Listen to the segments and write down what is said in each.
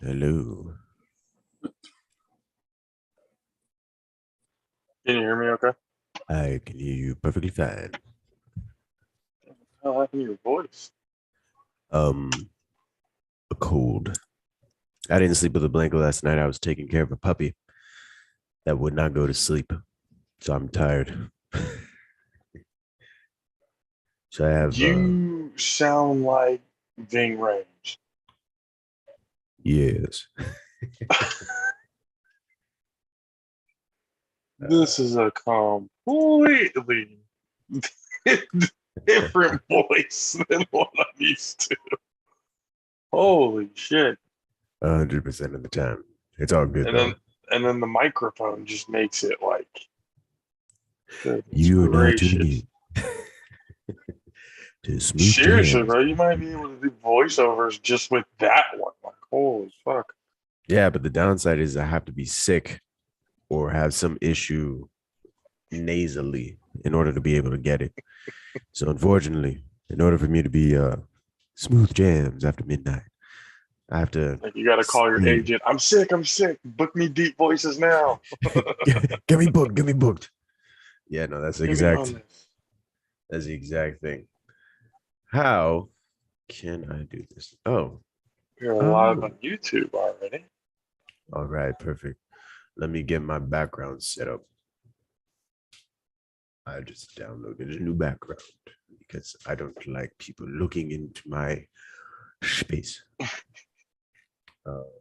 Hello. Can you hear me okay? I can hear you perfectly fine. How happened to your voice? A cold. I didn't sleep with a blanket last night. I was taking care of a puppy that would not go to sleep. So I'm tired. So I have You sound like Ving Rhames. yes. This is a completely different voice than what I'm used to. Holy shit. 100% of the time. It's all good And though. then the microphone just makes it like goodness You're not tuning gracious. in to Smooth Seriously, Jams. bro, you might be able to do voiceovers just with that one. Like, holy fuck. Yeah, but the downside is I have to be sick or have some issue nasally in order to be able to get it. So unfortunately, in order for me to be Smooth Jams after midnight, I have to Like, you got to call your see. agent. I'm sick. I'm sick. Book me deep voices now. Get me booked. Get me booked. Yeah, no, that's the Get me on exact. this. That's the exact thing. How can I do this? Oh, You're live oh. on YouTube already. All right, perfect. Let me get my background set up. I just downloaded a new background because I don't like people looking into my space.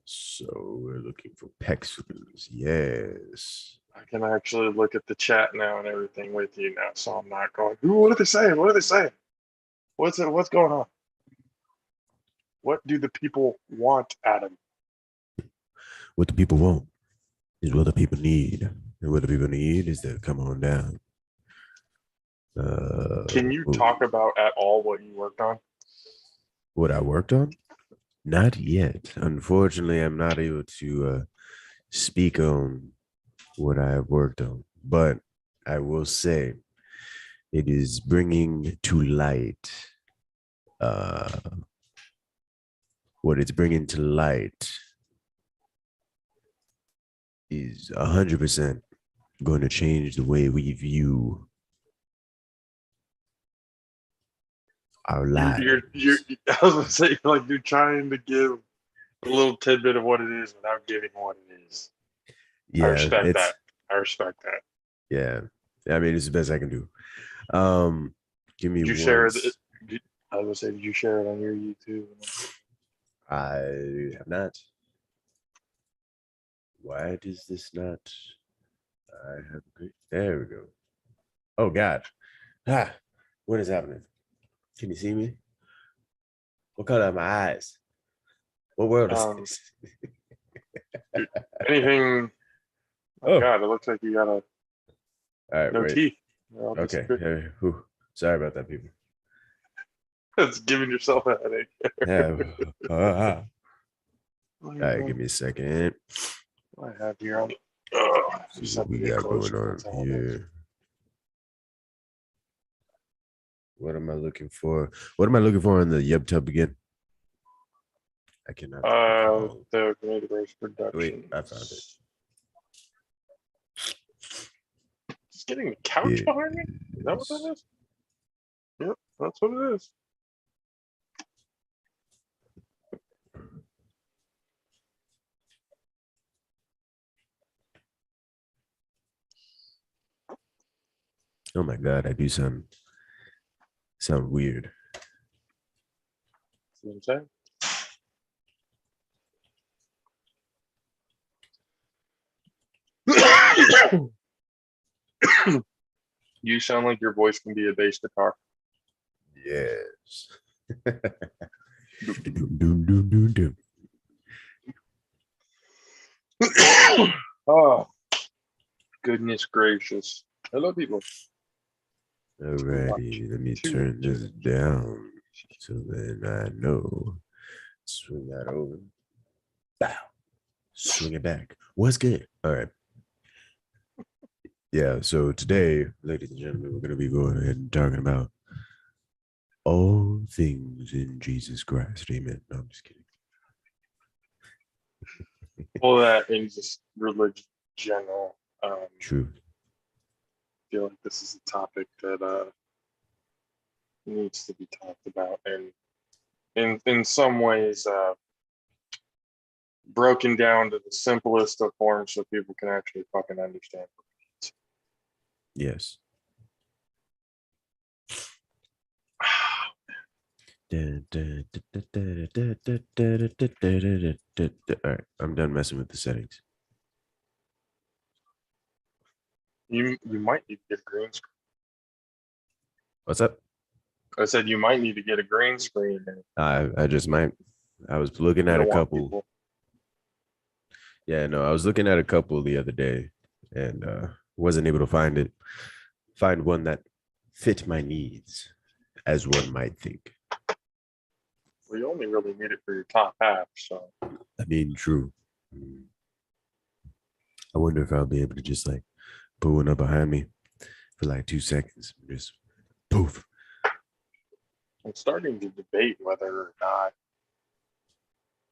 So we're looking for Pexels. Yes. I can actually look at the chat now and everything with you now, so I'm not going, ooh, what are they saying? What are they saying? What's it? What's going on? What do the people want, Adam? What the people want is what the people need. And what the people need is to come on down. Can you talk about at all what you worked on? What I worked on? Not yet. Unfortunately, I'm not able to speak on what I have worked on, but I will say it is bringing to light uh, what it's bringing to light is 100% going to change the way we view our lives. I was gonna say, like, you're trying to give a little tidbit of what it is without giving what it is. I Yeah, respect it's that. I respect that. yeah. I mean, it's the best I can do. Give me Did you share it? once. I was gonna say, did you share it on your YouTube? I have not. Why does this not? I have great. There we go. Oh God. Ah, what is happening? Can you see me? What color are my eyes? What world is this? Anything? Oh Oh, God, it looks like you got all right, no wait. teeth. Okay. Hey, sorry about that, people. It's giving yourself a headache. Yeah. All right, give What me a second. I have here on. See Just what have to we get got going closer. on That's all it is. here. What am I looking for? What am I looking for in the Yub Tub again? I cannot recall. The Creative Race Wait, Productions. I found it. Just getting the couch It behind me? Is that what that is. is? Yep, that's what it is. Oh my God, I do sound weird. See what I'm saying? You sound like your voice can be a bass guitar. Yes. Doom, doom, doom, doom. Oh, goodness gracious. Hello, people. Alrighty, let me turn this down. So then I know. Swing that over. Bow. Swing it back. What's good? All right. Yeah. So today, ladies and gentlemen, we're going to be going ahead and talking about all things in Jesus Christ. Amen. No, I'm just kidding. All that in just religion in general. True. I feel like this is a topic that needs to be talked about, and in some ways broken down to the simplest of forms so people can actually fucking understand. Yes. All right. I'm done messing with the settings. You might need to get a green screen. What's up? I said you might need to get a green screen. I just might. I was looking at a couple. People. Yeah, no, I was looking at a couple the other day and wasn't able to find one that fit my needs, as one might think. Well, you only really need it for your top half, so. I mean, true. I wonder if I'll be able to just like put one up behind me for like 2 seconds. Just poof. I'm starting to debate whether or not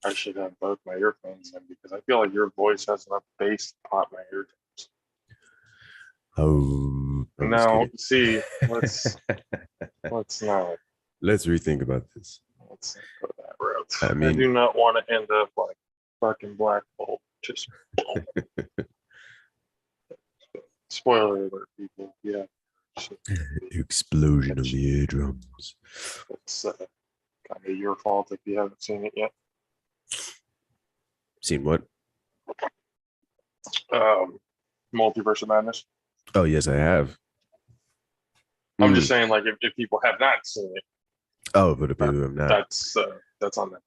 I should have both my earphones in because I feel like your voice has enough bass to pop my eardrums. Oh, now, see, let's not. Let's rethink about this. Let's not go that route. I mean, I do not want to end up like fucking Black Bolt. Just spoiler alert, people. Yeah. Explosion of the eardrums. It's kind of your fault if you haven't seen it yet. Seen what? Multiverse of Madness. Oh, yes, I have. I'm just saying, like, if people have not seen it. Oh, for the people who have not. That's on them.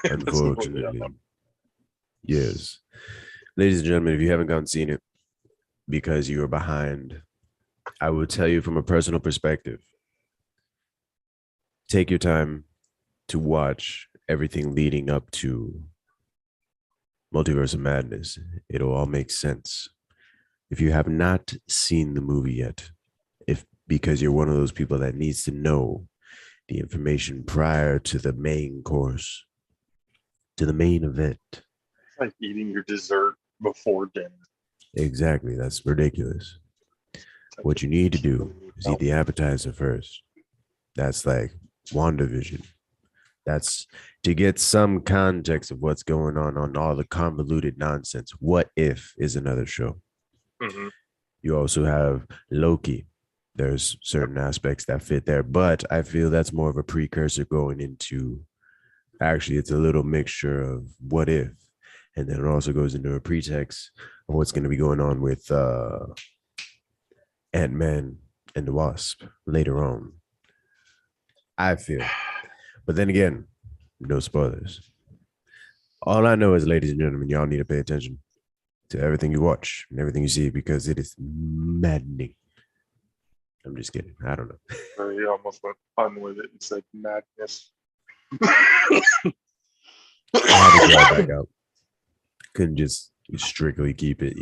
Unfortunately. Yes. Ladies and gentlemen, if you haven't gone and seen it because you are behind, I will tell you from a personal perspective, take your time to watch everything leading up to Multiverse of Madness. It'll all make sense. If you have not seen the movie yet, because you're one of those people that needs to know the information prior to the main course, to the main event. It's like eating your dessert before dinner. Exactly. That's ridiculous. What you need to do is eat the appetizer first. That's like WandaVision. That's to get some context of what's going on all the convoluted nonsense. What If is another show. Mm-hmm. You also have Loki. There's certain aspects that fit there, but I feel that's more of a precursor going into, actually, it's a little mixture of What If, and then it also goes into a pretext of what's going to be going on with Ant-Man and the Wasp later on, I feel. But then again, no spoilers. All I know is, ladies and gentlemen, y'all need to pay attention to everything you watch and everything you see because it is maddening. I'm just kidding. I don't know. You almost went fun with it and said madness. I had to draw back out. Couldn't just strictly keep it,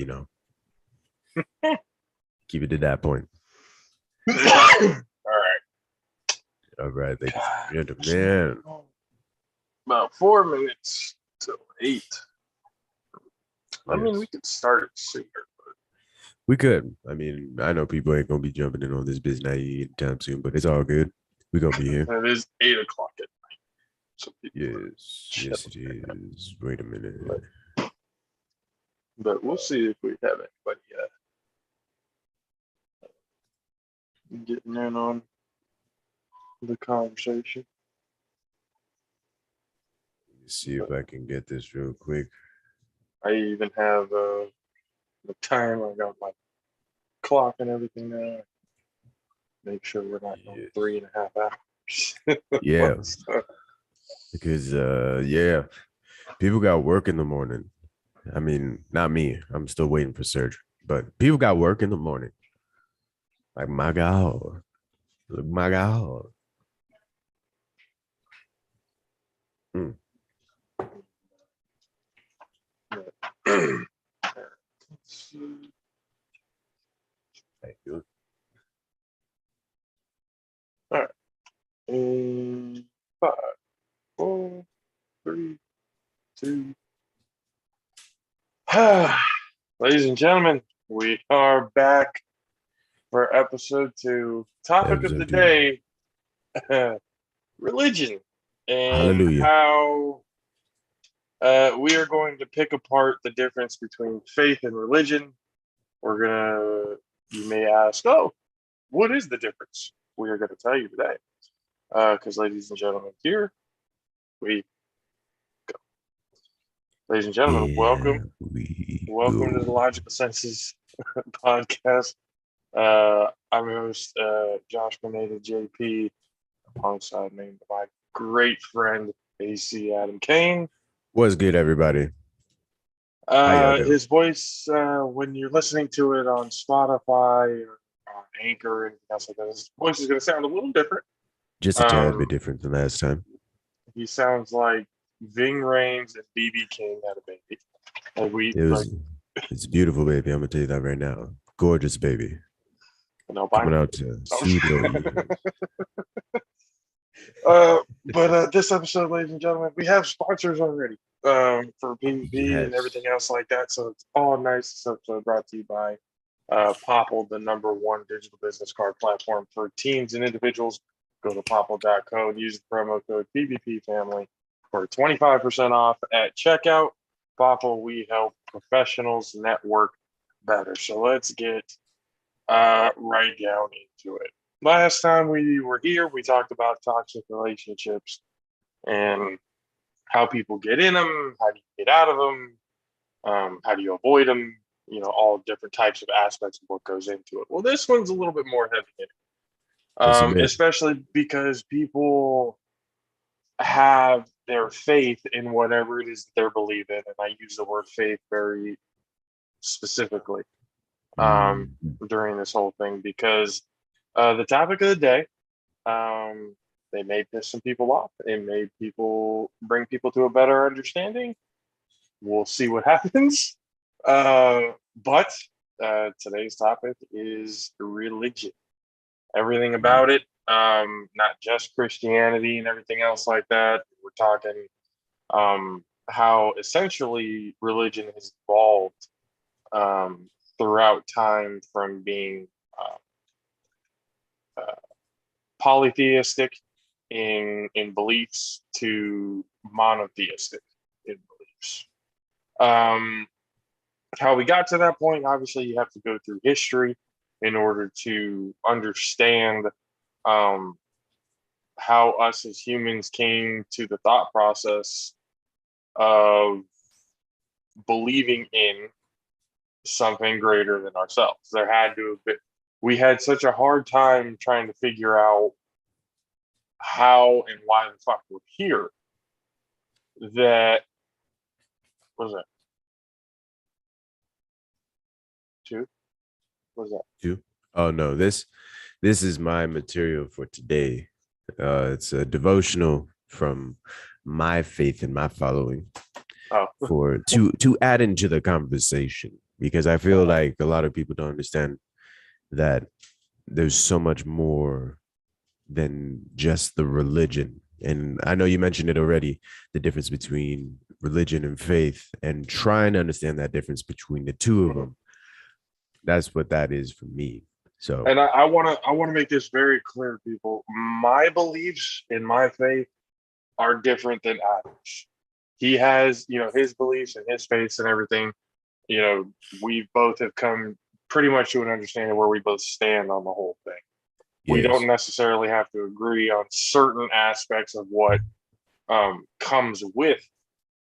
keep it to that point. All right. All right, ladies and gentlemen. About 4 minutes till 8. I mean, Yes. we could start it sooner. We could. I mean, I know people ain't gonna be jumping in on this business anytime soon, but it's all good. We're gonna be here. It is 8 o'clock at night. So yes, it is. Wait a minute. But we'll see if we have anybody getting in on the conversation. Let's see if I can get this real quick. I even have the time. I got my clock and everything now. Make sure we're not going 3.5 hours. Yeah. Because people got work in the morning. I mean, not me. I'm still waiting for surgery, but people got work in the morning. Like, my God. Thank you. All right. Five, four, three, two. Ladies and gentlemen, we are back for episode 2. Topic of the Episode day: religion, and Hallelujah. how we are going to pick apart the difference between faith and religion. You may ask, oh, what is the difference? We are going to tell you today. Because, ladies and gentlemen, here we go. Ladies and gentlemen, Yeah, welcome we to the go. Logical Senses podcast. I'm your host, Josh Grenada, JP, alongside me, my great friend, AC Adam Kane. What's good, everybody? How y'all doing? His voice, when you're listening to it on Spotify or on Anchor and else like that, his voice is going to sound a little different. Just a tad bit different than last time. He sounds like Ving Rhames and BB King had a baby. It's a beautiful baby. I'm gonna tell you that right now. Gorgeous baby. Coming out to soothe your ears. But this episode, ladies and gentlemen, we have sponsors already for PvP and everything else like that. So it's all nice. This episode brought to you by Popl, the #1 digital business card platform for teams and individuals. Go to popl.co and use the promo code PvP Family for 25% off at checkout. Popl, we help professionals network better. So let's get right down into it. Last time we were here, we talked about toxic relationships and how people get in them, how do you get out of them, how do you avoid them, all different types of aspects of what goes into it. Well, this one's a little bit more heavy-hitting, especially because people have their faith in whatever it is that they're believing, and I use the word faith very specifically during this whole thing because the topic of the day, they may piss some people off. It may bring people to a better understanding. We'll see what happens. But today's topic is religion. Everything about it, not just Christianity and everything else like that. We're talking how essentially religion has evolved throughout time from being polytheistic in beliefs to monotheistic in beliefs. How we got to that point, obviously, you have to go through history in order to understand how us as humans came to the thought process of believing in something greater than ourselves. There had to have been. We had such a hard time trying to figure out how and why the fuck we're here that, what was that? 2? What was that? 2? Oh no, this is my material for today. It's a devotional from my faith and my following for to add into the conversation, because I feel like a lot of people don't understand that there's so much more than just the religion. And I know you mentioned it already, the difference between religion and faith, and trying to understand that difference between the two of them. That's what that is for me. So, and I want to make this very clear, people. My beliefs in my faith are different than Adam's. He has, his beliefs and his faith and everything. We both have come pretty much to an understanding where we both stand on the whole thing. Yes. We don't necessarily have to agree on certain aspects of what comes with,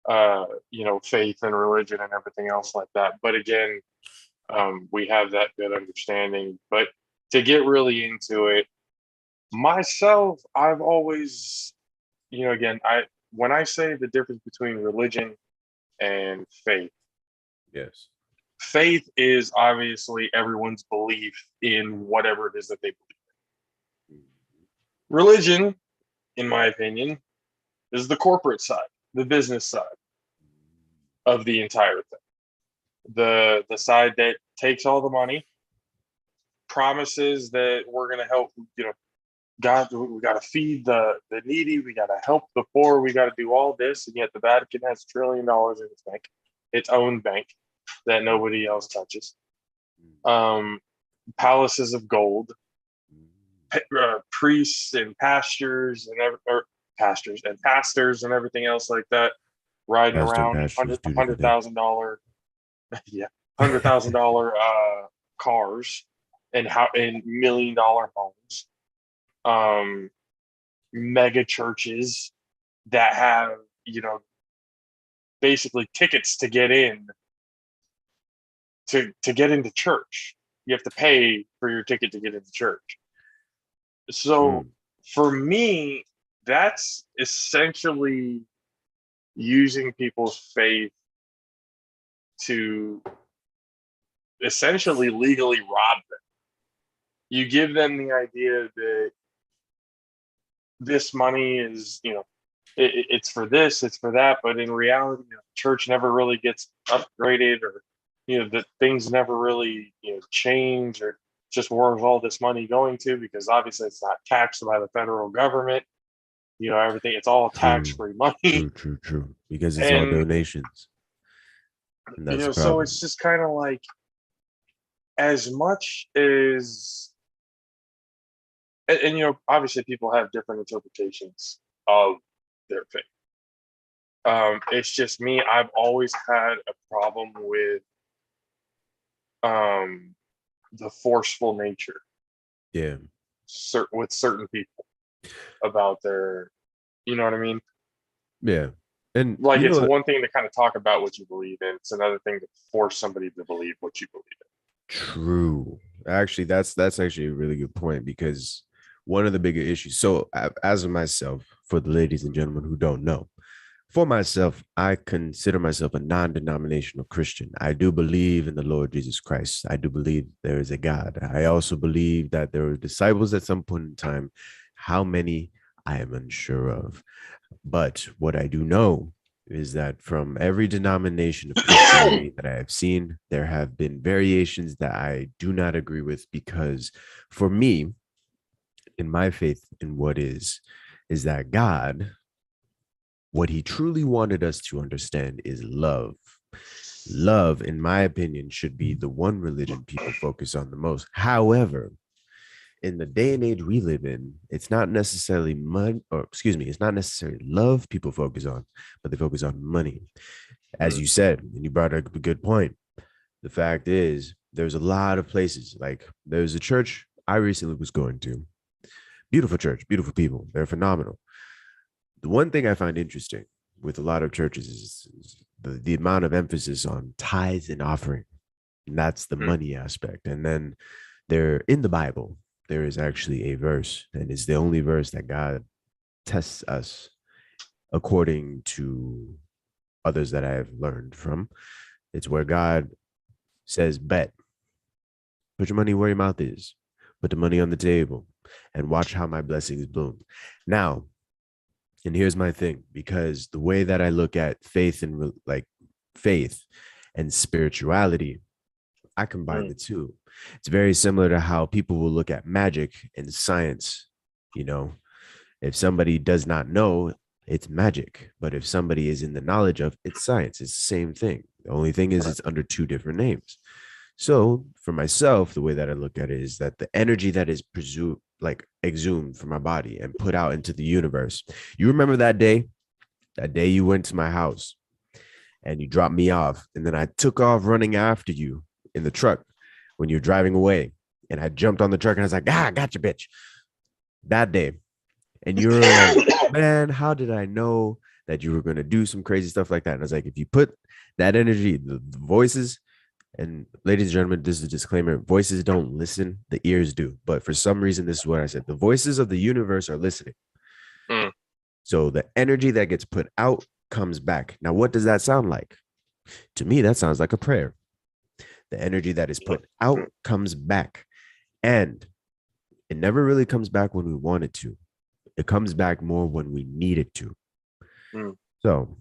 faith and religion and everything else like that. But again, we have that good understanding. But to get really into it, myself, I've always, when I say the difference between religion and faith, yes, faith is obviously everyone's belief in whatever it is that they believe in. Religion, in my opinion, is the corporate side, the business side of the entire thing. the side that takes all the money, promises that we're going to help, God, we got to feed the needy, we got to help the poor, we got to do all this, and yet the Vatican has $1 trillion in its bank, its own bank that nobody else touches. Palaces of gold, priests and pastors and everything else like that, riding Pastor and around in pastors, two different things. $100,000, yeah, $100,000 cars and $1 million homes, mega churches that have basically tickets to get in to get into church. You have to pay for your ticket to get into church. So for me, that's essentially using people's faith to essentially legally rob them. You give them the idea that this money is, it's for this, it's for that, but in reality, the church never really gets upgraded, or the things never really change, or just where's all this money going to, because obviously it's not taxed by the federal government. Everything, it's all tax-free money. True. Because it's all donations. And that's the so it's just kind of like, as much as, and obviously people have different interpretations of their faith. It's just me, I've always had a problem with the forceful nature. Yeah. With certain people about their, you know what I mean? Yeah. And like, it's one thing to kind of talk about what you believe in. It's another thing to force somebody to believe what you believe in. True. Actually, that's actually a really good point, because one of the bigger issues. So as of myself, for the ladies and gentlemen who don't know, for myself, I consider myself a non-denominational Christian. I do believe in the Lord Jesus Christ. I do believe there is a God. I also believe that there were disciples at some point in time. How many, I am unsure of. But what I do know is that from every denomination of Christianity that I have seen, there have been variations that I do not agree with, because for me, in my faith in what is that God, what he truly wanted us to understand is love. Love, in my opinion, should be the one religion people focus on the most. However, in the day and age we live in, it's not necessarily it's not necessarily love people focus on, but they focus on money. As you said, and you brought up a good point. The fact is, there's a lot of places, like there's a church I recently was going to. Beautiful church, beautiful people. They're phenomenal. The one thing I find interesting with a lot of churches is the amount of emphasis on tithes and offering. And that's the money aspect. And then there, in the Bible, there is actually a verse, and it's the only verse that God tests us according to others that I have learned from. It's where God says, bet, put your money where your mouth is, put the money on the table, and watch how my blessings bloom. Now, and here's my thing, because the way that I look at faith and faith and spirituality, I combine the two. It's very similar to how people will look at magic and science. If somebody does not know, it's magic. But if somebody is in the knowledge of, it's science. It's the same thing. The only thing is it's under two different names. So for myself, the way that I look at it is that the energy that is exhumed from my body and put out into the universe. You remember that day you went to my house and you dropped me off, and then I took off running after you in the truck when you're driving away, and I jumped on the truck and I was like, I got you, bitch. That day. And you're like, man, how did I know that you were going to do some crazy stuff like that? And I was like, if you put that energy, the voices, and ladies and gentlemen, this is a disclaimer, voices don't listen, the ears do. But for some reason, this is what I said. The voices of the universe are listening. So the energy that gets put out comes back. Now, what does that sound like? To me, that sounds like a prayer. The energy that is put out comes back. And it never really comes back when we want it to. It comes back more when we need it to. So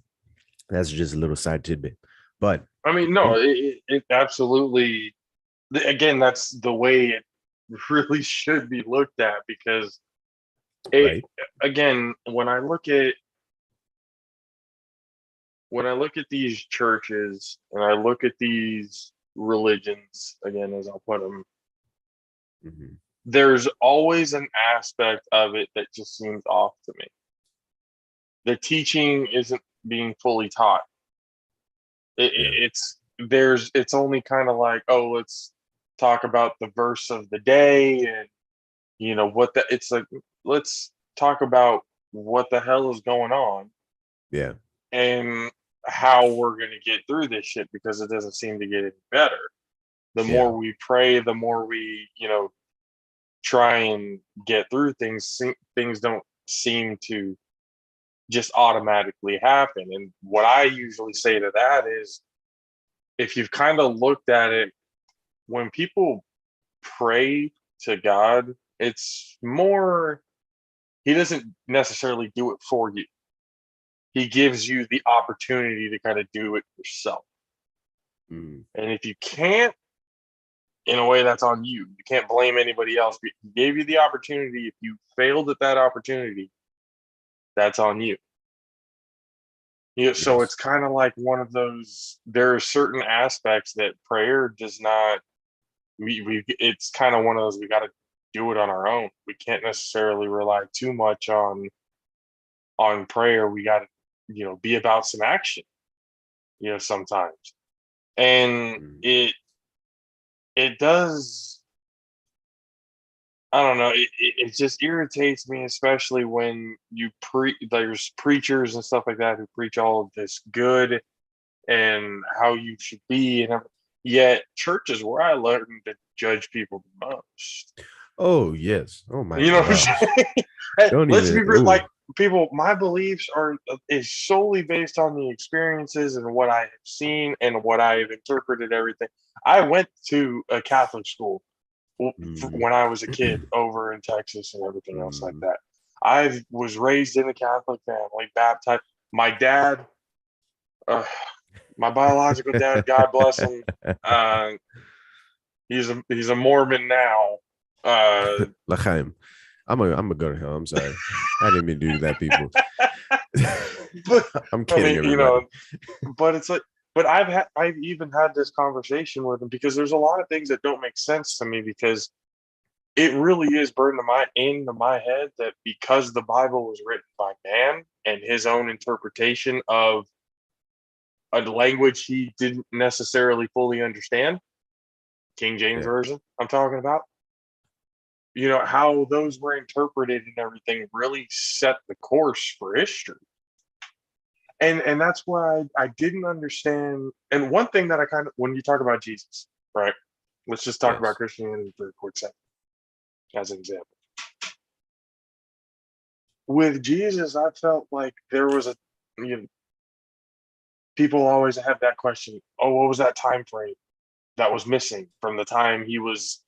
that's just a little side tidbit. But I mean, no, it absolutely. Again, that's the way it really should be looked at because it. right. Again, when I look at these churches and I look at these religions, again, as I'll put them, Mhm. there's always an aspect of it that just seems off to me. The teaching isn't being fully taught. Yeah. It's only kind of like, oh, let's talk about the verse of the day and what that it's like, let's talk about what the hell is going on Yeah. and how we're going to get through this shit because it doesn't seem to get any better. The Yeah. more we pray, the more we, try and get through things, things don't seem to just automatically happen. And what I usually say to that is if you've kind of looked at it, when people pray to God, it's more, He doesn't necessarily do it for you. He gives you the opportunity to kind of do it yourself. Mm. And if you can't, in a way, that's on you. You can't blame anybody else. He gave you the opportunity. If you failed at that opportunity, that's on you. So Yes. it's kind of like one of those. There are certain aspects that prayer does not. It's kind of one of those. We got to do it on our own. We can't necessarily rely too much on prayer. We got to, be about some action. Sometimes, and Mm. it does. I don't know. It just irritates me, especially when there's preachers and stuff like that who preach all of this good and how you should be, and yet church is where I learned to judge people the most. Oh yes. Oh my You know what I'm gosh. saying? Hey, Don't let's be even. real. Ooh. Like people, my beliefs is solely based on the experiences and what I have seen and what I have interpreted. Everything. I went to a Catholic school Mm. when I was a kid over in Texas and everything else like Mm. that. I was raised in a Catholic family, baptized. My dad, uh, my biological dad, God bless him. Uh, he's a Mormon now. L'chaim. I'm a go to hell. I'm sorry. I didn't mean to do that, people. But I'm I kidding, mean, everybody. but it's like, but I've even had this conversation with him because there's a lot of things that don't make sense to me because it really is burned into my head that because the Bible was written by man and his own interpretation of a language he didn't necessarily fully understand, King James Yeah. version, I'm talking about. How those were interpreted and everything really set the course for history. And that's why I didn't understand. And one thing that I kind of, when you talk about Jesus, right? Let's just talk about Yes. Christianity for a quick second, as an example. With Jesus, I felt like there was you know, people always have that question. Oh, what was that time frame that was missing from the time he was,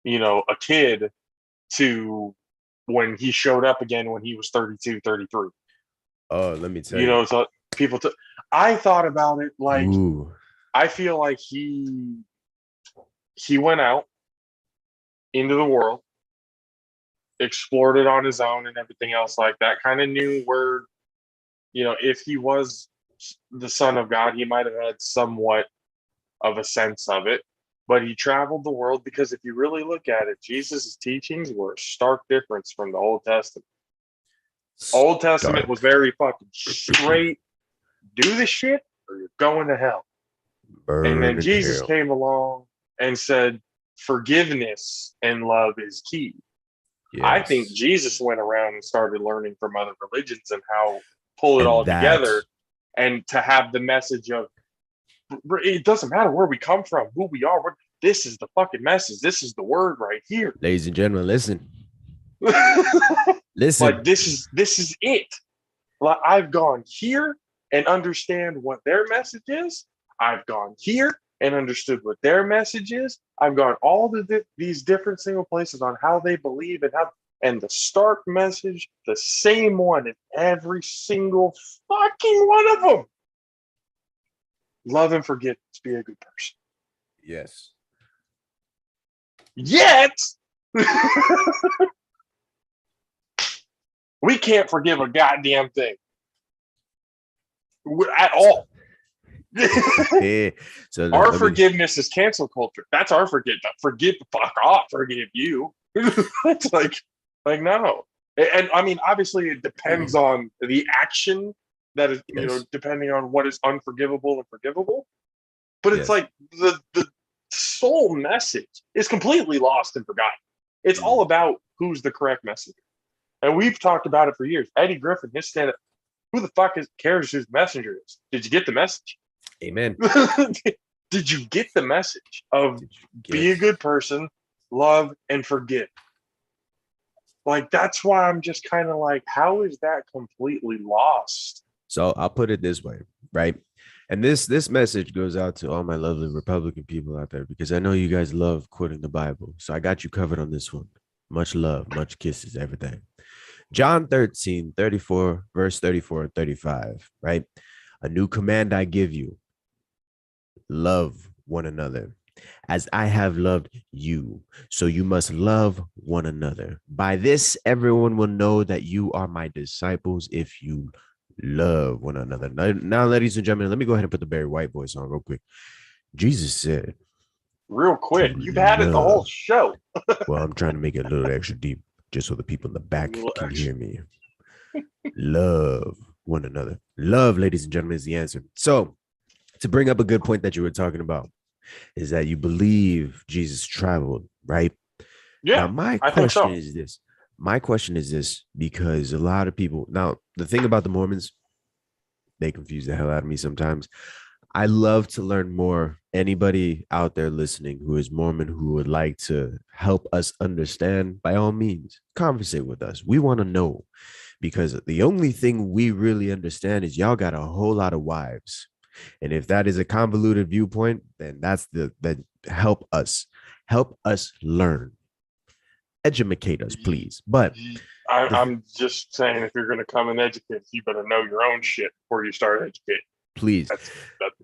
a kid to when he showed up again when he was 32, 33? Oh, let me tell you. So people took, I thought about it like, Ooh. I feel like he went out into the world, explored it on his own and everything else like that, kind of knew where, if he was the son of God, he might have had somewhat of a sense of it. But he traveled the world because if you really look at it, Jesus' teachings were a stark difference from the Old Testament. Old Testament was Stark. very fucking straight. Do the shit or you're going to hell. And Burn then in Jesus hell. came along and said, forgiveness and love is key. I think Yes. Jesus went around and started learning from other religions and how pull it And all that, together and to have the message of it doesn't matter where we come from, who we are. This is the fucking message. This is the word right here. ladies and gentlemen, listen. Like Listen. this is it. Like I've gone here and understand what their message is. I've gone here and understood what their message is. I've gone all these different single places on how they believe and the stark message, the same one in every single fucking one of them. love and forgiveness, be a good person. Yes. Yet we can't forgive a goddamn thing at all. Yeah. So Our forgiveness is cancel culture. That's our forgiveness. Forgive, fuck off. Forgive you. It's like no. And I mean, obviously, it depends on the action that is, Yes. depending on what is unforgivable and forgivable. But it's Yes. like the sole message is completely lost and forgotten. It's all about who's the correct messenger. And we've talked about it for years. Eddie Griffin, his stand-up, who the fuck cares who the messenger is? Did you get the message? Amen. Did you get the message of be a good person, love, and forgive? Like, that's why I'm just kind of like, how is that completely lost? So I'll put it this way, right? And this message goes out to all my lovely Republican people out there, because I know you guys love quoting the Bible. So I got you covered on this one. Much love, much kisses, everything. John 13, 34, verse 34 and 35, right? A new command I give you, love one another as I have loved you. So you must love one another. By this, everyone will know that you are my disciples if you love one another. Now, ladies and gentlemen, let me go ahead and put the Barry White voice on real quick. Jesus said, real quick, you've had it the whole show. Well, I'm trying to make it a little extra deep just so the people in the back can hear me. Love one another. Love, ladies and gentlemen, is the answer. So to bring up a good point that you were talking about is that you believe Jesus traveled, right? Yeah. Now, my question is this. My question is this, because a lot of people, now the thing about the Mormons, they confuse the hell out of me sometimes. I love to learn more. Anybody out there listening who is Mormon, who would like to help us understand, by all means, conversate with us. We want to know, because the only thing we really understand is y'all got a whole lot of wives. And if that is a convoluted viewpoint, then that help us learn. Educate us, please. But I'm just saying, if you're going to come and educate, you better know your own shit before you start educating. Please.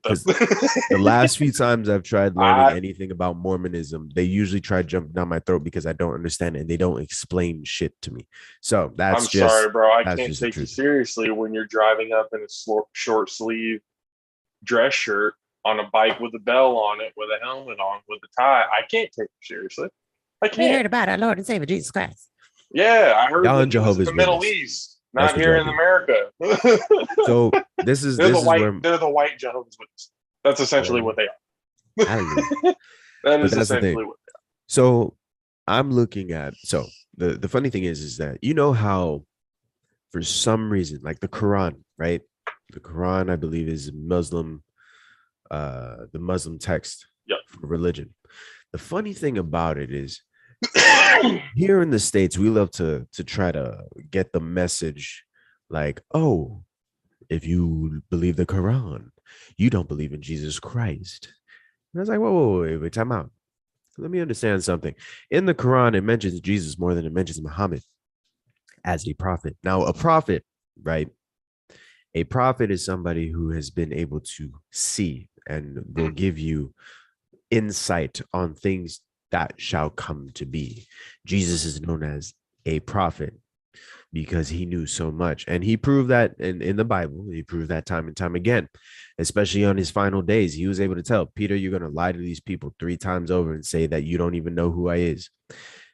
That's the last few times I've tried learning anything about Mormonism, they usually try jumping down my throat because I don't understand it and they don't explain shit to me. So that's sorry, bro. I can't take you seriously when you're driving up in a short sleeve dress shirt on a bike with a bell on it, with a helmet on, with a tie. I can't take you seriously. I can't. We heard about our Lord and Savior Jesus Christ. Yeah, I heard that Jehovah's in the Middle East, not here in America. So this is they're the white Jehovah's Witnesses. That's essentially what they are. That is essentially what they are. So I'm looking at, so the funny thing is that, you know how for some reason, like the Quran, right? The Quran, I believe, is Muslim, the Muslim text for religion. The funny thing about it is, here in the States, we love to try to get the message like, oh, if you believe the Quran, you don't believe in Jesus Christ. And I was like, wait, time out. Let me understand something. In the Quran, it mentions Jesus more than it mentions Muhammad as a prophet. Now, a prophet, right? A prophet is somebody who has been able to see and will give you insight on things that shall come to be. Jesus is known as a prophet because he knew so much. And he proved that in the Bible. He proved that time and time again, especially on his final days. He was able to tell Peter, you're going to lie to these people 3 times over and say that you don't even know who I is.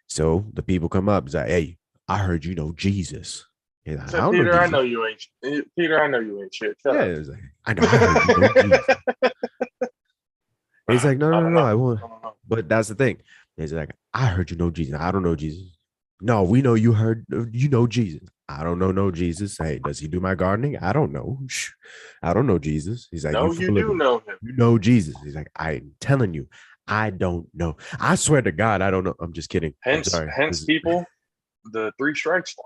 So the people come up and say, hey, I heard you know Jesus. Like, so, Peter, I know you ain't. Peter, I know you ain't shit. Shut up. Like, I heard you know Jesus. He's like, no, I won't. But that's the thing. He's like, I heard you know Jesus. I don't know Jesus. No, we know you know Jesus. I don't know no Jesus. Hey, does he do my gardening? I don't know. I don't know Jesus. He's like, no, you do know him. You know Jesus. He's like, I'm telling you, I don't know. I swear to God, I don't know. I'm just kidding. Hence, people, the 3 strikes law.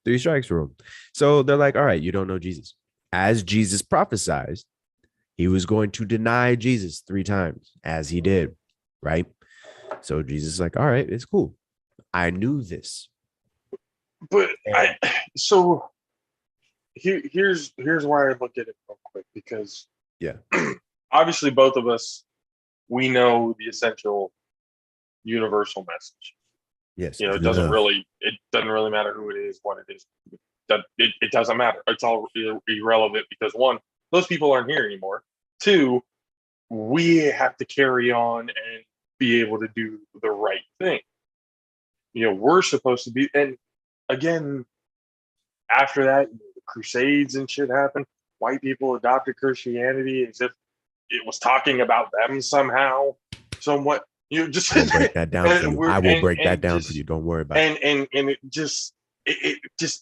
3 strikes rule. So they're like, all right, you don't know Jesus. As Jesus prophesied, he was going to deny Jesus 3 times, as he did, right? So Jesus is like, all right, it's cool. I knew this. But here's why I look at it real quick, because obviously both of us, we know the essential universal message. Yes. It love. doesn't really matter who it is, what it is. It doesn't matter. It's all irrelevant because one, those people aren't here anymore. Two, we have to carry on and be able to do the right thing. We're supposed to be, and again, after that, the Crusades and shit happened. White people adopted Christianity as if it was talking about them somehow, somewhat. Just I will break that down for you. I will break that down just, for you. Don't worry about it. And it just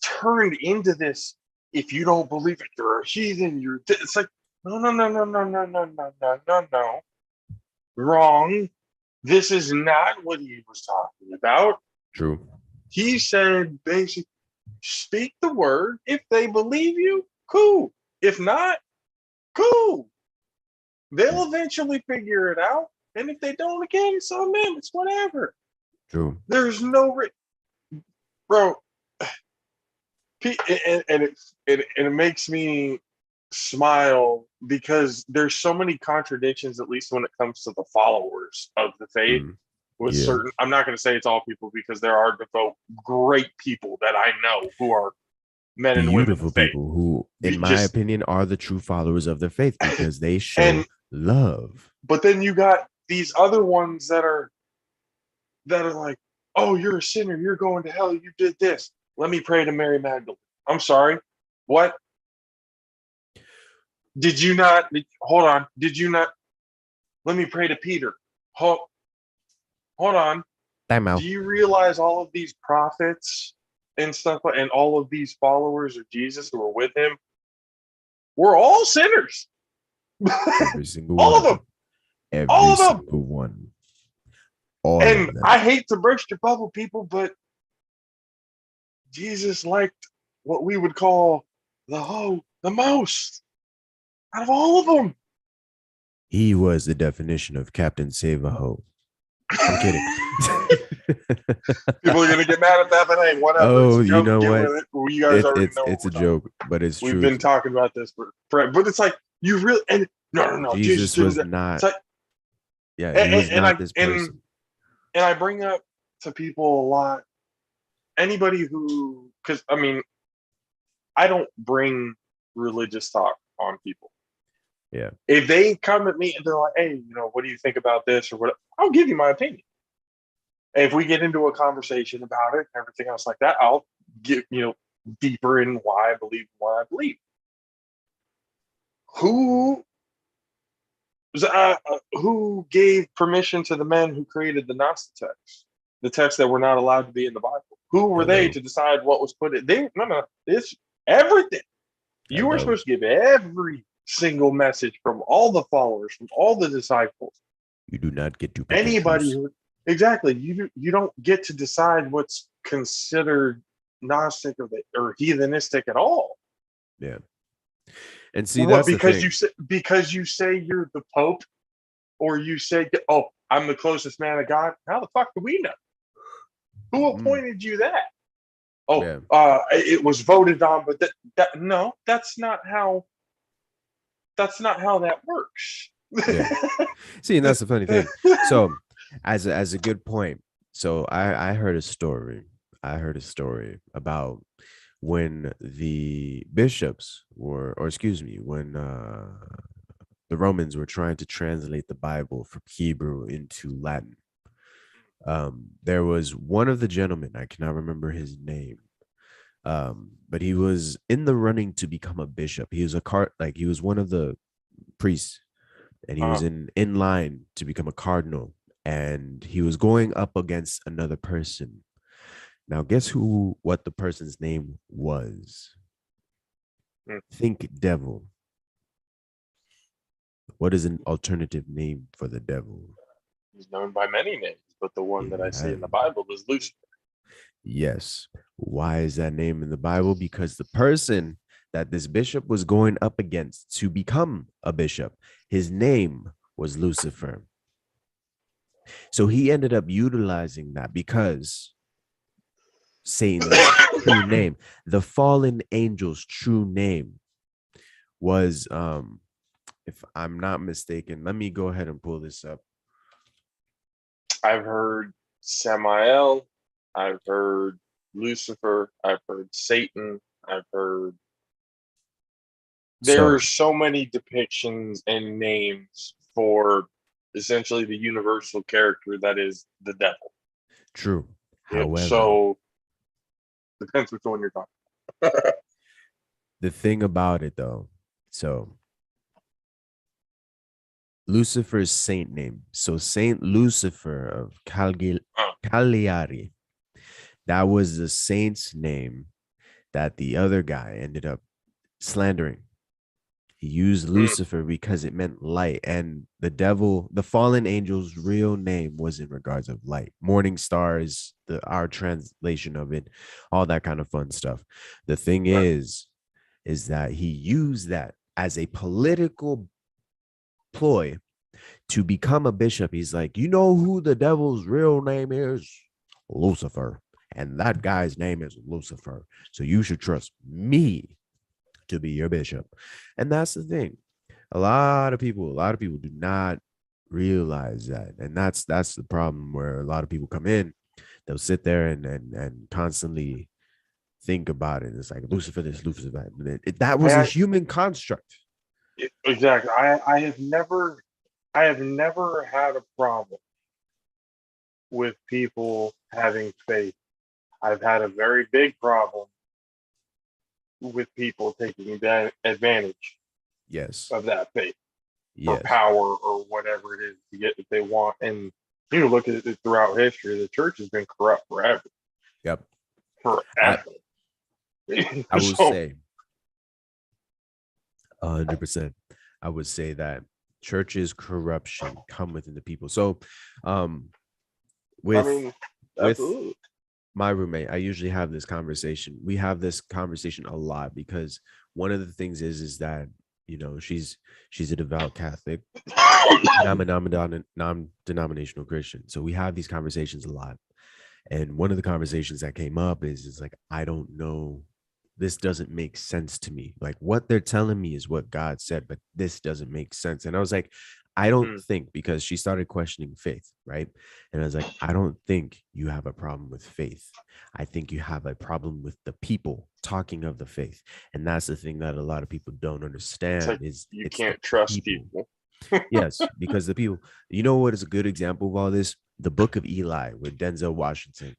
turned into this. If you don't believe it, you're a heathen. It's like no, wrong. This is not what he was talking about. True. He said basically, speak the word. If they believe you, cool. If not, cool. They'll eventually figure it out. And if they don't, again, it's on them. It's whatever. True. There's no bro. And it makes me smile because there's so many contradictions, at least when it comes to the followers of the faith. With certain, I'm not going to say it's all people because there are devout, great people that I know who are men and women Beautiful people who, in my opinion, are the true followers of the faith because they show love. But then you got these other ones that are like, oh, you're a sinner, you're going to hell, you did this. Let me pray to Mary Magdalene. I'm sorry, what? Did you not? Hold on. Did you not? Let me pray to Peter. Hold on. Time out. Do you realize all of these prophets and stuff, and all of these followers of Jesus who were with him, we're all sinners. Every single all one. of them. Every all of them. Single one. All and of them. I hate to burst your bubble, people, but Jesus liked what we would call the most out of all of them. He was the definition of Captain Save a Ho. I'm kidding. People are gonna get mad at that, but hey, whatever. Oh, you know what? You guys already know it's a joke, but it's true. We've been talking about this but it's like you really and no. Jesus was not. Like, yeah, he was not this person. And I bring up to people a lot. Anybody who, because I mean, I don't bring religious talk on people. Yeah. If they come at me and they're like, "Hey, what do you think about this?" or what, I'll give you my opinion. And if we get into a conversation about it and everything else like that, I'll get deeper in why I believe what I believe. Who gave permission to the men who created the Gnostic texts, the texts that were not allowed to be in the Bible? Who were they to decide what was put in? It's everything. You were supposed to give every single message from all the followers, from all the disciples. You do not get to anybody who, exactly. You don't get to decide what's considered Gnostic or heathenistic at all. Yeah. And see, that's because you say you're the Pope, or you say, "Oh, I'm the closest man to God." How the fuck do we know? Who appointed you that? Oh, yeah. It was voted on, but no, that's not how that works. Yeah. See, and that's the funny thing. So, as a good point. So I heard a story. About when the bishops when the Romans were trying to translate the Bible from Hebrew into Latin. There was one of the gentlemen, I cannot remember his name, but he was in the running to become a bishop. He was he was one of the priests, and he was in line to become a cardinal, and he was going up against another person. Now, guess what the person's name was? Think devil. What is an alternative name for the devil? He's known by many names, but the one that I see in the Bible is Lucifer. Yes. Why is that name in the Bible? Because the person that this bishop was going up against to become a bishop, his name was Lucifer. So he ended up utilizing that because Satan's true name, the fallen angel's true name, was if I'm not mistaken. Let me go ahead and pull this up. I've heard Samael. I've heard Lucifer. I've heard Satan. I've heard. There So are so many depictions and names for essentially the universal character that is the devil. true. Yeah, However, so depends which one you're talking. the thing about it though, so Lucifer's saint name. So Saint Lucifer of Cagliari, that was the saint's name that the other guy ended up slandering. He used Lucifer because it meant light, and the devil, the fallen angel's real name was in regards of light. Morning star is our translation of it, all that kind of fun stuff. The thing is that he used that as a political ploy to become a bishop. He's like, you know who the devil's real name is? Lucifer. And that guy's name is Lucifer. So you should trust me to be your bishop. And that's the thing. A lot of people do not realize that. And that's the problem where a lot of people come in, they'll sit there and constantly think about it. It's like Lucifer this, Lucifer that. That was a human construct. Exactly. I have never had a problem with people having faith. I've had a very big problem with people taking advantage Yes. of that faith Yes. for power or whatever it is to get that they want. And you look at it throughout history, the church has been corrupt forever. Yep. Forever. I will say 100%. I would say that church's corruption come within the people. So with my roommate, I usually have this conversation. We have this conversation a lot because one of the things is that, you know, she's a devout Catholic. I'm a non-denominational Christian. So we have these conversations a lot. And one of the conversations that came up is like, I don't know. This doesn't make sense to me. Like what they're telling me is what God said, but this doesn't make sense. And I was like, I don't think, because she started questioning faith, right? And I was like, I don't think you have a problem with faith. I think you have a problem with the people talking of the faith. And that's the thing that a lot of people don't understand is you can't trust people. Yes, because the people, you know what is a good example of all this? The Book of Eli with Denzel Washington.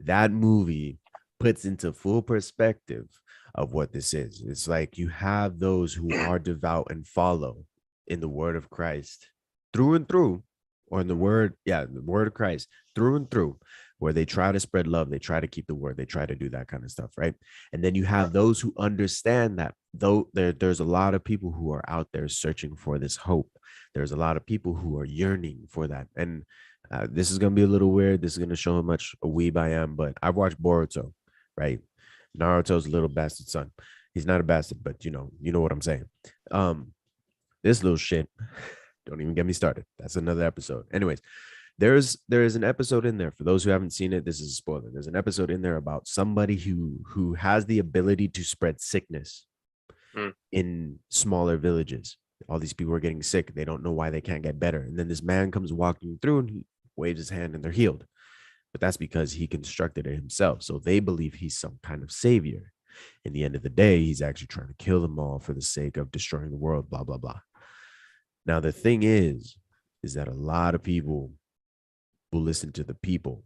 That movie puts into full perspective of what this is. It's like you have those who are devout and follow in the word of Christ through and through, or in the word of Christ through and through, where they try to spread love, they try to keep the word, they try to do that kind of stuff, right? And then you have those who understand that, though there's a lot of people who are out there searching for this hope. There's a lot of people who are yearning for that. And this is going to be a little weird. This is going to show how much a weeb I am, but I've watched Boruto, right? Naruto's little bastard son. He's not a bastard, but you know what I'm saying. This little shit, don't even get me started. That's another episode. Anyways, there is an episode in there. For those who haven't seen it, this is a spoiler. There's an episode in there about somebody who has the ability to spread sickness in smaller villages. All these people are getting sick. They don't know why they can't get better. And then this man comes walking through and he waves his hand and they're healed. But that's because he constructed it himself. So they believe he's some kind of savior. In the end of the day, he's actually trying to kill them all for the sake of destroying the world, blah, blah, blah. Now, the thing is that a lot of people will listen to the people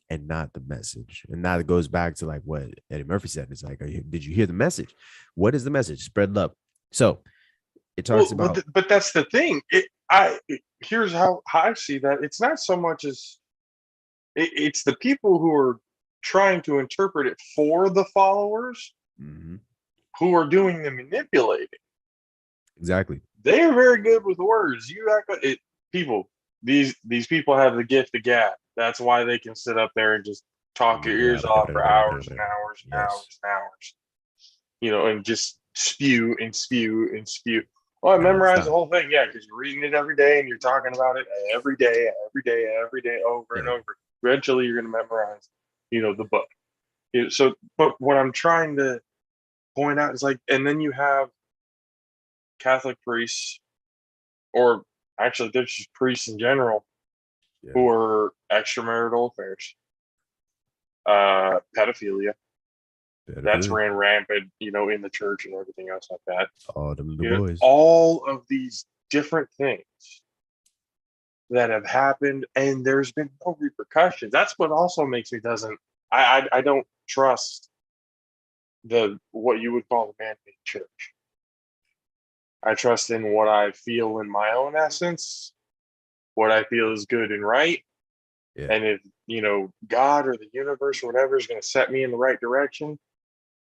and not the message. And that goes back to like what Eddie Murphy said. It's like, did you hear the message? What is the message? Spread love. So it talks about. But that's the thing. Here's how I see that. It's not so much as it's the people who are trying to interpret it for the followers who are doing the manipulating. Exactly. They are very good with words. You act like it. People, these people have the gift of gab. That's why they can sit up there and just talk your ears off for hours and hours and hours and hours. You know, and just spew and spew and spew. Well, I memorized the whole thing, yeah, because you're reading it every day and you're talking about it every day, over and over. Eventually, you're going to memorize, the book. So, but what I'm trying to point out is like, and then you have Catholic priests, or actually, they're just priests in general, Yeah. who are extramarital affairs, pedophilia. That's Pedophilia. ran rampant, in the church and everything else like that. All them the You know, boys. all of these different things that have happened, and there's been no repercussions. That's what also makes me I don't trust what you would call the man-made church. I trust in what I feel in my own essence, what I feel is good and right. Yeah. And if, God or the universe or whatever is going to set me in the right direction,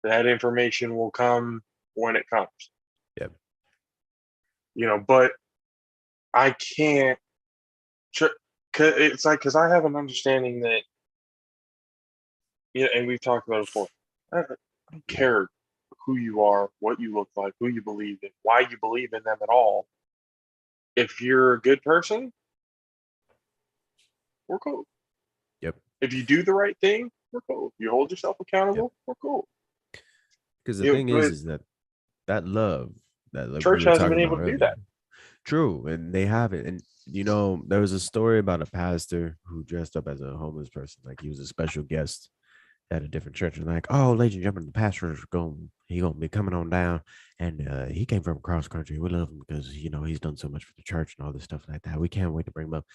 that information will come when it comes. Yep. But I can't, because I have an understanding that, and we've talked about it before. I don't care who you are, what you look like, who you believe in, why you believe in them at all. If you're a good person, we're cool. Yep. If you do the right thing, we're cool. You hold yourself accountable, we're cool. Because the thing is that love that like church we were hasn't talking been about able to do earlier. that. True, and they haven't. And there was a story about a pastor who dressed up as a homeless person, like he was a special guest at a different church, and like, oh, ladies and gentlemen, the pastor is gonna be coming on down, and he came from cross country. We love him because he's done so much for the church and all this stuff like that. We can't wait to bring him up.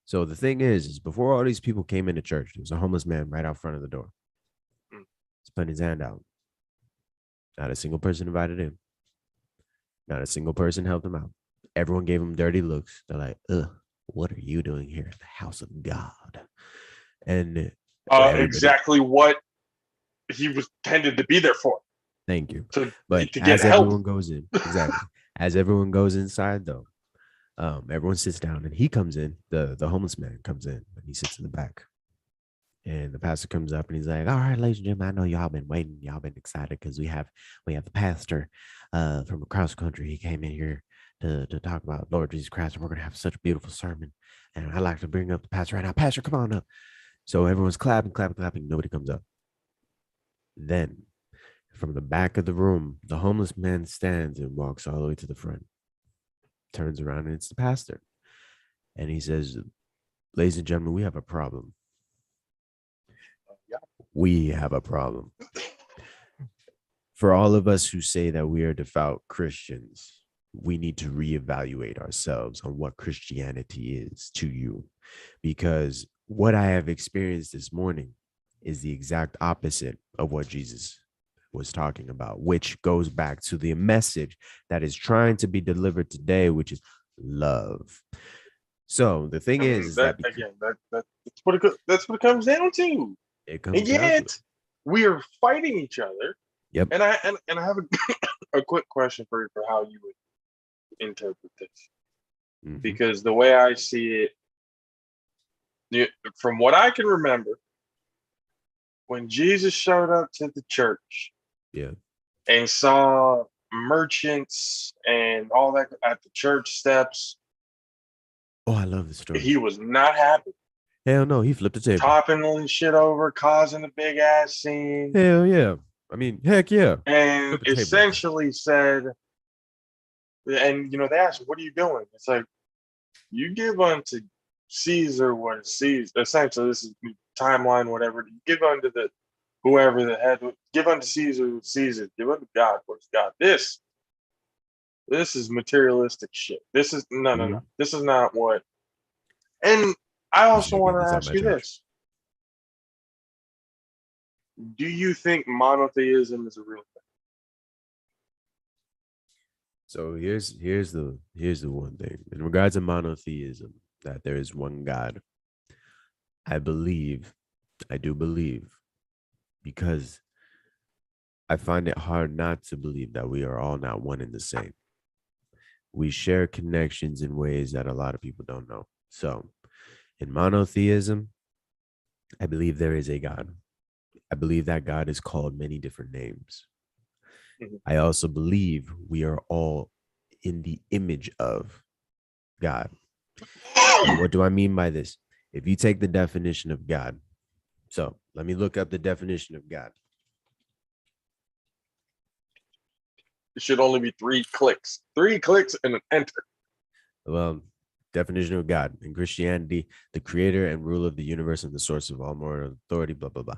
So the thing is before all these people came into church, there was a homeless man right out front of the door. He's putting his hand out. Not a single person invited him. Not a single person helped him out. Everyone gave him dirty looks. They're like, ugh, what are you doing here at the house of God? And exactly what he was tended to be there for. Thank you. But to as everyone goes in, exactly. As everyone goes inside, though, everyone sits down and he comes in. The homeless man comes in and he sits in the back. And the pastor comes up and he's like, all right, ladies and gentlemen, I know y'all been waiting. Y'all been excited because we have the pastor from across the country. He came in here to talk about Lord Jesus Christ. And we're going to have such a beautiful sermon. And I'd like to bring up the pastor right now. Pastor, come on up. So everyone's clapping. Nobody comes up. Then from the back of the room, the homeless man stands and walks all the way to the front, turns around, and it's the pastor. And he says, ladies and gentlemen, we have a problem. We have a problem. For all of us who say that we are devout Christians, we need to reevaluate ourselves on what Christianity is to you, because what I have experienced this morning is the exact opposite of what Jesus was talking about, which goes back to the message that is trying to be delivered today, which is love. So the thing is that's what it comes down to. And yet we are fighting each other. Yep. And I have a quick question for you for how you would interpret this. Mm-hmm. Because the way I see it, from what I can remember, when Jesus showed up to the church, and saw merchants and all that at the church steps. Oh, I love the story. He was not happy. Hell no, he flipped the table. Topping shit over, causing a big ass scene. Hell yeah. I mean, heck yeah. And essentially said, and they asked, what are you doing? It's like, you give unto Caesar what is Caesar. Essentially, this is timeline, whatever. You give unto whoever the head, give unto Caesar, Caesar, give unto God what's God. This is materialistic shit. This is no. This is not what. And I also want to ask you this: do you think monotheism is a real thing? So here's the one thing in regards to monotheism, that there is one God. I do believe, because I find it hard not to believe that we are all not one and the same. We share connections in ways that a lot of people don't know. So in monotheism, I believe there is a God. I believe that God is called many different names. Mm-hmm. I also believe we are all in the image of God. And what do I mean by this? If you take the definition of God, so let me look up the definition of God. It should only be 3 clicks. 3 clicks and an enter. Well, definition of God in Christianity, the creator and ruler of the universe and the source of all moral authority, blah, blah, blah.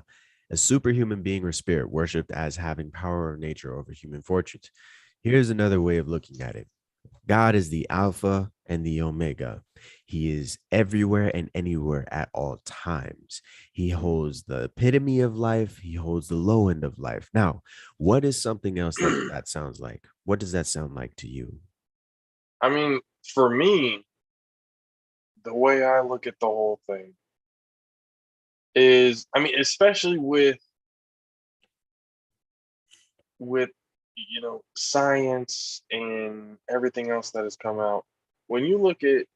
A superhuman being or spirit worshipped as having power or nature over human fortunes. Here's another way of looking at it. God is the Alpha and the Omega. He is everywhere and anywhere at all times. He holds the epitome of life. He holds the low end of life. Now, what is something else that sounds like? What does that sound like to you? I mean, for me, the way I look at the whole thing is, I mean, especially with science and everything else that has come out, when you look at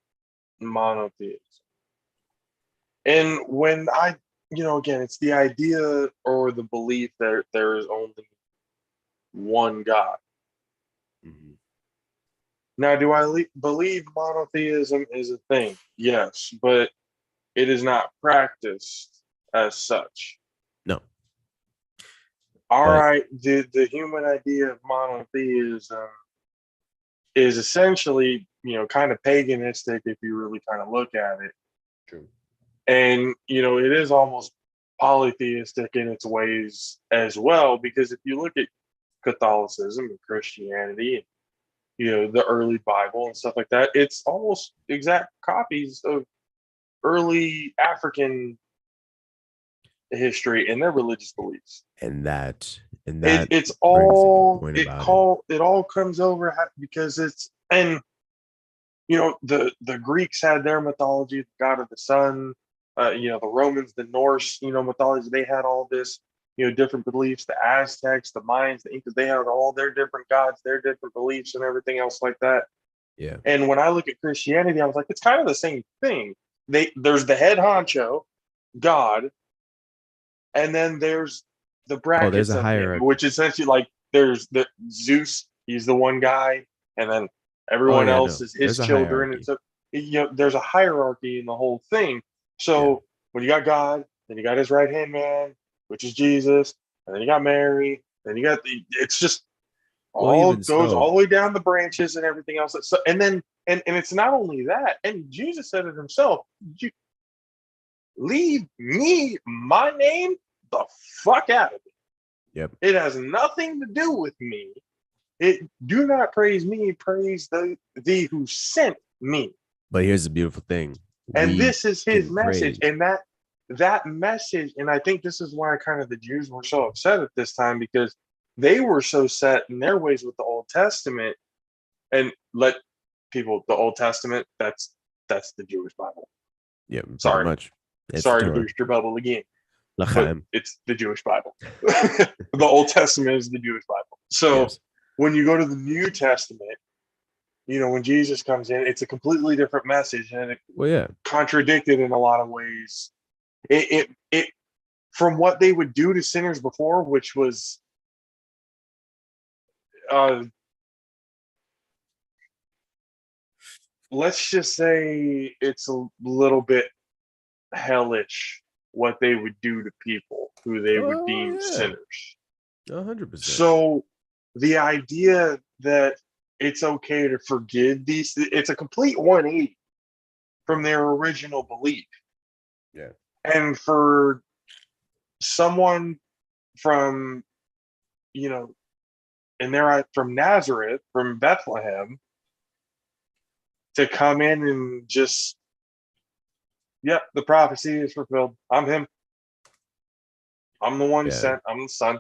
monotheism, and when again, it's the idea or the belief that there is only one God. Mhm. Now, do I believe monotheism is a thing? Yes, but it is not practiced as such. No. All But- right, the human idea of monotheism is essentially, kind of paganistic if you really kind of look at it. True. And, it is almost polytheistic in its ways as well, because if you look at Catholicism and Christianity and, the early Bible and stuff like that, it's almost exact copies of early African history and their religious beliefs. And that It's brings a good all point it about it all comes over because it's, and the Greeks had their mythology, the god of the sun. The Romans, the Norse, mythology, they had all this, different beliefs. The Aztecs, the Mayans, the Incas, they had all their different gods, their different beliefs, and everything else like that. Yeah. And when I look at Christianity, I was like, it's kind of the same thing. There's the head honcho, God, and then there's the brackets there's a of him, hierarchy. which essentially, like, there's the Zeus, he's the one guy, and then everyone yeah, else no, is his there's a children. hierarchy. And so, there's a hierarchy in the whole thing. So when you got God, then you got his right hand man, which is Jesus, and then you got Mary, then you got it's just all even goes so- all the way down the branches and everything else. So, and then and it's not only that, and Jesus said it himself, you leave me, my name, the fuck out of it. Yep. It has nothing to do with me. Do not praise me, praise thee who sent me. But here's the beautiful thing. And We this is his can message. praise. And that message, and I think this is why kind of the Jews were so upset at this time, because they were so set in their ways with the Old Testament. And let people, the Old Testament, that's the Jewish Bible. Yeah, pretty Sorry. much. It's Sorry the to Torah. boost your bubble again, but L'chaim. it's the Jewish Bible. The Old Testament is the Jewish Bible. So Yes. when you go to the New Testament, when Jesus comes in, it's a completely different message, and it Well, yeah. contradicted in a lot of ways. It from what they would do to sinners before, which was let's just say it's a little bit hellish what they would do to people who they would deem sinners. 100%. So the idea that it's okay to forgive these, it's a complete 180 from their original belief. Yeah. And for someone from, and they're from Nazareth, from Bethlehem, to come in and just, yep, the prophecy is fulfilled. I'm him. I'm the one sent. I'm the son.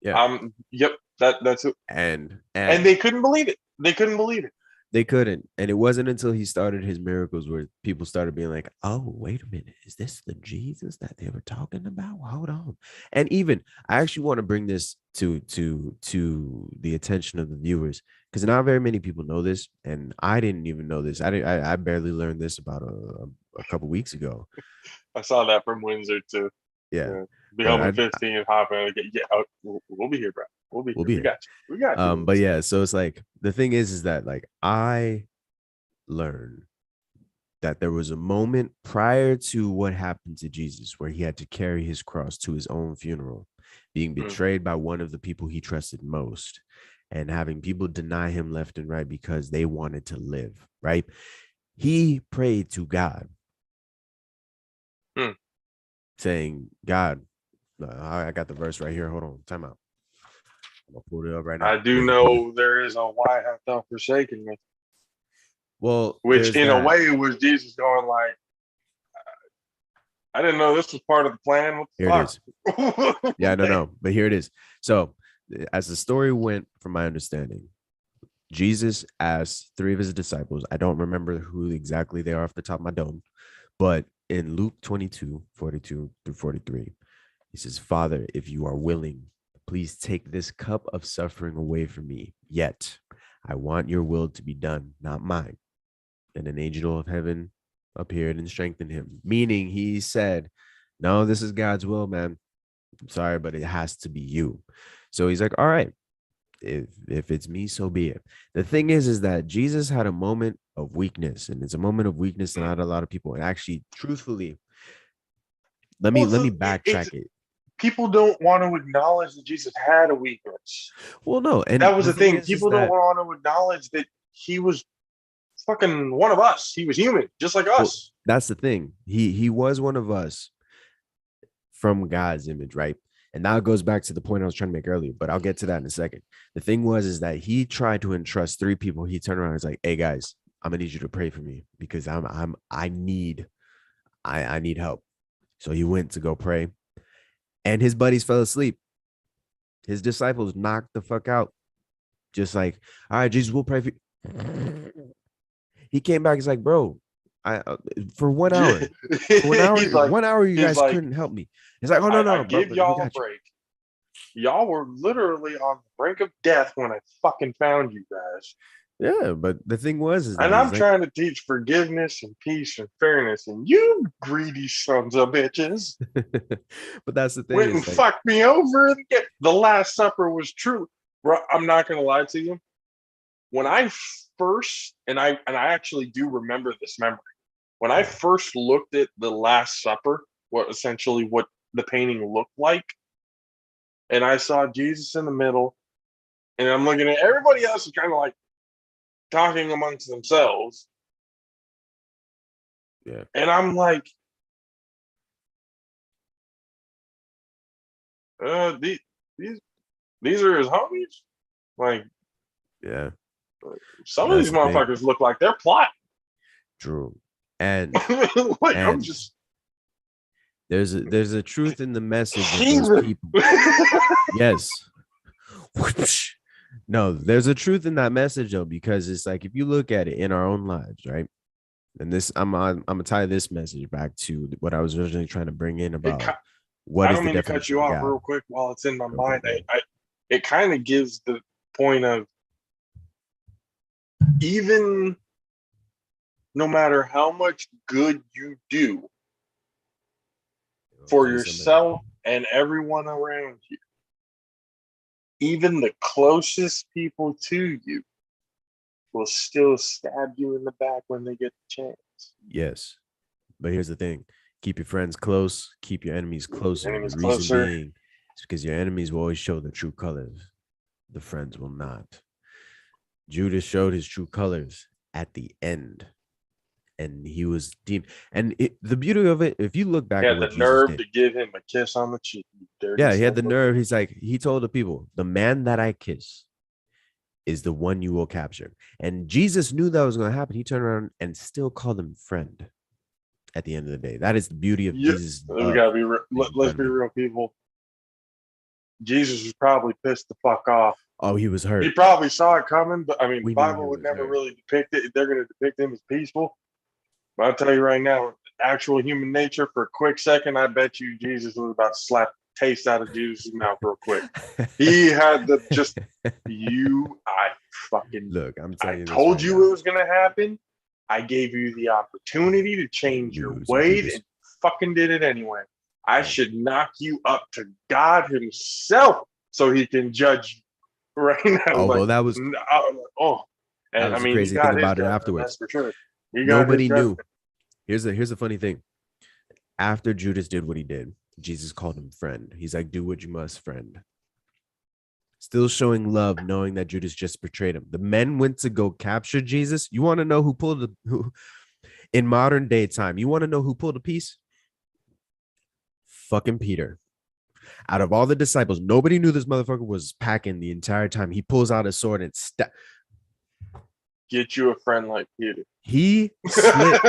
Yeah. Yep, that's it. And they couldn't believe it. They couldn't believe it. They couldn't. And it wasn't until he started his miracles where people started being like, oh, wait a minute. Is this the Jesus that they were talking about? Hold on. And even I actually want to bring this to the attention of the viewers, because not very many people know this. And I didn't even know this. I barely learned this about a couple weeks ago. I saw that from Windsor too. Yeah. Be home at 15, hop in. We'll be here, bro. We'll be here. We got you. We got you. But yeah, so it's like the thing is that like I learned that there was a moment prior to what happened to Jesus where he had to carry his cross to his own funeral, being betrayed by one of the people he trusted most. and having people deny him left and right because they wanted to live, right? He prayed to God, saying, God, I got the verse right here. Hold on, time out. I'm gonna pull it up right now. I do know there is a why hast thou forsaken me, Well, which in a way was Jesus going like, I didn't know this was part of the plan. What the here fuck? it is. Yeah, no, but here it is. So, as the story went, from my understanding, Jesus asked three of his disciples. I don't remember who exactly they are off the top of my dome, but in Luke 22:42 through 43, he says, Father, if you are willing, please take this cup of suffering away from me. Yet I want your will to be done, not mine. And an angel of heaven appeared and strengthened him, meaning he said, no, this is God's will, man. I'm sorry, but it has to be you. So he's like, all right, if it's me, so be it. The thing is that Jesus had a moment of weakness, and it's a moment of weakness that not a lot of people. And actually, truthfully, let me backtrack it. People don't want to acknowledge that Jesus had a weakness. Well, no, and that was the thing. People don't want to acknowledge that he was fucking one of us. He was human, just like us. Well, that's the thing. He was one of us from God's image, right? And now it goes back to the point I was trying to make earlier, but I'll get to that in a second. The thing is that he tried to entrust three people. He turned around and was like, hey guys, I'm gonna need you to pray for me because I need help. So he went to go pray, and his buddies fell asleep. His disciples knocked the fuck out. Just like, all right, Jesus, we'll pray for you. He came back. He's like, bro, for 1 hour, like, 1 hour, you guys couldn't help me. He's like, oh no, I give y'all a break. Y'all were literally on the brink of death when I fucking found you guys. Yeah, but the thing was, and I'm trying to teach forgiveness and peace and fairness, and you greedy sons of bitches. But that's the thing. Went and fucked me over. The Last Supper was true. Bro, I'm not gonna lie to you. When I first, and I actually do remember this memory. When I first looked at the Last Supper, what the painting looked like, and I saw Jesus in the middle, and I'm looking at everybody else is kind of like talking amongst themselves. Yeah. And I'm like, these are his homies? Like, yeah. Some of these motherfuckers look like they're plotting. True. And like, I'm just there's a truth in the message of those people. Yes. No, there's a truth in that message though, because it's like if you look at it in our own lives, right? And this, I'm gonna tie this message back to what I was originally trying to bring in about what is the definition. I don't mean to cut you off real quick while it's in my mind. It kind of gives the point of even no matter how much good you do for yourself and everyone around you, even the closest people to you will still stab you in the back when they get the chance. Yes. But here's the thing. Keep your friends close. Keep your enemies closer. The reason closer. being is because your enemies will always show the true colors. The friends will not. Judas showed his true colors at the end. And he was deemed. And the beauty of it, if you look back, he had the nerve to give him a kiss on the cheek. Yeah, he had the nerve. He's like, he told the people, the man that I kiss is the one you will capture. And Jesus knew that was going to happen. He turned around and still called him friend at the end of the day. That is the beauty of Jesus. We gotta be let's be real, people. Jesus was probably pissed the fuck off. Oh, he was hurt. He probably saw it coming, but I mean, the Bible would never really depict it. They're going to depict him as peaceful. But I'll tell you right now, actual human nature, for a quick second, I bet you Jesus was about to slap taste out of Jesus' mouth real quick. He had the I fucking look. I'm telling you, I told you it was going to happen. I gave you the opportunity to change your ways, and fucking did it anyway. I should knock you up to God Himself so He can judge you right now. Oh, well, that was and I mean, crazy thing about it afterwards. That's for sure. Nobody knew. Here's the funny thing. After Judas did what he did, Jesus called him friend. He's like, do what you must, friend. still showing love, knowing that Judas just betrayed him. The men went to go capture Jesus. You want to know who pulled who in modern day time? You want to know who pulled a piece? Fucking Peter. Out of all the disciples, nobody knew this motherfucker was packing the entire time. He pulls out his sword and Get you a friend like Peter. he slit.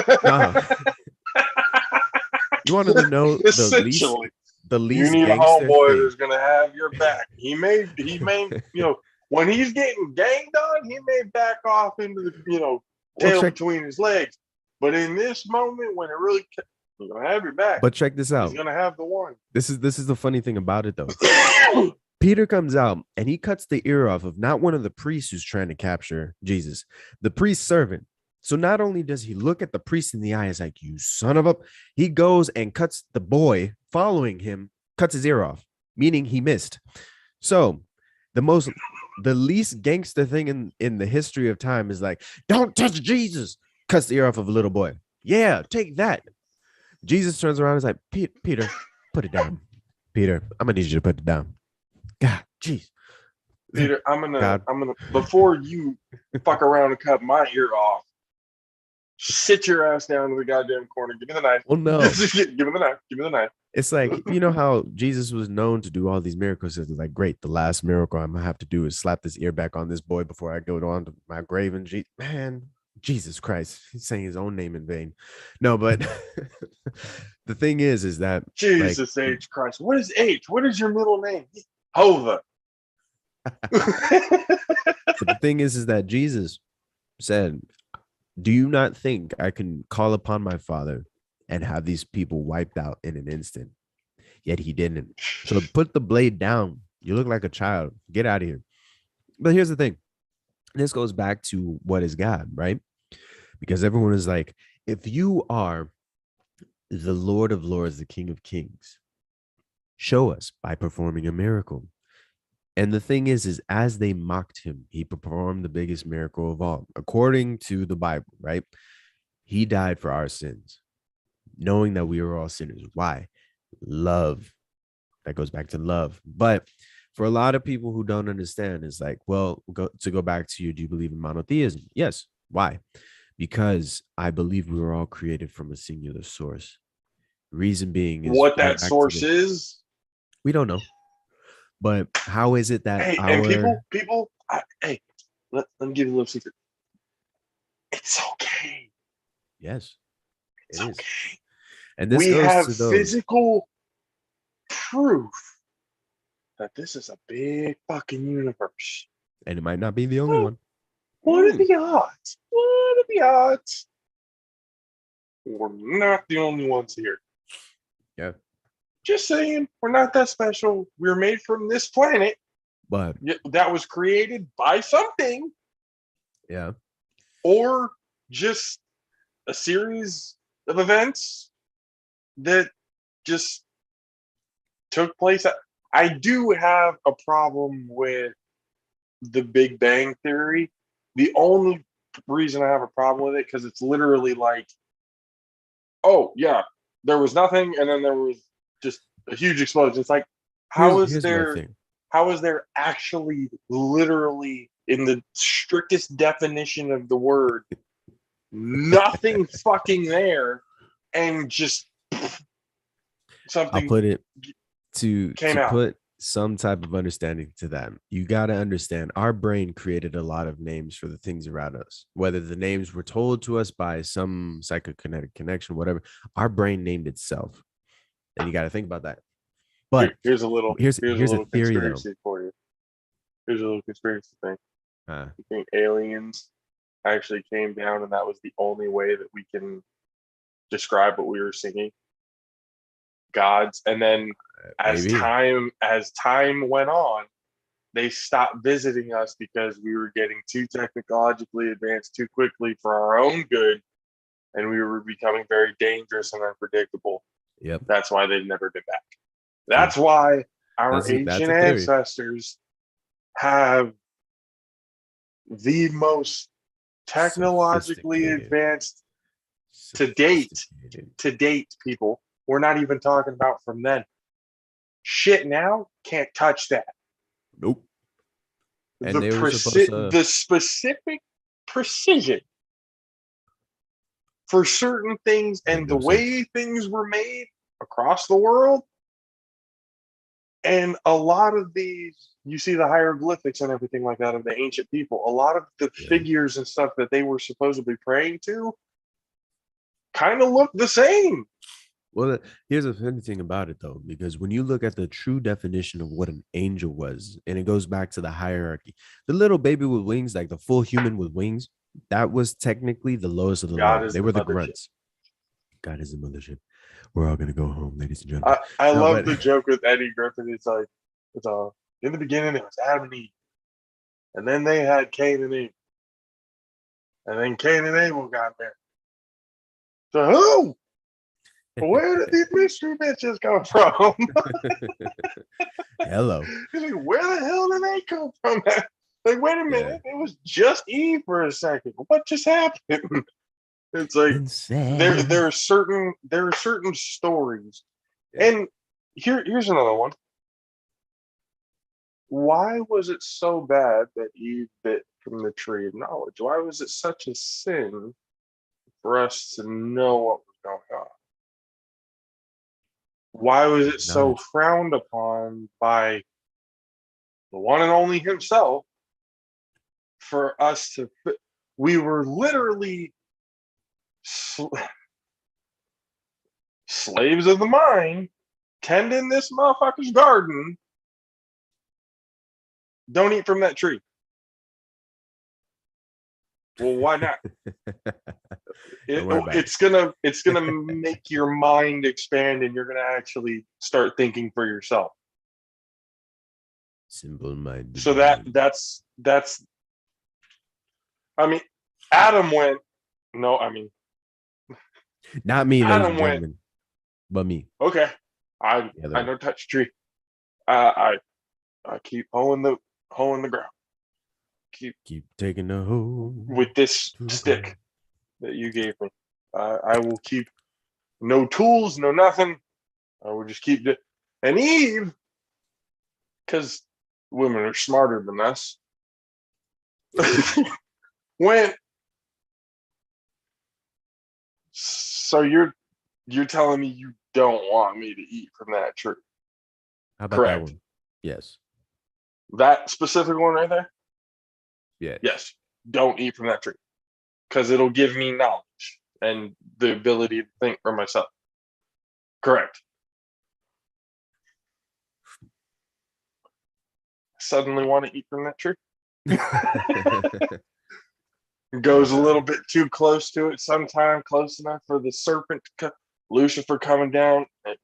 You want to know Essentially, the you least need a gangster homeboy thing? who's gonna have your back. He may, when he's getting ganged on, he may back off into the, tail between his legs. But in this moment, when it really, he's gonna have your back. But check this out. He's gonna have the one. This is the funny thing about it, though. Peter comes out and he cuts the ear off of not one of the priests who's trying to capture Jesus, the priest's servant. So not only does he look at the priest in the eye, it's like, you son of a, he goes and cuts the boy following him, cuts his ear off, meaning he missed. So the least gangster thing in the history of time is like, don't touch Jesus, cuts the ear off of a little boy. Yeah, take that. Jesus turns around and is like, Peter, put it down. Peter, I'm gonna need you to put it down. God, jeez. Peter, I'm gonna before you fuck around and cut my ear off, sit your ass down to the goddamn corner. Give me the knife. Well, no. Give me the knife. Give me the knife. It's like, you know how Jesus was known to do all these miracles. It's like, great, the last miracle I'm gonna have to do is slap this ear back on this boy before I go on to my grave. And man, Jesus Christ, he's saying his own name in vain. No, but the thing is that Jesus H Christ. What is H? What is your middle name? Hova. But the thing is that Jesus said, do you not think I can call upon my Father and have these people wiped out in an instant? Yet he didn't. So put the blade down. You look like a child. Get out of here. But here's the thing. This goes back to what is God, right? Because everyone is like, if you are the Lord of Lords, the King of Kings, show us by performing a miracle. And the thing is as they mocked him, he performed the biggest miracle of all, according to the Bible, right? He died for our sins, knowing that we were all sinners. Why? Love. That goes back to love. But for a lot of people who don't understand, it's like, well, to go back to you, do you believe in monotheism? Yes. Why? Because I believe we were all created from a singular source. Reason being is what that source is. We don't know. But how is it that people, let me give you a little secret. It's okay. Yes, it's okay. And this we goes have to those. Physical proof that this is a big fucking universe. And it might not be the only one. What are the odds? What are the odds? We're not the only ones here. Yeah. Just saying, we're not that special. We're made from this planet, but that was created by something. Yeah. Or just a series of events that just took place. I do have a problem with the Big Bang Theory. The only reason I have a problem with it, because it's literally like, oh yeah, there was nothing, and then there was just a huge explosion. It's like, how is there actually literally, in the strictest definition of the word, nothing fucking there, and just something? I'll put it to out. Put some type of understanding to that. You got to understand, our brain created a lot of names for the things around us, whether the names were told to us by some psychokinetic connection, whatever. Our brain named itself. And you got to think about that. But here's a little here's a theory conspiracy for you. Here's a little conspiracy thing. You think aliens actually came down, and that was the only way that we can describe what we were singing? Gods. And then as time went on, they stopped visiting us because we were getting too technologically advanced too quickly for our own good, and we were becoming very dangerous and unpredictable. Yep. That's why they've never been back. That's why our ancient ancestors have the most technologically advanced to date, people. We're not even talking about from then. Shit now can't touch that. Nope. And they were supposed to. The specific precision for certain things and the no sense. way things were made across the world. And a lot of these, you see the hieroglyphics and everything like that of the ancient people. A lot of the Yeah. figures and stuff that they were supposedly praying to kind of look the same. Well, here's the funny thing about it, though, because when you look at the true definition of what an angel was, and it goes back to the hierarchy, the little baby with wings, like the full human with wings, that was technically the lowest of the God low. is They the were the mothership. grunts. God is the mothership. We're all gonna go home, ladies and gentlemen. I No, love but- the joke with Eddie Griffin. It's like, in the beginning it was Adam and Eve, and then they had Cain and Eve, and then Cain and Abel got married. So who? Where did these mystery bitches come from? Hello. He's like, where the hell did they come from? Like, wait a minute, it was just Eve for a second. What just happened? It's like there are certain stories. Yeah. And here's another one. Why was it so bad that Eve bit from the tree of knowledge? Why was it such a sin for us to know what was going on? Why was it so Knowledge. frowned upon by the one and only himself for us to? We were literally slaves of the mind, tending this motherfucker's garden. Don't eat from that tree. Well, why not? Don't worry about It's gonna make your mind expand, and you're gonna actually start thinking for yourself. Simple minded. So that's. I mean, Adam went. No, I mean, not me, ladies Adam and went. gentlemen, but me. Okay, I The other don't touch tree. I keep hoeing the ground. Keep taking the hoe With this to the stick ground. that you gave me. I will keep no tools, no nothing. I will just keep it. And Eve, because women are smarter than us, went. So you're telling me you don't want me to eat from that tree? How about Correct. that one? Yes. That specific one right there? Yeah. Yes. Don't eat from that tree. Because it'll give me knowledge and the ability to think for myself. Correct. Suddenly want to eat from that tree. Goes a little bit too close to it sometime, close enough for the serpent to come. Lucifer coming down. And,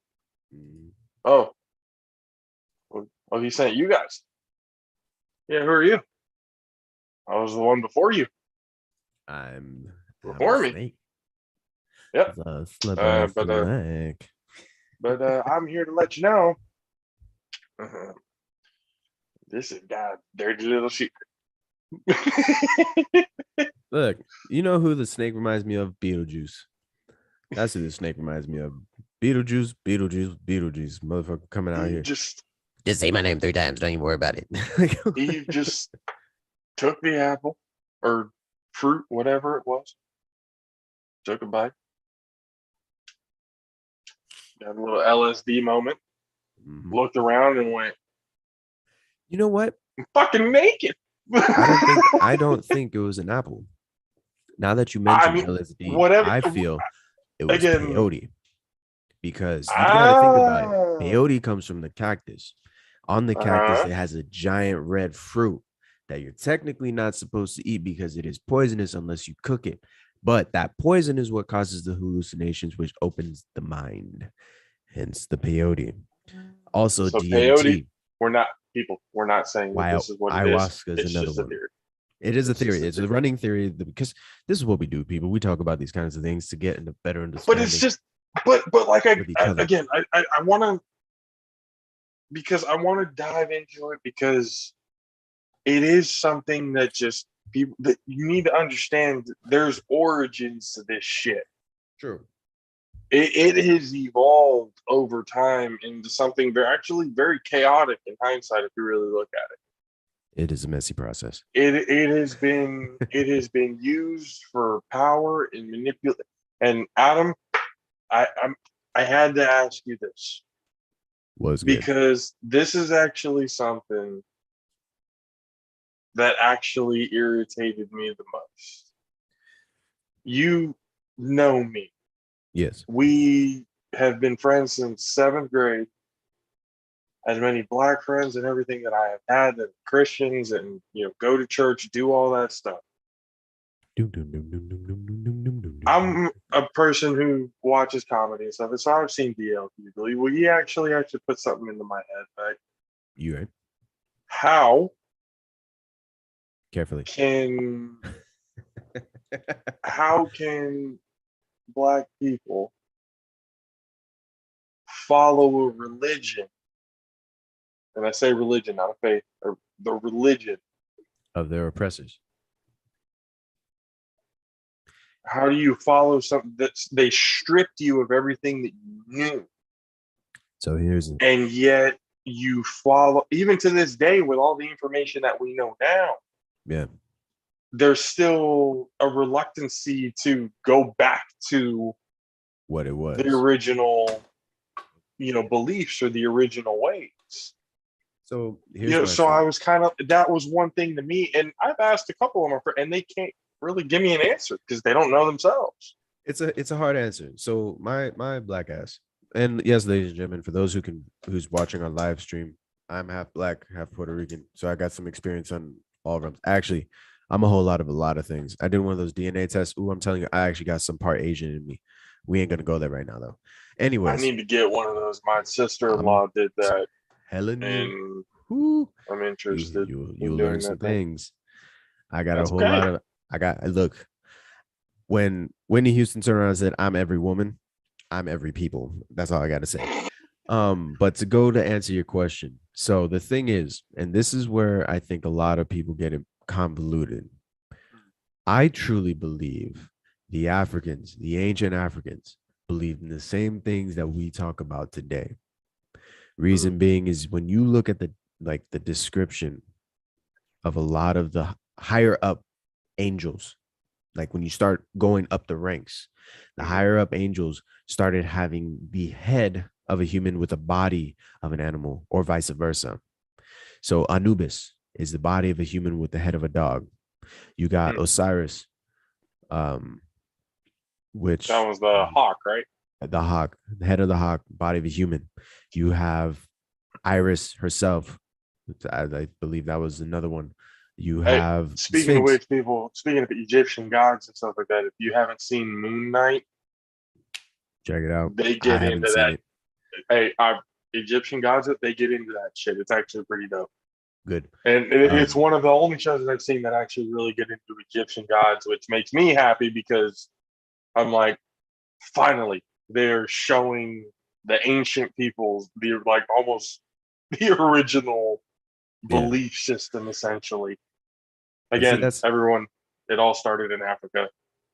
oh, he sent you guys. Yeah, who are you? I was the one before you. I'm Before a me. snake. Yep. The slippery But, snake. But I'm here to let you know. This is God's dirty little secret. Look, you know who the snake reminds me of? Beetlejuice. That's who the snake reminds me of. Beetlejuice, Beetlejuice, Beetlejuice. Motherfucker coming out here. Just say my name 3 times. Don't even worry about it. He just took the apple or fruit, whatever it was, took a bite, got a little LSD moment, Mhm. looked around and went, You know what? I'm fucking naked. I don't think it was an apple. Now that you mentioned mean, LSD, whatever- I feel it was again- peyote. Because you gotta think about it. Ah. Peyote comes from the cactus. On the cactus, Uh-huh. it has a giant red fruit that you're technically not supposed to eat because it is poisonous unless you cook it. But that poison is what causes the hallucinations, which opens the mind. Hence the peyote. Also, So DMT. peyote, we're not saying that this is what it is. Ayahuasca is It's another just a one. theory. It is a It's just theory. a It's a running theory because this is what we do, people. We talk about these kinds of things to get into better But understanding. it's just, but like with each other. again, I want to, because I want to dive into it because it is something that just people that you need to understand. There's origins to this shit. True. It has evolved over time into something actually very chaotic in hindsight if you really look at it. It is a messy process. It has been used for power and manipulate. And Adam, I'm I had to ask you this Was good. because this is actually something that actually irritated me the most. You know me. Yes. We have been friends since seventh grade. As many black friends and everything that I have had that are Christians and go to church, do all that stuff. I'm a person who watches comedy and stuff, and so I've seen DL Hughley. Well, he actually put something into my head. Right? You right? How Carefully. can how can black people follow a religion? And I say religion, not a faith, or the religion. Of their oppressors. How do you follow something that they stripped you of everything that you knew? So here's And yet you follow, even to this day, with all the information that we know now, yeah. there's still a reluctancy to go back to What it was. the original, beliefs or the original ways. So here's So I was that was one thing to me. And I've asked a couple of them, and they can't really give me an answer because they don't know themselves. It's a hard answer. So my black ass, and yes, ladies and gentlemen, for those who's watching our live stream, I'm half black, half Puerto Rican, so I got some experience on all of them. Actually, I'm a lot of things. I did one of those DNA tests. Ooh, I'm telling you, I actually got some part Asian in me. We ain't gonna go there right now, though. I Anyways, need to get one of those. My sister-in-law did that, Helen, and who I'm interested you'll in learn doing some that thing. things. I got That's a whole okay. lot of. Look. When Whitney Houston turned around and said, "I'm every woman, I'm every people." That's all I got to say. But to answer your question, so the thing is, and this is where I think a lot of people get it convoluted. I truly believe the Africans, the ancient Africans, believed in the same things that we talk about today. Reason being is when you look at the description of a lot of the higher up angels, like when you start going up the ranks, the higher up angels started having the head of a human with a body of an animal, or vice versa. So Anubis is the body of a human with the head of a dog. You got Osiris, which That was the hawk, right? the hawk, the head of the hawk, body of a human. You have Iris herself. I believe that was another one. You Hey, have speaking of which, speaking of Egyptian gods and stuff like that, if you haven't seen Moon Knight, check it out. they I get haven't into seen that. it. Hey, our Egyptian gods, they get into that shit. It's actually pretty dope. Good. And it's one of the only shows that I've seen that actually really get into Egyptian gods, which makes me happy because I'm like, finally, they're showing the ancient peoples, almost the original belief system, essentially. Again, that's everyone, it all started in Africa.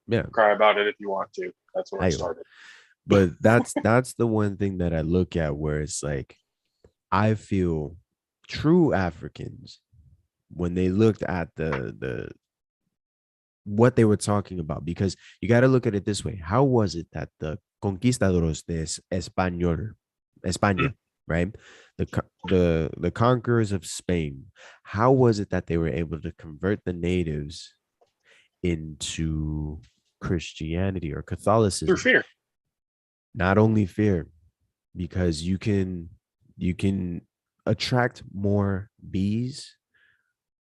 yeah. Cry about it if you want to. That's where it started. But that's the one thing that I look at where it's like, I feel true Africans, when they looked at the what they were talking about, because you got to look at it this way. How was it that the conquistadores de España, right? The conquerors of Spain, how was it that they were able to convert the natives into Christianity or Catholicism? Through fear. Not only fear, because you can attract more bees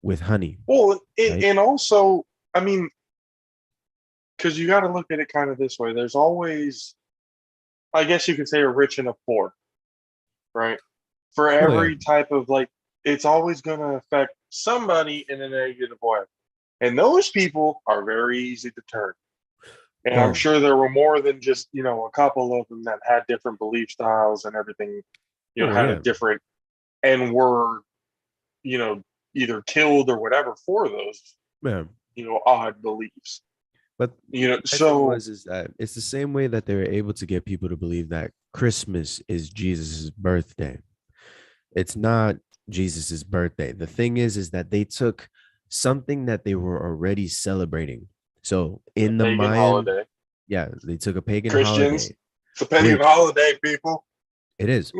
with honey. Well, right? and also, I mean, because you got to look at it kind of this way. There's always, I guess you could say, a rich and a poor, right? For every type of it's always going to affect somebody in a negative way. And those people are very easy to turn. And I'm sure there were more than just, a couple of them that had different belief styles and everything, had a different, and were, either killed or whatever for those, odd beliefs. But so is that it's the same way that they were able to get people to believe that Christmas is Jesus's birthday. It's not Jesus's birthday. The thing is that they took something that they were already celebrating. So A in the pagan Mayan, holiday. yeah, they took a pagan Christians, holiday, it's a pagan which holiday, people. it is.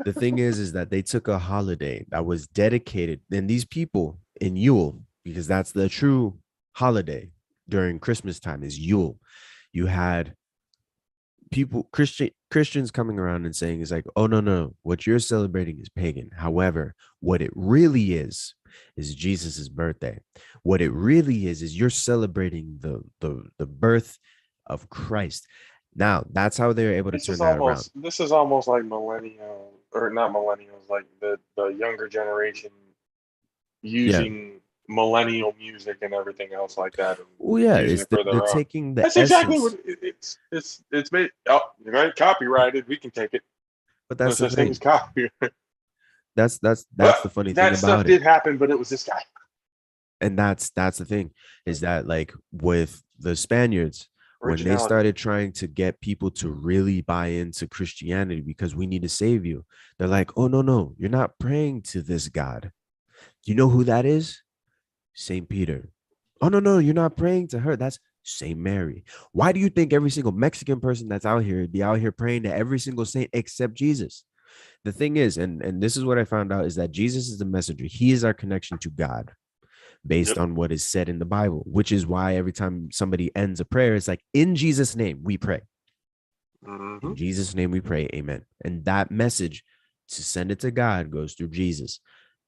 The thing is that they took a holiday that was dedicated, and these people in Yule, because that's the true holiday during Christmas time is Yule. You had Christians coming around and saying is like, oh no, what you're celebrating is pagan. However, what it really is Jesus's birthday. What it really is you're celebrating the birth of Christ. Now that's how they're able to turn that around. This is almost like millennial or not millennials, like the younger generation Yeah. using millennial music and everything else like that and Well, yeah, using it's it for they're their own. taking the That's exactly what essence, it's made. Oh, right, copyrighted. We can take it. but No that's the such thing as thing. copyright. That's But the funny thing that stuff about it. did happen, but it was this guy. And that's the thing is that like with the Spaniards, when they Originality. started trying to get people to really buy into Christianity because we need to save you, they're like, oh no, you're not praying to this God. You know who that is? Saint Peter. Oh no, you're not praying to her. That's Saint Mary. Why do you think every single Mexican person that's out here be out here praying to every single saint except Jesus? The thing is, and this is what I found out is that Jesus is the messenger. He is our connection to God based Yep. on what is said in the Bible, which is why every time somebody ends a prayer, it's like, in Jesus' name, we pray. Mm-hmm. In Jesus' name, we pray. Amen. And that message to send it to God goes through Jesus.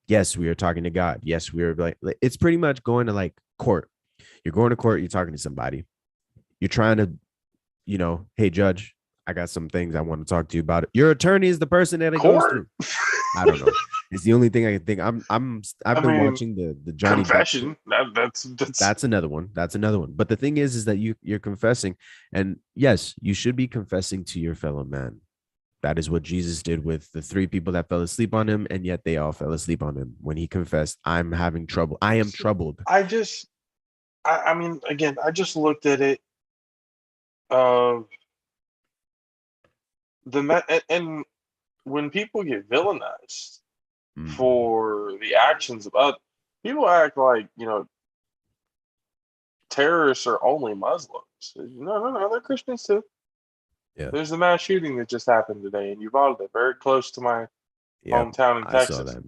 Yes, we are talking to God. Yes, we are like, it's pretty much going to like court. You're going to court, you're talking to somebody. You're trying to, hey, judge, I got some things I want to talk to you about. Your attorney is the person that it goes Court. through. I don't know. It's the only thing I can think. I've I been mean, watching the Johnny Depp. confession. That's That's another one. That's another one. But the thing is that you're confessing, and yes, you should be confessing to your fellow man. That is what Jesus did with the three people that fell asleep on him, and yet they all fell asleep on him when he confessed, "I'm having trouble. I am troubled." I just I mean, again, I just looked at it of and when people get villainized Mm. for the actions of other people act like, terrorists are only Muslims. No, they're Christians too. Yeah, There's the mass shooting that just happened today in Uvalde, very close to my yeah, hometown in I saw Texas. that.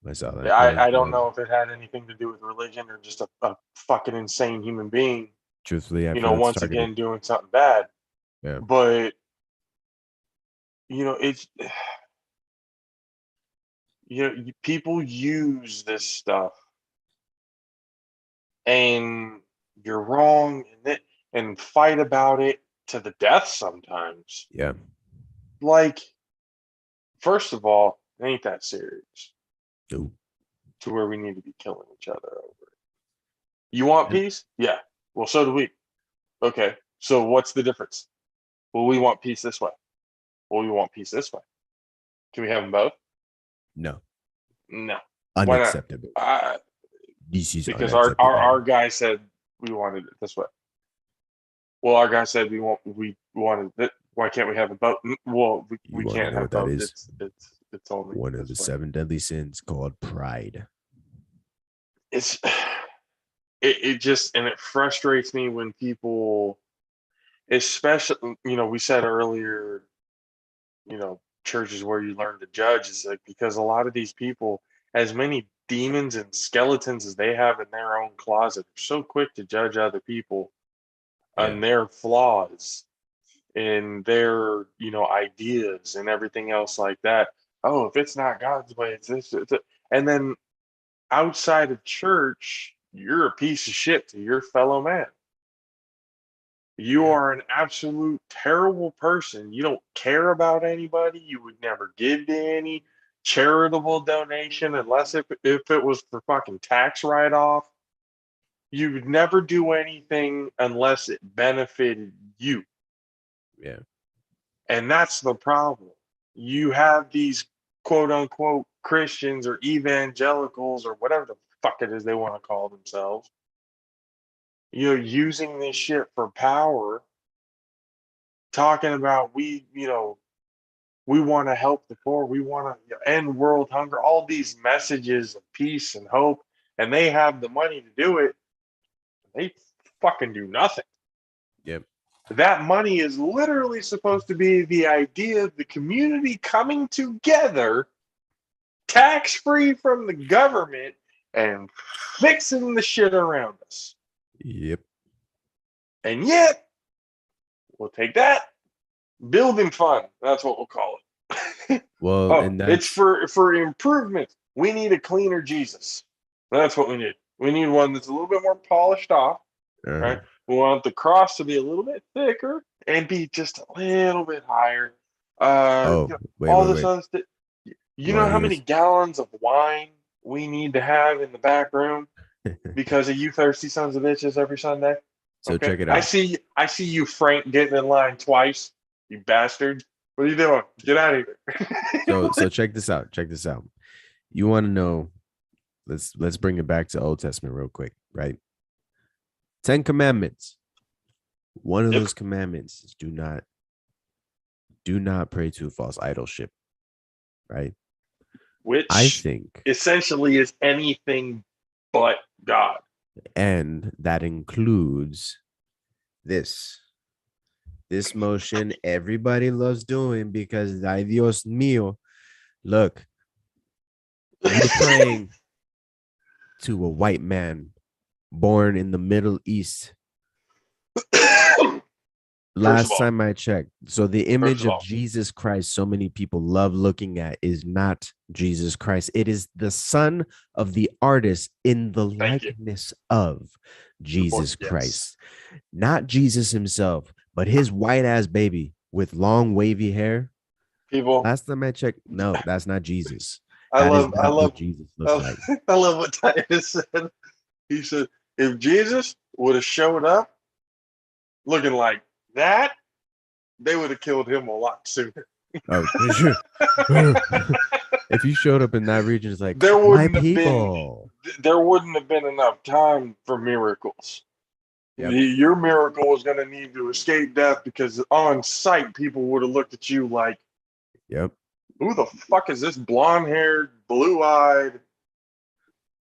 I saw Yeah, that. That was I don't bad. know if it had anything to do with religion or just a fucking insane human being, Truthfully, I feel it's once targeted. again doing something bad. Yeah, But, it's, people use this stuff and you're wrong and fight about it to the death sometimes. yeah, Like, first of all, it ain't that serious Ooh. to where we need to be killing each other over it. You want And peace? Yeah. Well, so do we. Okay. So what's the difference? Well, we want peace this way. Well, we want peace this way. Can we have them both? no, No. Why not? unacceptable. This is Because our unacceptable. guy said we wanted it this way. Well, our guy said we wanted it. Why can't we have a both? Well, You we want to can't know what have that both. is? It's only One of this the way. seven deadly sins called pride. It's it just and it frustrates me when people, especially we said earlier, churches where you learn to judge is like because a lot of these people, as many demons and skeletons as they have in their own closet, are so quick to judge other people Yeah, on their flaws and their ideas and everything else like that. Oh, if it's not God's way, it's this. And then outside of church, you're a piece of shit to your fellow man. You yeah, are an absolute terrible person. You don't care about anybody. You would never give to any charitable donation unless if it was for fucking tax write off. You would never do anything unless it benefited you. yeah, And that's the problem. You have these quote unquote Christians or evangelicals or whatever the fuck it is they want to call themselves, using this shit for power, talking about we want to help the poor, we want to end world hunger, all these messages of peace and hope, and they have the money to do it. They fucking do nothing. Yep. That money is literally supposed to be the idea of the community coming together, tax free from the government, and fixing the shit around us. Yep. And yet, we'll take that building fund. That's what we'll call it. Well, and it's that's for improvement. We need a cleaner Jesus. That's what we need. We need one that's a little bit more polished off. Right? We want the cross to be a little bit thicker and be just a little bit higher. Wait, all wait, this wait. other stuff. You know Well, how many gallons of wine we need to have in the back room because of you thirsty sons of bitches every Sunday? So check it out. I see you, Frank, getting in line twice. You bastard! What are you doing? Get out of here. So check this out. Check this out. You want to know? Let's bring it back to Old Testament real quick, right? 10 Commandments. One of those commandments is do not pray to false idolship, right? Which I think essentially is anything but God. And that includes this motion everybody loves doing because ay Dios mío, look, you're praying to a white man born in the Middle East. Last time I checked, so the image of Jesus Christ so many people love looking at is not Jesus Christ. It is the son of the artist in the likeness of Jesus Christ. Not Jesus himself, but his white ass baby with long wavy hair. People, last time I checked, no, that's not Jesus. I love what Jesus looks like. I love what Titus said. He said, if Jesus would have showed up looking like that, they would have killed him a lot sooner. Oh, sure. If you showed up in that region, it's like there my wouldn't people. There wouldn't have been enough time for miracles. Yep. Your miracle was going to need to escape death because on sight people would have looked at you like, "Yep, who the fuck is this blonde-haired, blue-eyed,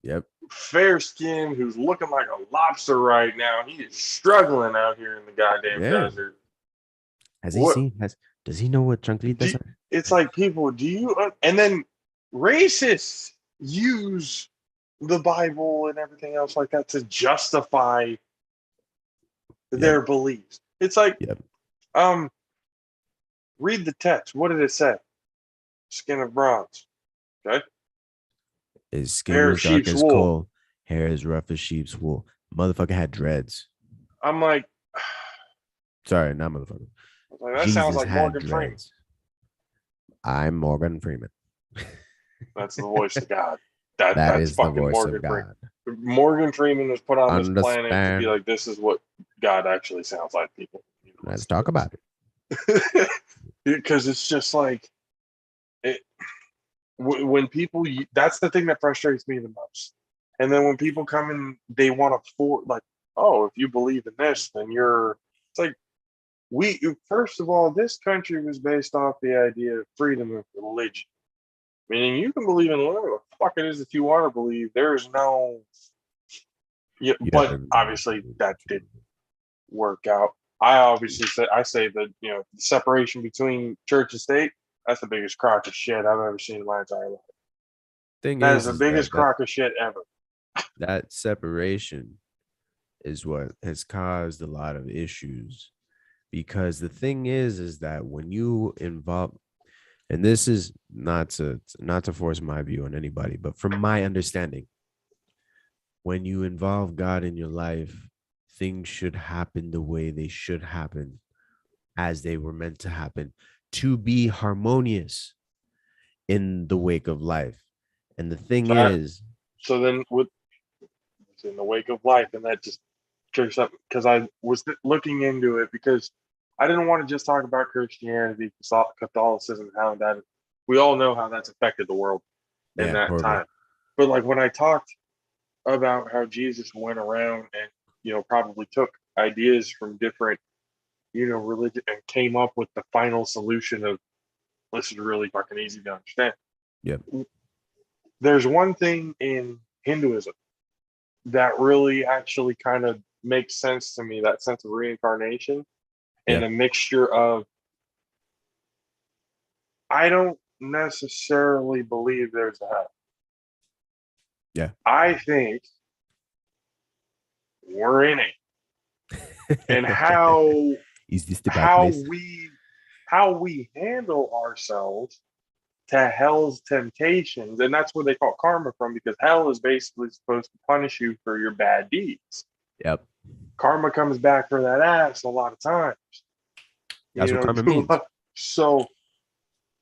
yep, fair skin who's looking like a lobster right now? He is struggling out here in the goddamn desert." Does he know what chanclitas are? It's like, people, and then racists use the Bible and everything else like that to justify their beliefs. It's like, read the text. What did it say? Skin of bronze. Okay. His skin was dark as coal, hair as rough as sheep's wool. Motherfucker had dreads. I'm like, sorry, not motherfucker. Like, that sounds like Morgan Freeman. I'm Morgan Freeman. That's the voice of God. That's the fucking voice Morgan of God. Freeman. Morgan Freeman was put on this planet to be like, this is what God actually sounds like, people. Let's talk about it. Because it's just like, when people, that's the thing that frustrates me the most. And then when people come in, they want to like, oh, if you believe in this, then it's like, first of all, this country was based off the idea of freedom of religion. Meaning you can believe in whatever the fuck it is that you want to believe. There is no, but obviously that didn't work out. I say that, the separation between church and state, that's the biggest crock of shit I've ever seen in my entire life. That is the biggest crock of shit ever. That separation is what has caused a lot of issues, because the thing is that when you involve, and this is not to force my view on anybody, but from my understanding, when you involve God in your life, things should happen the way they should happen, as they were meant to happen, to be harmonious in the wake of life. And the thing is, so then it's in the wake of life, and that just triggers up, because I was looking into it, because I didn't want to just talk about Christianity, Catholicism, how that, we all know how that's affected the world in that time. But like when I talked about how Jesus went around and, probably took ideas from different, religion and came up with the final solution of this is really fucking easy to understand. Yep. There's one thing in Hinduism that really actually kind of makes sense to me, that sense of reincarnation and Yep. a mixture of, I don't necessarily believe there's a hell. Yeah. I think we're in it. And how Is this the bad how place? we handle ourselves to hell's temptations, and that's where they call karma from, because hell is basically supposed to punish you for your bad deeds. Yep. Karma comes back for that ass a lot of times. That's what karma means. So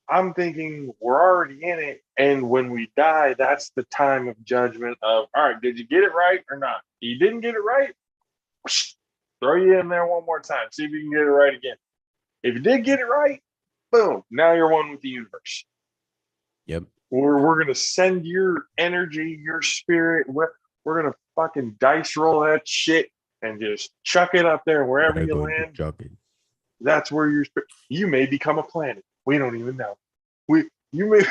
I'm thinking we're already in it, and when we die, that's the time of judgment of, all right, did you get it right or not? You didn't get it right, throw you in there one more time, see if you can get it right again. If you did get it right, boom, now you're one with the universe. Yep. We're gonna send your energy, your spirit. We're gonna fucking dice roll that shit and just chuck it up there wherever you land. That's where you may become a planet. We don't even know. You may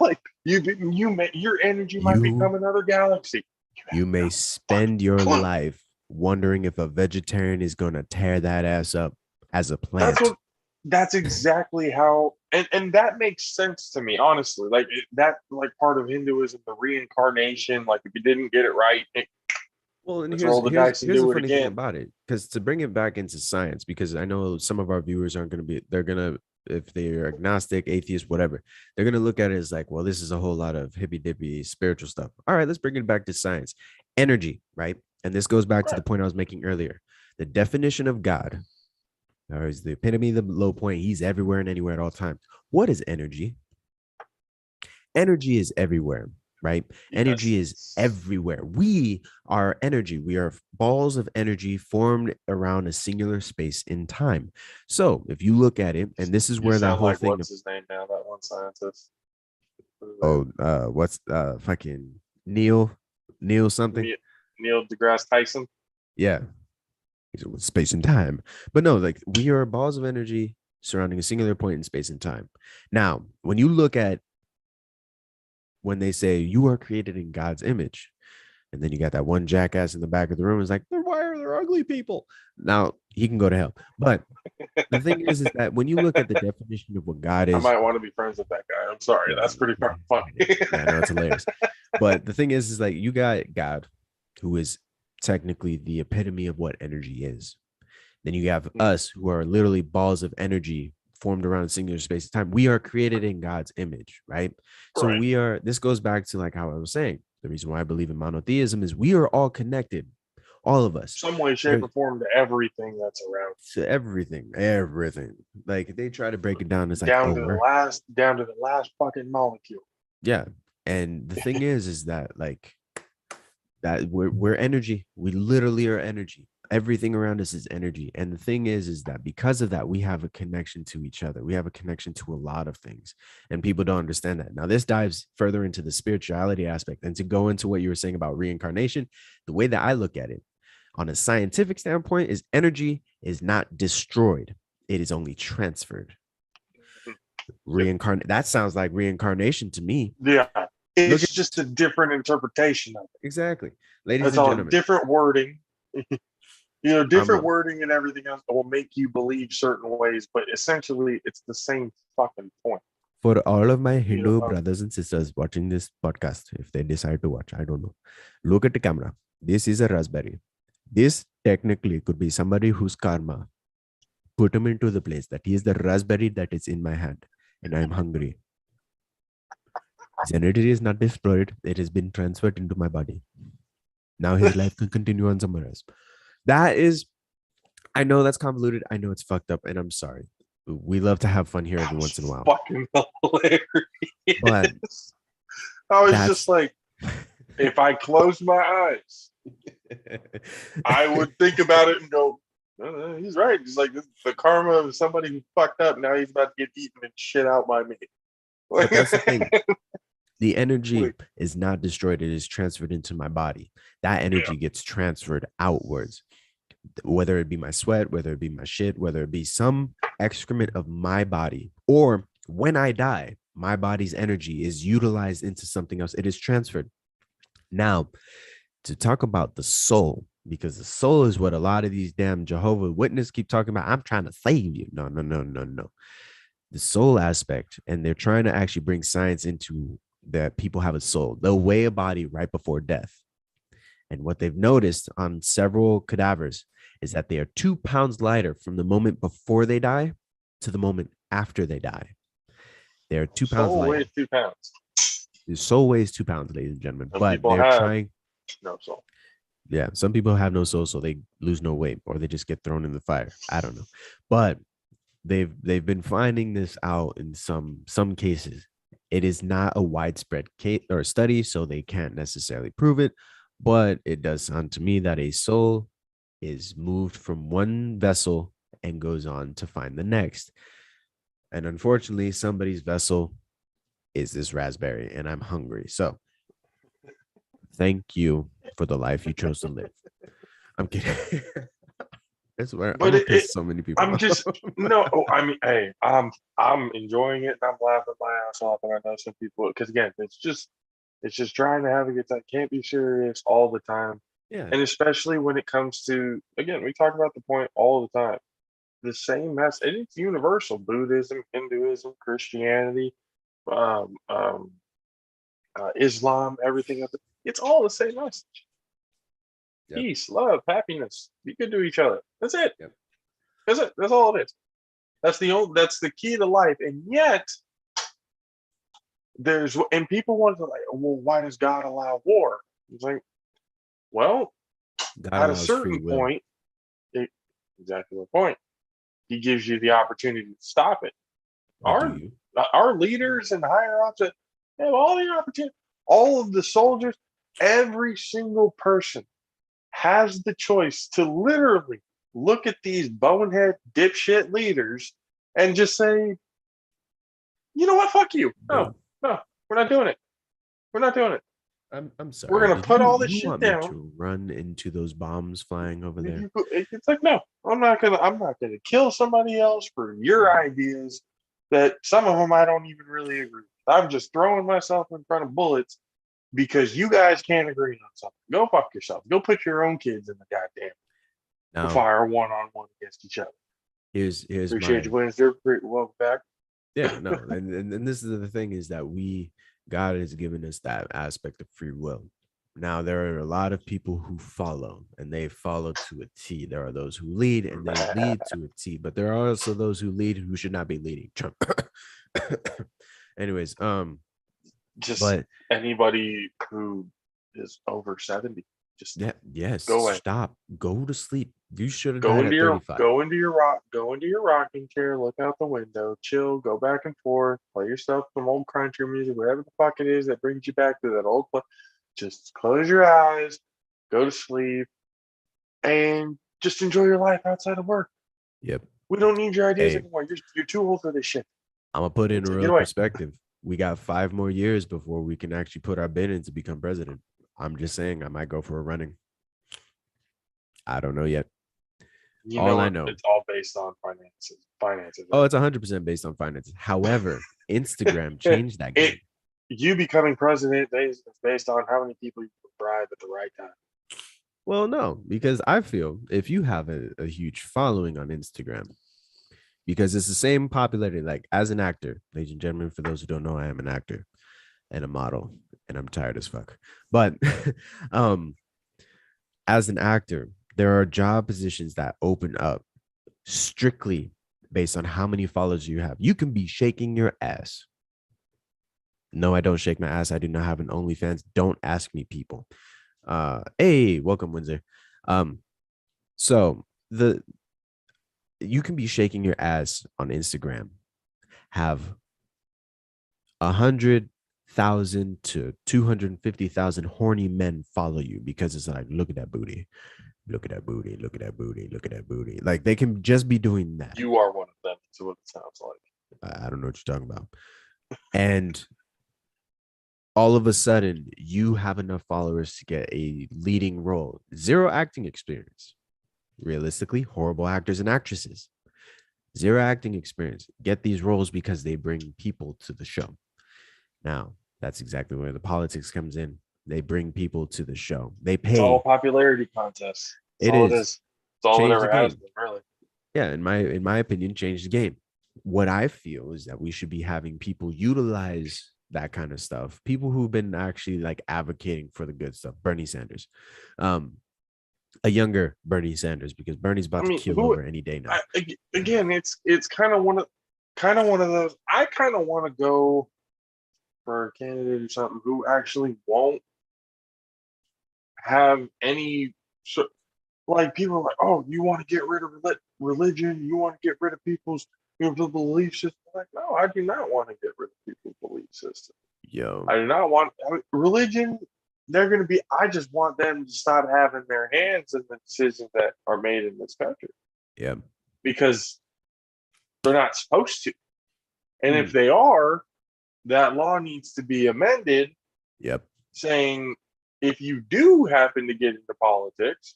like your energy might become another galaxy. You may spend your life wondering if a vegetarian is gonna tear that ass up as a plant. That's exactly how, and that makes sense to me, honestly. Like that, like part of Hinduism, the reincarnation. Like if you didn't get it right, well, and let's here's roll the dice and the do it funny thing again. about it, because to bring it back into science, because I know some of our viewers aren't going to be, they're going to, if they're agnostic, atheist, whatever, they're going to look at it as like, well, this is a whole lot of hippy dippy spiritual stuff. All right, let's bring it back to science. Energy, right? And this goes back to the point I was making earlier. The definition of God, or is the epitome of the low point. He's everywhere and anywhere at all times. What is energy? Energy is everywhere, right? Yes. Energy is everywhere. We are energy. We are balls of energy formed around a singular space in time. So if you look at it, and this is where that whole thing. What's his name now? That one scientist. What's fucking Neil something? Neil deGrasse Tyson. Yeah. Space and time. But no, like we are balls of energy surrounding a singular point in space and time. Now, when you look at when they say you are created in God's image, and then you got that one jackass in the back of the room is like, why are there ugly people? Now he can go to hell. But the thing is that when you look at the definition of what God is, I might want to be friends with that guy. I'm sorry, that's pretty fucking funny. Yeah, no, it's hilarious. But the thing is like you got God, who is technically the epitome of what energy is. Then you have us, who are literally balls of energy formed around a singular space of time. We are created in God's image, right? So we are, this goes back to like how I was saying, the reason why I believe in monotheism is we are all connected, all of us. Some way, shape, or form to everything that's around. To everything. Like they try to break it down. It's like down to the last fucking molecule. Yeah. And the thing is that like that we're energy. We literally are energy. Everything around us is energy. And the thing is that because of that, we have a connection to each other. We have a connection to a lot of things. And people don't understand that. Now, this dives further into the spirituality aspect. And to go into what you were saying about reincarnation, the way that I look at it on a scientific standpoint is energy is not destroyed. It is only transferred. That sounds like reincarnation to me. Yeah. It's just a different interpretation of it. Exactly. Ladies and gentlemen. Different wording. Different wording and everything else will make you believe certain ways, but essentially it's the same fucking point. For all of my Hindu brothers and sisters watching this podcast, if they decide to watch, I don't know. Look at the camera. This is a raspberry. This technically could be somebody whose karma put him into the place that he is the raspberry that is in my hand and I'm hungry. His energy is not destroyed. It has been transferred into my body. Now his life can continue on somewhere else. That is, I know that's convoluted. I know it's fucked up, and I'm sorry. We love to have fun here every once in a while. Fucking hilarious. But I was just like, if I closed my eyes, I would think about it and go, he's right. He's like, this is the karma of somebody who fucked up. Now he's about to get eaten and shit out by me. But that's the thing. The energy is not destroyed. It is transferred into my body. That energy gets transferred outwards, whether it be my sweat, whether it be my shit, whether it be some excrement of my body, or When I die, my body's energy is utilized into something else. It is transferred. Now, to talk about the soul, because the soul is what a lot of these damn Jehovah Witnesses keep talking about. I'm trying to save you. No, no, no, no, no. The soul aspect, and they're trying to actually bring science into that people have a soul. They'll weigh a body right before death. And what they've noticed on several cadavers is that they are 2 pounds lighter from the moment before they die to the moment after they die. They are 2 pounds Soul lighter. weighs 2 pounds. The soul weighs 2 pounds, ladies and gentlemen. Some But people they're have trying. no soul. Yeah, some people have no soul, so they lose no weight, or they just get thrown in the fire. I don't know, but they've been finding this out in some cases. It is not a widespread case or study, so they can't necessarily prove it. But it does sound to me that a soul is moved from one vessel and goes on to find the next. And unfortunately, somebody's vessel is this raspberry, and I'm hungry. So thank you for the life you chose to live. I'm kidding. I swear, But I'm gonna it- piss so many people. I'm off. just no. I mean, hey, I'm enjoying it. And I'm laughing my ass off, and I know some people because again, it's just trying to have a good time. Can't be serious all the time, Yeah, and especially when it comes to again, we talk about the point all the time. The same mess, and it's universal. Buddhism, Hinduism, Christianity, um, um, Islam, everything. It's all the same message. Yep. Peace, love, happiness. Be good to each other. That's it. Yep. That's it. That's all it is. That's the key to life. And yet and people want to like, well, why does God allow war? It's like, well, God at a allows free certain will. point, exactly the point. He gives you the opportunity to stop it. Or do you? Our leaders and higher ups have all the opportunity. All of the soldiers, every single person has the choice to literally look at these bonehead dipshit leaders and just say, you know what, fuck you. No, we're not doing it. We're not doing it. I'm sorry. We're gonna Did put you- all this you shit want me down. to run into those bombs flying over there? It's like, no, I'm not gonna kill somebody else for your ideas that some of them I don't even really agree with. I'm just throwing myself in front of bullets because you guys can't agree on something. Go fuck yourself. Go put your own kids in the goddamn Now, fire one-on-one against each other. here's Appreciate you, Windsor. Welcome back. yeah, no, and this is the thing is that God has given us that aspect of free will. Now there are a lot of people who follow, and they follow to a T. There are those who lead, and they lead to a T. But there are also those who lead who should not be leading. Trump. Anyways, Just but anybody who is over 70, just yeah, yes, Go away. stop, go to sleep. You should have go died into at your 35. go into your rocking chair, look out the window, chill, go back and forth, play yourself some old country music, whatever the fuck it is that brings you back to that old place. Just close your eyes, go to sleep, and just enjoy your life outside of work. Yep. We don't need your ideas Hey. anymore. You're too old for this shit. I'm gonna put it in Get real away. perspective. We got 5 more years before we can actually put our bid in to become president. I'm just saying I might go for a running. I don't know yet. You All know, I know. it's all based on finances. Finances. Oh, it's 100% based on finances. However, Instagram changed that game. You becoming president is based on how many people you can bribe at the right time. Well, no, because I feel if you have a huge following on Instagram, because it's the same popularity, like as an actor, ladies and gentlemen, for those who don't know, I am an actor and a model, and I'm tired as fuck. But as an actor, there are job positions that open up strictly based on how many followers you have. You can be shaking your ass. No, I don't shake my ass. I do not have an OnlyFans. Don't ask me, people. Hey, welcome, Windsor. So you can be shaking your ass on Instagram, have 100,000 to 250,000 horny men follow you because it's like, look at that booty, look at that booty, look at that booty, look at that booty. Like they can just be doing that. You are one of them. That's what it sounds like. I don't know what you're talking about. And all of a sudden, you have enough followers to get a leading role. 0 acting experience. Realistically, horrible actors and actresses. zero acting experience, get these roles because they bring people to the show. Now, that's exactly where the politics comes in. They bring people to the show. They It's all pay. popularity contests. That's It all it is. is. It's all it Change the ever has game. been, really. Yeah, in my opinion, change the game. What I feel is that we should be having people utilize that kind of stuff. People who've been actually like advocating for the good stuff. Bernie Sanders, um, a younger Bernie Sanders, because Bernie's I about to mean, keel who over any day now. again? It's kind of one of those. I kind of want to go for a candidate or something who actually won't have any like people are like, oh, you want to get rid of religion, you want to get rid of people's belief system. Like, no, I do not want to get rid of people's belief system. Yo, I do not want religion. They're going to be. I just want them to stop having their hands in the decisions that are made in this country yeah, because they're not supposed to. And if Hmm. they are, that law needs to be amended, yep, saying if you do happen to get into politics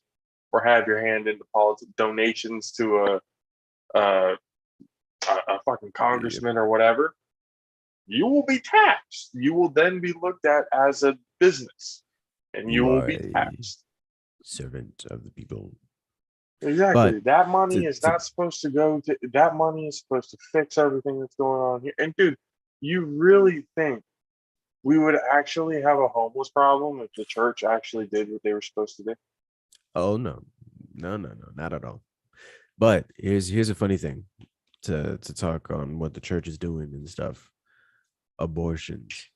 or have your hand into politics, donations to a fucking yep. congressman or whatever, you will be taxed. You will then be looked at as a business, and you You will are be a taxed. servant of the people. Exactly. But That money to, is to not supposed to go to. That money is supposed to fix everything that's going on here. And dude, you really think we would actually have a homeless problem if the church actually did what they were supposed to do? oh no, no, not at all. But here's a funny thing to talk on what the church is doing and stuff. Abortions.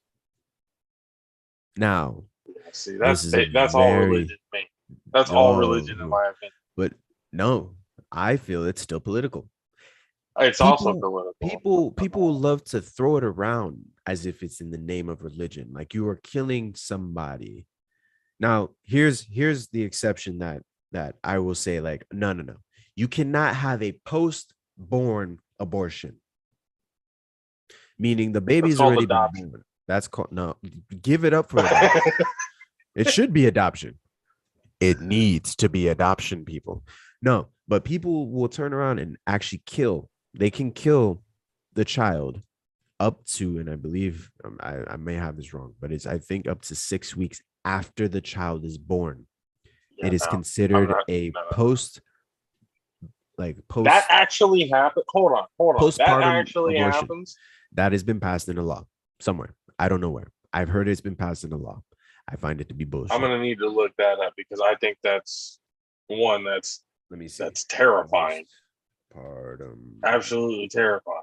Now, Yeah, see, this is a that's all very religion to me. That's all religion in oh, my opinion. but no, I feel it's still political. It's also People, political. people love to throw it around as if it's in the name of religion, like you are killing somebody. Now, here's the exception that I will say, like, no. You cannot have a post-born abortion, meaning the That's baby's called already been adoption. born. That's called no, give it up for adoption. It should be adoption. It needs to be adoption, people. No, but people will turn around and actually kill. They can kill the child up to, and I believe I may have this wrong, but it's I think up to 6 weeks after the child is born. Yeah, It is no, I'm considered not. a No. post, like That post actually happened. Hold on. That postpartum actually abortion happens. that has been passed in a law somewhere. I don't know where. I've heard it's been passed in a law. I find it to be I'm bullshit. gonna need to look that up because I think that's one Let me see. that's terrifying. Postpartum Absolutely terrifying.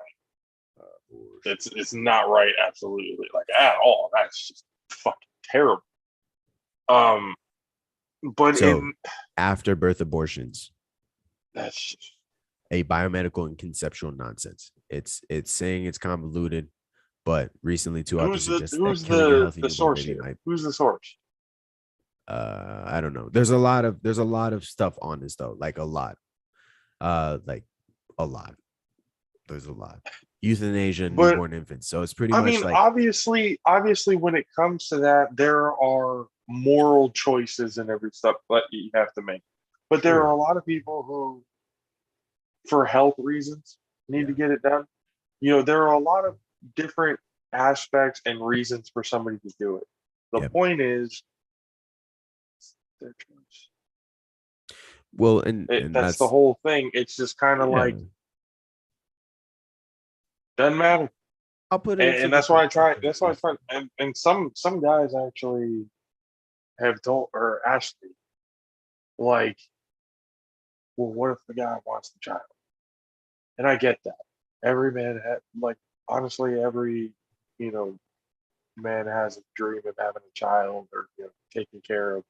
abortion. It's not right. Absolutely, like at all. That's just fucking terrible. Um, but So in after birth abortions, that's just, a biomedical and conceptual nonsense. It's saying it's convoluted, but recently two authors suggest that who's killing a healthy the newborn source baby here? might Who's the source? I don't know. There's a lot of stuff on this though, like a lot. Like a lot. There's a lot. Euthanasia and But newborn infants. So it's pretty I much mean, like obviously, when it comes to that, there are moral choices and every step that you have to make. But there are sure. a lot of people who, for health reasons, need to Yeah. get it done. There are a lot of different aspects and reasons for somebody to do it. The Yeah. point is their choice. Well, and That's the that's whole thing. It's just kind of yeah. like doesn't matter, I'll put it and, into and the that's why I try. That's why I perspective. try. And some guys actually have told or asked me, like, well, what if the guy wants the child? And I get that. Every man had, like, honestly, every you know man has a dream of having a child or taking care of.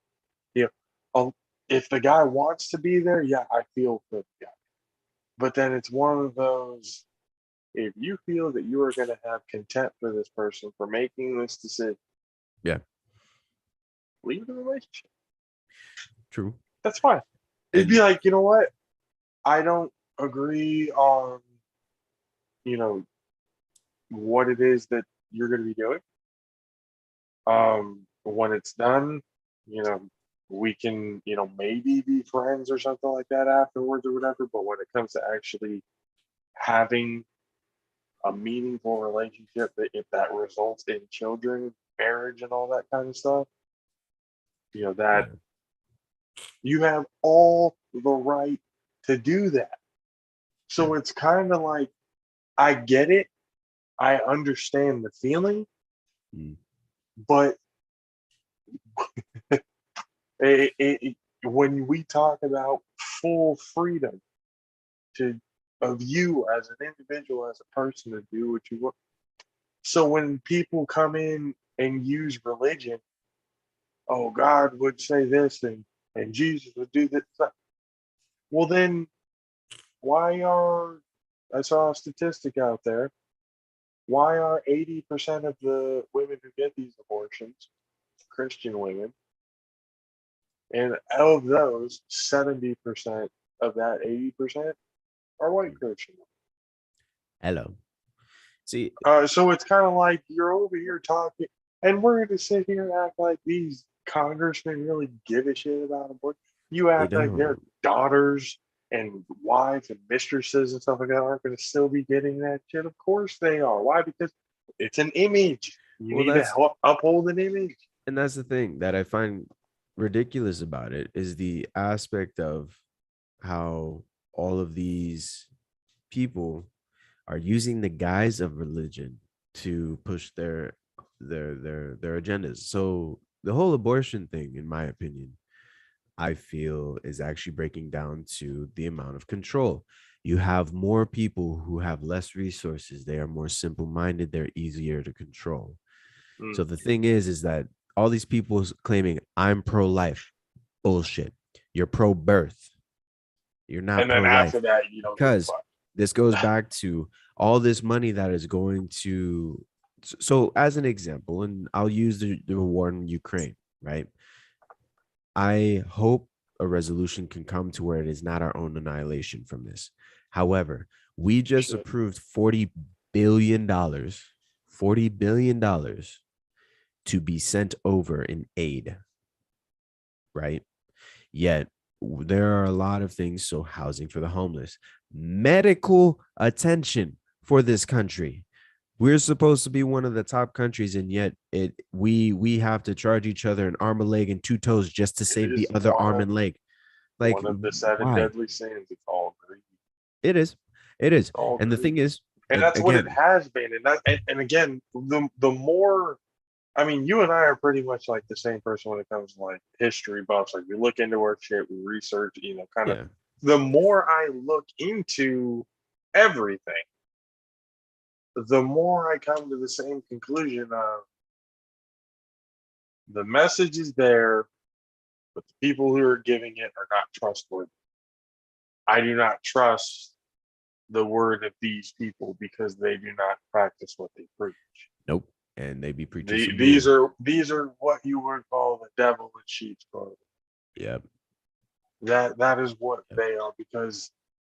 You know, if the guy wants to be there, yeah, I feel for the guy. But then it's one of those. If you feel that you are going to have contempt for this person for making this decision, Yeah, leave the relationship. true. That's fine. It'd be And like, you know what? I don't agree on, you know, what it is that you're going to be doing. When it's done, you know, we can, maybe be friends or something like that afterwards or whatever. But when it comes to actually having a meaningful relationship, that if that results in children, marriage, and all that kind of stuff, that Yeah. you have all the right to do that. So Yeah. it's kind of like, I get it, I understand the feeling, Mm. but when we talk about full freedom to of you as an individual, as a person, to do what you want. So when people come in and use religion, oh, God would say this, and Jesus would do this. Well, then why are, I saw a statistic out there, why are 80% of the women who get these abortions Christian women? And of those, 70% of that 80% are white Christian. Hello. See, So it's kind of like you're over here talking, and we're going to sit here and act like these congressmen really give a shit about abortion. You they act like their don't. daughters and wives and mistresses and stuff like that aren't going to still be getting that shit. Of course they are. Why? Because it's an image. You Well, need to uphold an image. and that's the thing that I find ridiculous about it is the aspect of how all of these people are using the guise of religion to push their agendas. So the whole abortion thing, in my opinion, I feel is actually breaking down to the amount of control. You have more people who have less resources. They are more simple-minded. They're easier to control. So Mm. the thing is that all these people claiming I'm pro-life, bullshit. You're pro-birth. You're not And then pro-life after that, you don't give a because fuck. this goes back to all this money that is going to. So, as an example, and I'll use the war in Ukraine, right? I hope a resolution can come to where it is not our own annihilation from this. However, we just Shit. approved $40 billion, $40 billion to be sent over in aid, right? Yet there are a lot of things. So, housing for the homeless, medical attention for this country. We're supposed to be one of the top countries, and yet we have to charge each other an arm, a leg, and two toes just to It save the is other arm and leg. Like, one of the seven why? deadly sins. It's all greed. It is, it is. All And the thing greed. is, And that's what it again, has been. And again, the more, I mean, you and I are pretty much like the same person when it comes to like history buffs. Like we look into our shit, we research, kind of. yeah, The more I look into everything, the more I come to the same conclusion of the message is there, but the people who are giving it are not trustworthy. I do not trust the word of these people because they do not practice what they preach. nope. And they be preaching some These bull. are what you would call the devil in sheep's clothing. Yep. That is what Yep. they are. Because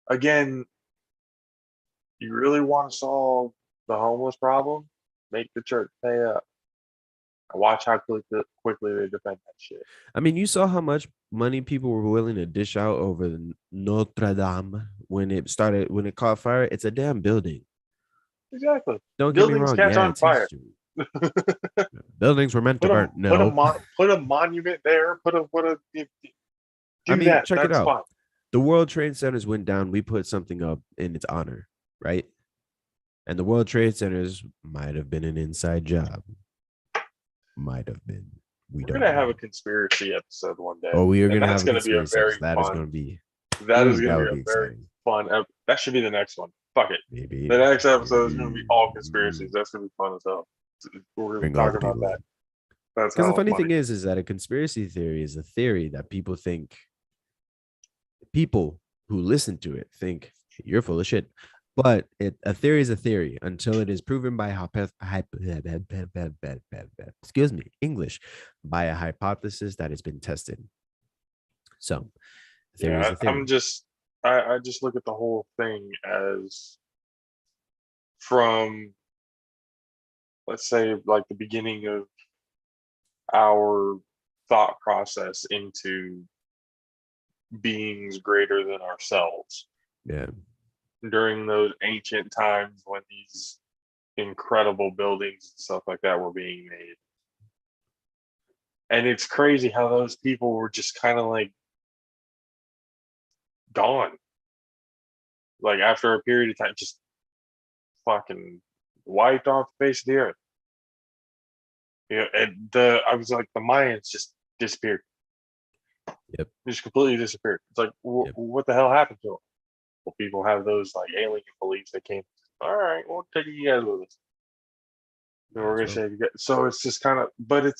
again, you really want to solve the homeless problem, make the church pay up. And watch how quickly they defend that shit. I mean, you saw how much money people were willing to dish out over the Notre Dame when it caught fire. It's a damn building. Exactly. Don't get me Buildings wrong. catch Yeah, on it's fire. history. Buildings were meant to burn. No. Put a monument there. I Do mean, that. check it That's out. fine. The World Trade Centers went down. We put something up in its honor, right? And the World Trade Centers might have been an inside job. Might have been. We We're don't gonna have know. a conspiracy episode one day, Oh, we are and gonna that's have a gonna be a conspiracy. very That is fun. gonna be. That is That gonna be would a be very exciting. fun. That should be the next one. Fuck it. Maybe. The next episode is gonna be all conspiracies. Mm, That's gonna be fun as hell. We're gonna bring all talk the about people that. in. That's Because the hella funny funny. thing is that a conspiracy theory is a theory that people think, people who listen to it think you're full of shit. But a theory is a theory until it is proven by excuse me, English, by a hypothesis that has been tested. So, theory is Yeah, a theory. I just look at the whole thing as from, let's say, like the beginning of our thought process into beings greater than ourselves. Yeah. during those ancient times when these incredible buildings and stuff like that were being made. And it's crazy how those people were just kind of like gone. Like after a period of time, just fucking wiped off the face of the earth. And I was like, the Mayans just disappeared. Yep. Just completely disappeared. It's like, Yep. what the hell happened to them? Well, people have those like alien beliefs that came. All right, we'll take you guys with us. And we're gonna say, so it's just kind of, but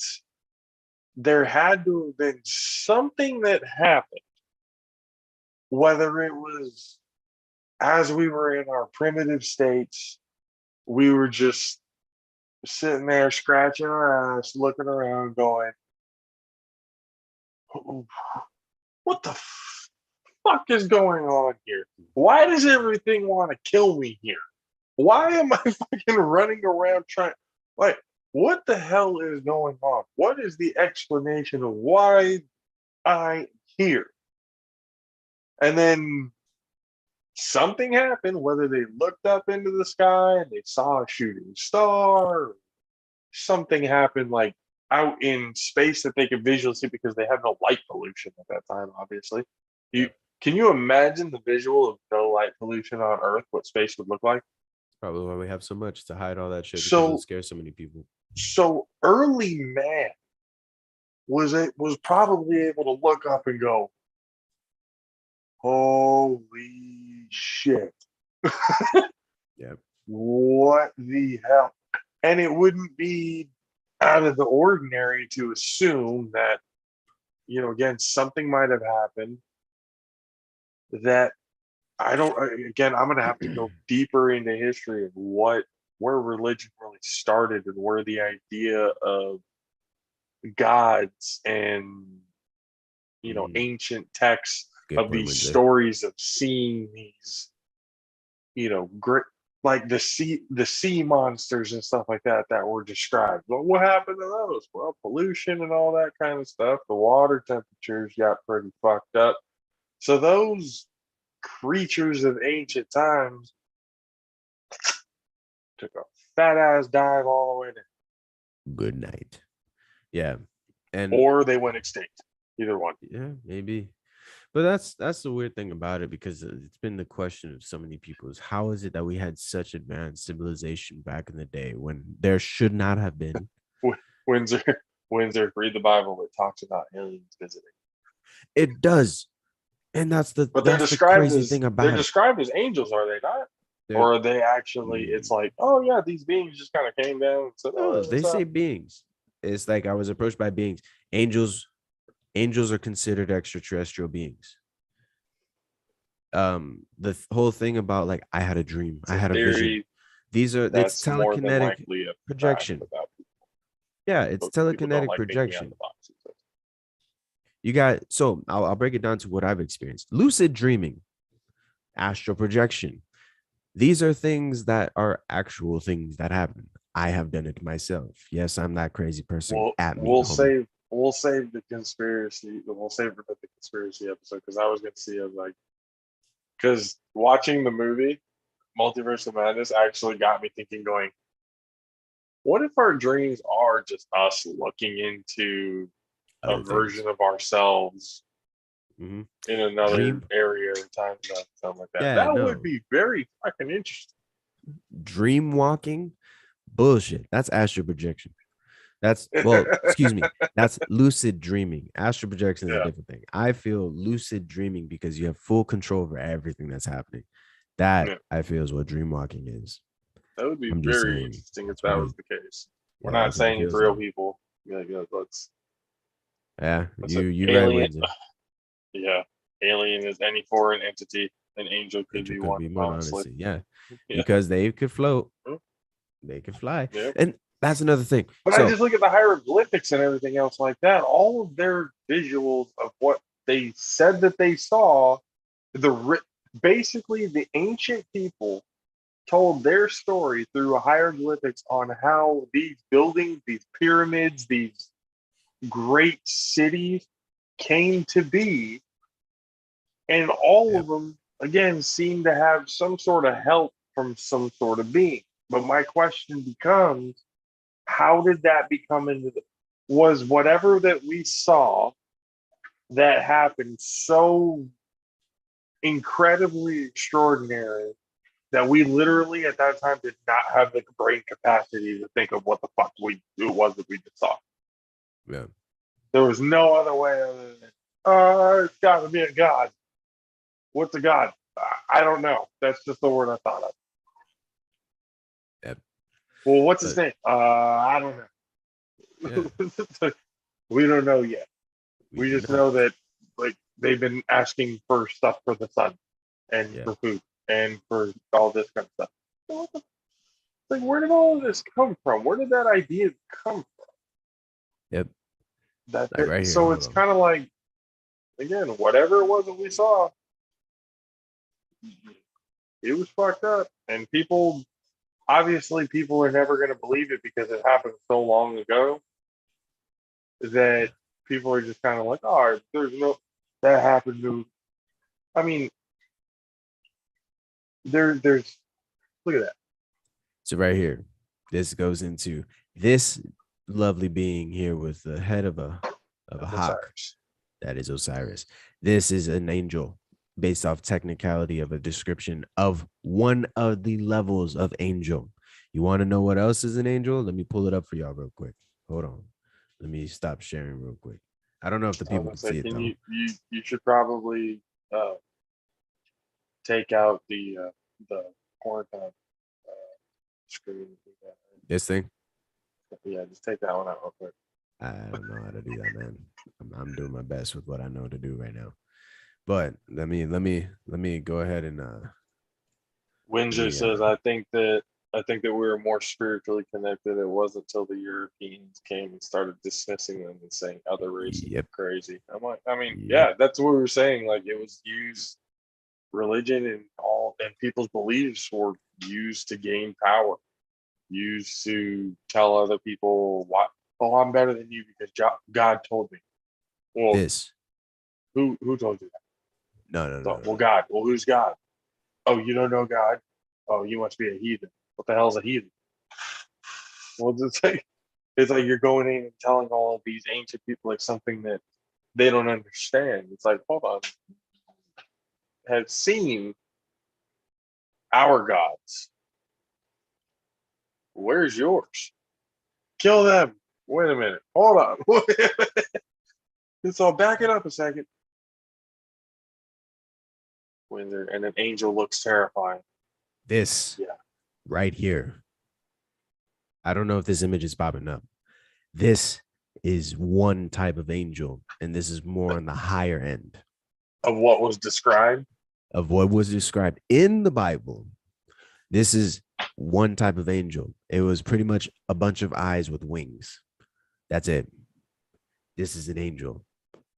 there had to have been something that happened, whether it was as we were in our primitive states, we were just sitting there scratching our ass, looking around, going, what the fuck is going on here? Why does everything want to kill me here? Why am I fucking running around trying? Like, what the hell is going on? What is the explanation of why I'm here? And then something happened, whether they looked up into the sky and they saw a shooting star, or something happened like out in space that they could visually see because they had no light pollution at that time, obviously. Can you imagine the visual of no light pollution on Earth, what space would look like? Probably why we have so much to hide all that shit because So- it scares so many people. So early man was probably able to look up and go, holy shit. Yep. What the hell? And it wouldn't be out of the ordinary to assume that, again, something might have happened that I'm going to have to go deeper into history of where religion really started and where the idea of gods and, ancient texts Good of point, these Wednesday. stories of seeing these, great, like the sea monsters and stuff like that were described. Well, what happened to those? Well, pollution and all that kind of stuff. The water temperatures got pretty fucked up. So those creatures of ancient times took a fat ass dive all the way down, Good night. Yeah. And or they went extinct. Either one. yeah, maybe. But that's the weird thing about it, because it's been the question of so many people is how is it that we had such advanced civilization back in the day when there should not have been? Windsor, read the Bible. It talks about aliens visiting. It does. And that's the But they're that's the described crazy as thing they're about it. described as angels, are they not? Or are they actually? It's like, oh yeah, these beings just kind of came down and said, No, oh, they say beings. It's like I was approached by beings. Angels are considered extraterrestrial beings. The whole thing about like I had a dream, I had a vision. It's telekinetic projection. Yeah, it's telekinetic projection. You got, so I'll break it down to what I've experienced. Lucid dreaming, astral projection. These are things that are actual things that happen. I have done it myself. Yes, I'm that crazy person. We'll save the conspiracy. We'll save it for the conspiracy episode because I was going to see it like, because watching the movie Multiverse of Madness actually got me thinking, going, what if our dreams are just us looking into a version of ourselves in another area or time zone, something like that? Yeah, that would be very fucking interesting. Dream walking, bullshit. That's astral projection. That's excuse me. That's lucid dreaming. Astral projection is a different thing. I feel lucid dreaming because you have full control over everything that's happening. That I feel is what dream walking is. That would be very interesting if that was the case. We're not saying it's real people. You alien. Yeah, alien is any foreign entity. An angel could be one. Honestly. Yeah, because they could float. They could fly, and that's another thing. But I just look at the hieroglyphics and everything else like that. All of their visuals of what they said that they saw, basically the ancient people told their story through hieroglyphics on how these buildings, these pyramids, these great cities came to be. And all of them again seem to have some sort of help from some sort of being. But my question becomes, how did that become into the, was whatever that we saw that happened so incredibly extraordinary that we literally at that time did not have the brain capacity to think of what the fuck it was that we just saw. Yeah. There was no other way other than, it's got to be a god. What's a god? I don't know. That's just the word I thought of. Yep. Well, what's his name? I don't know. Yeah. We don't know yet. We do just not. know that like they've been asking for stuff for the sun and Yeah. for food and for all this kind of stuff. Like, where did all of this come from? Where did that idea come from? Yep. That Like right here, so hold it's on. kind of like, again, whatever it was that we saw, it was fucked up, and people obviously people are never going to believe it because it happened so long ago that people are just kind of like, oh, there's no that happened to. I mean, there's look at that. So right here, this goes into this lovely being here with the head of a hawk. Osiris. That is Osiris. This is an angel based off technicality of a description of one of the levels of angel. You want to know what else is an angel? Let me pull it up for y'all real quick. Hold on. Let me stop sharing real quick. I don't know if the I people was can see gonna it say, though. you should probably take out the quarantine screen. This thing? Yeah, just take that one out real quick. I don't know how to do that, man. I'm doing my best with what I know to do right now. But let me go ahead and Windsor says, I think that we were more spiritually connected. It wasn't until the Europeans came and started dismissing them and saying other races Yep. are crazy. I'm like, I mean, Yep. yeah, that's what we were saying. Like, it was used, religion and all, and people's beliefs were used to gain power, used to tell other people what, oh, I'm better than you because God told me. Well, This. who told you that? No. Well, God. Well, who's God? Oh, you don't know God? Oh, you must be a heathen. What the hell's a heathen? Well, it's like you're going in and telling all of these ancient people like something that they don't understand. It's like, hold on, have seen our gods. Where's yours? Kill them. Wait a minute. Hold on. So back it up a second. When they're and an angel looks terrifying. This. Yeah. Right here. I don't know if this image is popping up. This is one type of angel, and this is more on the higher end Of what was described. of what was described in the Bible. This is one type of angel. It was pretty much a bunch of eyes with wings. That's it. This is an angel.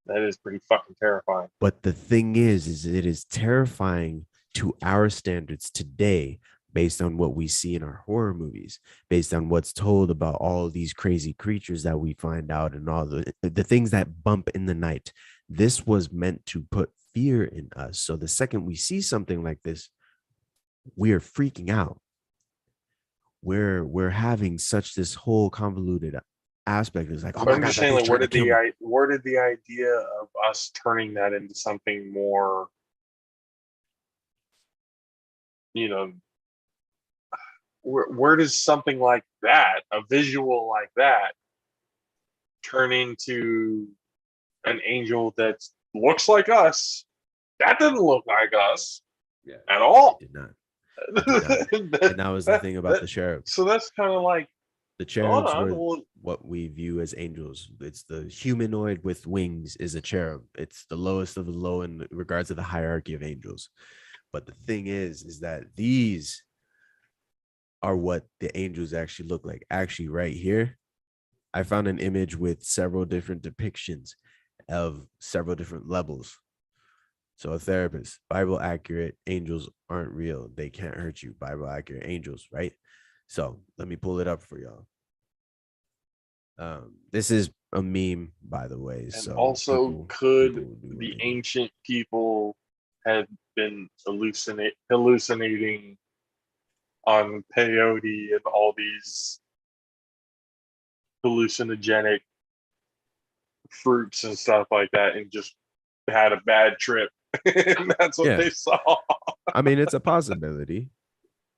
That is pretty fucking terrifying. But the thing is it is terrifying to our standards today based on what we see in our horror movies, based on what's told about all of these crazy creatures that we find out and all the things that bump in the night. This was meant to put fear in us. So the second we see something like this, we're freaking out. We're having such this whole convoluted aspect. It's like, oh my I'm God, just that saying, thing's like, trying to kill me. where did the idea of us turning that into something more, you know, where does something like that, a visual like that, turn into an angel that looks like us? That didn't look like us at all. It did not. And that was the thing about the cherubs. So that's kind of like, The cherubs were well, what we view as angels. It's the humanoid with wings is a cherub. It's the lowest of the low in regards to the hierarchy of angels. But the thing is that these are what the angels actually look like. Actually, right here, I found an image with several different depictions of several different levels. So a therapist, Bible accurate, angels aren't real. They can't hurt you. Bible accurate angels, right? So let me pull it up for y'all. This is a meme, by the way. and So also, people could do what the they do. ancient people had been hallucinating on peyote and all these hallucinogenic fruits and stuff like that, and just had a bad trip. And that's what Yeah. they saw. I mean, it's a possibility.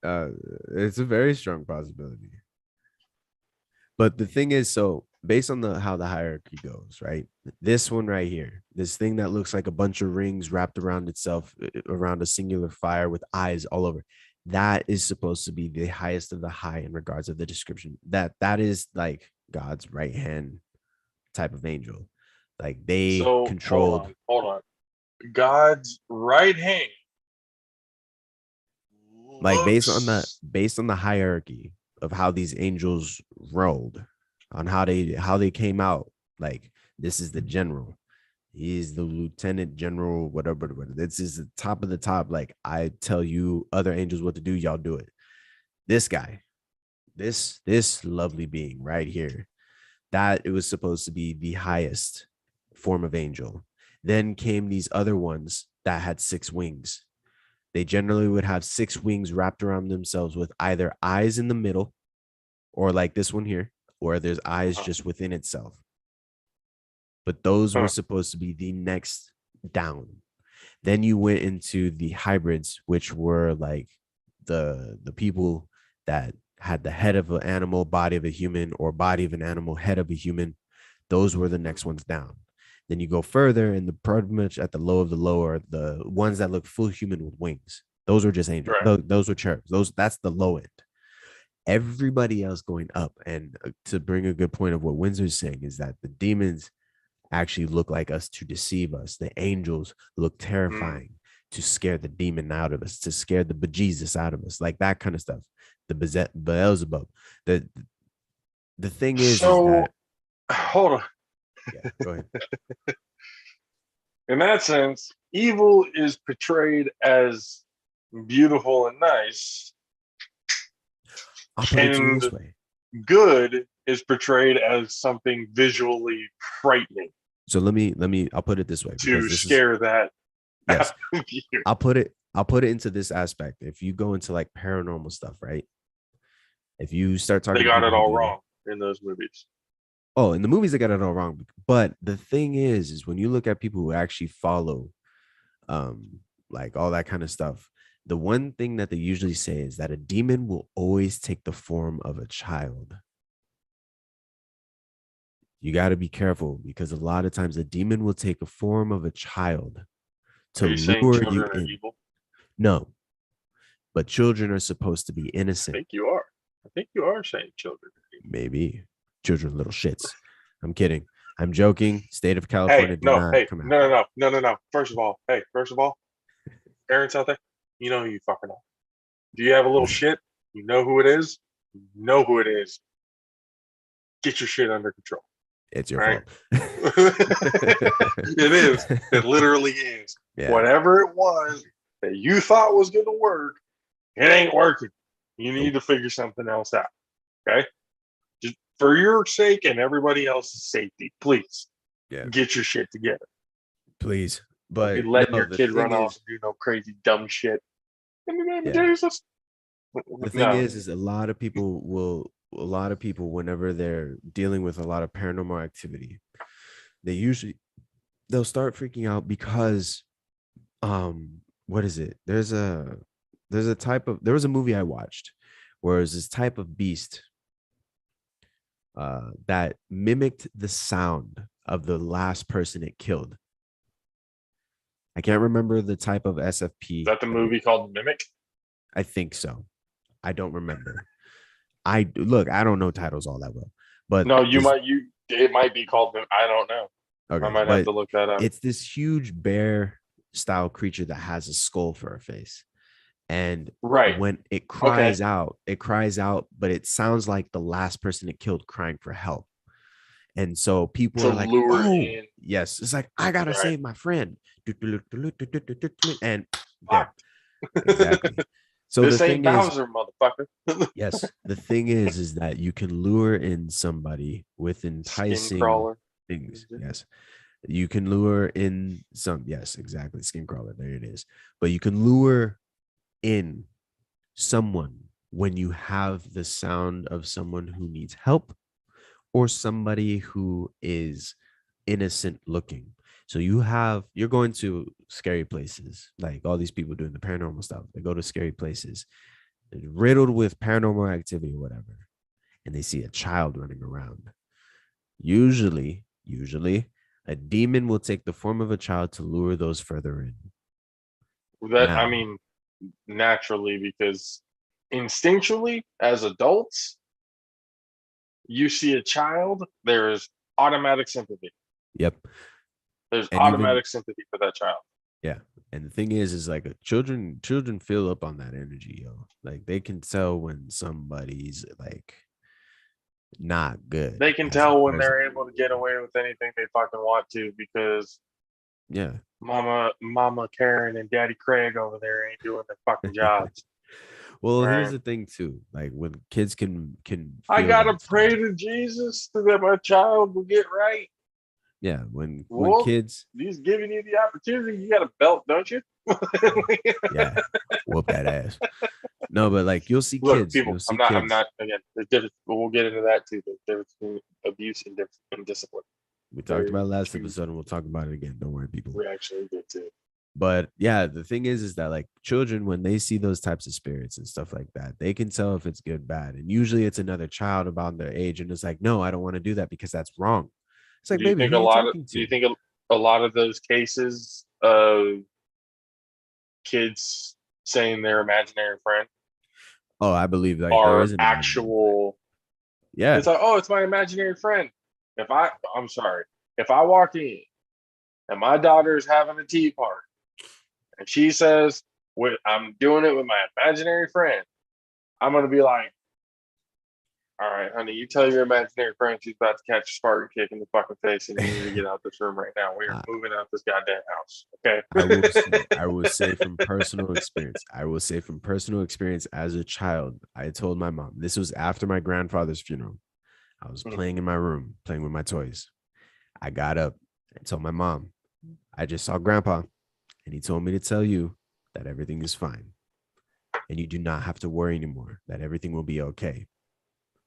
It's a very strong possibility. But the thing is, so based on how the hierarchy goes, right? This one right here, this thing that looks like a bunch of rings wrapped around itself, around a singular fire with eyes all over, that is supposed to be the highest of the high in regards of the description. That is like God's right hand type of angel. Like they So controlled. hold on. God's right hand. Like based on looks- the hierarchy of how these angels rolled, on how they came out. Like this is the general, he's the lieutenant general, whatever. This is the top of the top. Like I tell you other angels what to do, y'all do it. This guy, this lovely being right here, that it was supposed to be the highest form of angel. Then came these other ones that had 6 wings. They generally would have 6 wings wrapped around themselves with either eyes in the middle, or like this one here, or there's eyes just within itself. But those were supposed to be the next down. Then you went into the hybrids, which were like the people that had the head of an animal, body of a human, or body of an animal, head of a human. Those were the next ones down. Then you go further, and the pretty much at the low of the lower, the ones that look full human with wings. Those were just angels. Right. Those were cherubs. That's the low end. Everybody else going up. And to bring a good point of what Windsor's saying is that the demons actually look like us to deceive us. The angels look terrifying to scare the demon out of us, to scare the bejesus out of us, like that kind of stuff. The Beelzebub. The thing is that hold on. yeah, go ahead. In that sense, evil is portrayed as beautiful and nice. I'll put it to you And this way. good is portrayed as something visually frightening So let me I'll put it this way, to because this scare that yes, out of you. I'll put it into this aspect. If you go into like paranormal stuff, right? If you start talking They to got people it who all do that- wrong in those movies. Oh, in the movies they got it all wrong. But the thing is when you look at people who actually follow like all that kind of stuff, the one thing that they usually say is that a demon will always take the form of a child. You got to be careful, because a lot of times a demon will take a form of a child to Are you saying lure you children are in. evil? No, but children are supposed to be I innocent. think you are. I think you are saying children are evil. Maybe children, little shits. I'm kidding. I'm joking. State of California, do not come out. No. First of all, parents out there, you know who you fucking are. Do you have a little shit? You know who it is? You know who it is. Get your shit under control. It's your Right. fault. It is. It literally is. Yeah. Whatever it was that you thought was going to work, it ain't working. You need to figure something else out. Okay? Just for your sake and everybody else's safety, please get your shit together. Please. But Be letting your the kid thing run is- off and do no crazy dumb shit. In the name of Yeah. Jesus. The thing is a lot of people whenever they're dealing with a lot of paranormal activity, they'll start freaking out because what is it? There was a movie I watched where it was this type of beast that mimicked the sound of the last person it killed. I can't remember the type of SFP. Is that the movie called Mimic? I think so. I don't remember. I don't know titles all that well, but No, it might be called Mimic. I don't know. okay, I might but have to look that up. it's this huge bear style creature that has a skull for a face. And Right. when it cries out, but it sounds like the last person it killed crying for help. And so people To are like, lure oh, in. yes. It's like, I gotta Right. save my friend. And Fuck. exactly. So This the ain't thing is, Bowser, motherfucker. yes, the thing is that you can lure in somebody with Skin enticing crawler. things. Mhm. Yes. You can lure in some, yes, exactly, skin crawler. There it is. But you can lure in someone when you have the sound of someone who needs help or somebody who is innocent looking. So you're going to scary places, like all these people doing the paranormal stuff. They go to scary places riddled with paranormal activity or whatever, and they see a child running around. Usually, a demon will take the form of a child to lure those further in. That I Now, mean, naturally, because instinctually, as adults, you see a child, there is automatic sympathy. yep. There's And even automatic sympathy for that child. yeah. And the thing is like children fill up on that energy, yo. Like they can tell when somebody's like not good They can as tell when opposed to, they're able to get away with anything they fucking want to because yeah. Mama Karen and Daddy Craig over there ain't doing their fucking jobs. Well, here's Right. the thing too. Like when kids can I feel gotta that pray stuff. to Jesus so that my child will get right. Yeah, when Well, kids, he's giving you the opportunity. You got a belt, don't you? yeah, whoop that ass. No, but like you'll see Look, kids, people, you'll see I'm kids. not, again, there's difference, but we'll get into that too. The difference between abuse and discipline. We talked Very about it last two, episode and we'll talk about it again. Don't worry, people. we actually did too. But yeah, the thing is that like children, when they see those types of spirits and stuff like that, they can tell if it's good, bad. And usually it's another child about their age. And it's like, no, I don't want to do that because that's wrong. It's like, Do you baby, think who a you lot of, talking do you to? think a lot of those cases of kids saying their imaginary friend Oh, I believe like there are is an imaginary friend. actual, Yeah. it's like, oh, it's my imaginary friend. I'm sorry, if I walk in and my daughter is having a tea party and she says, I'm doing it with my imaginary friend, I'm going to be like, all right, honey, you tell your imaginary friend she's about to catch a Spartan kick in the fucking face and you need to get out this room right now. We are I, moving out this goddamn house. Okay. I will say from personal experience. I will say from personal experience as a child, I told my mom, this was after my grandfather's funeral. I was playing in my room, playing with my toys. I got up and told my mom, I just saw grandpa and he told me to tell you that everything is fine and you do not have to worry anymore, that everything will be okay.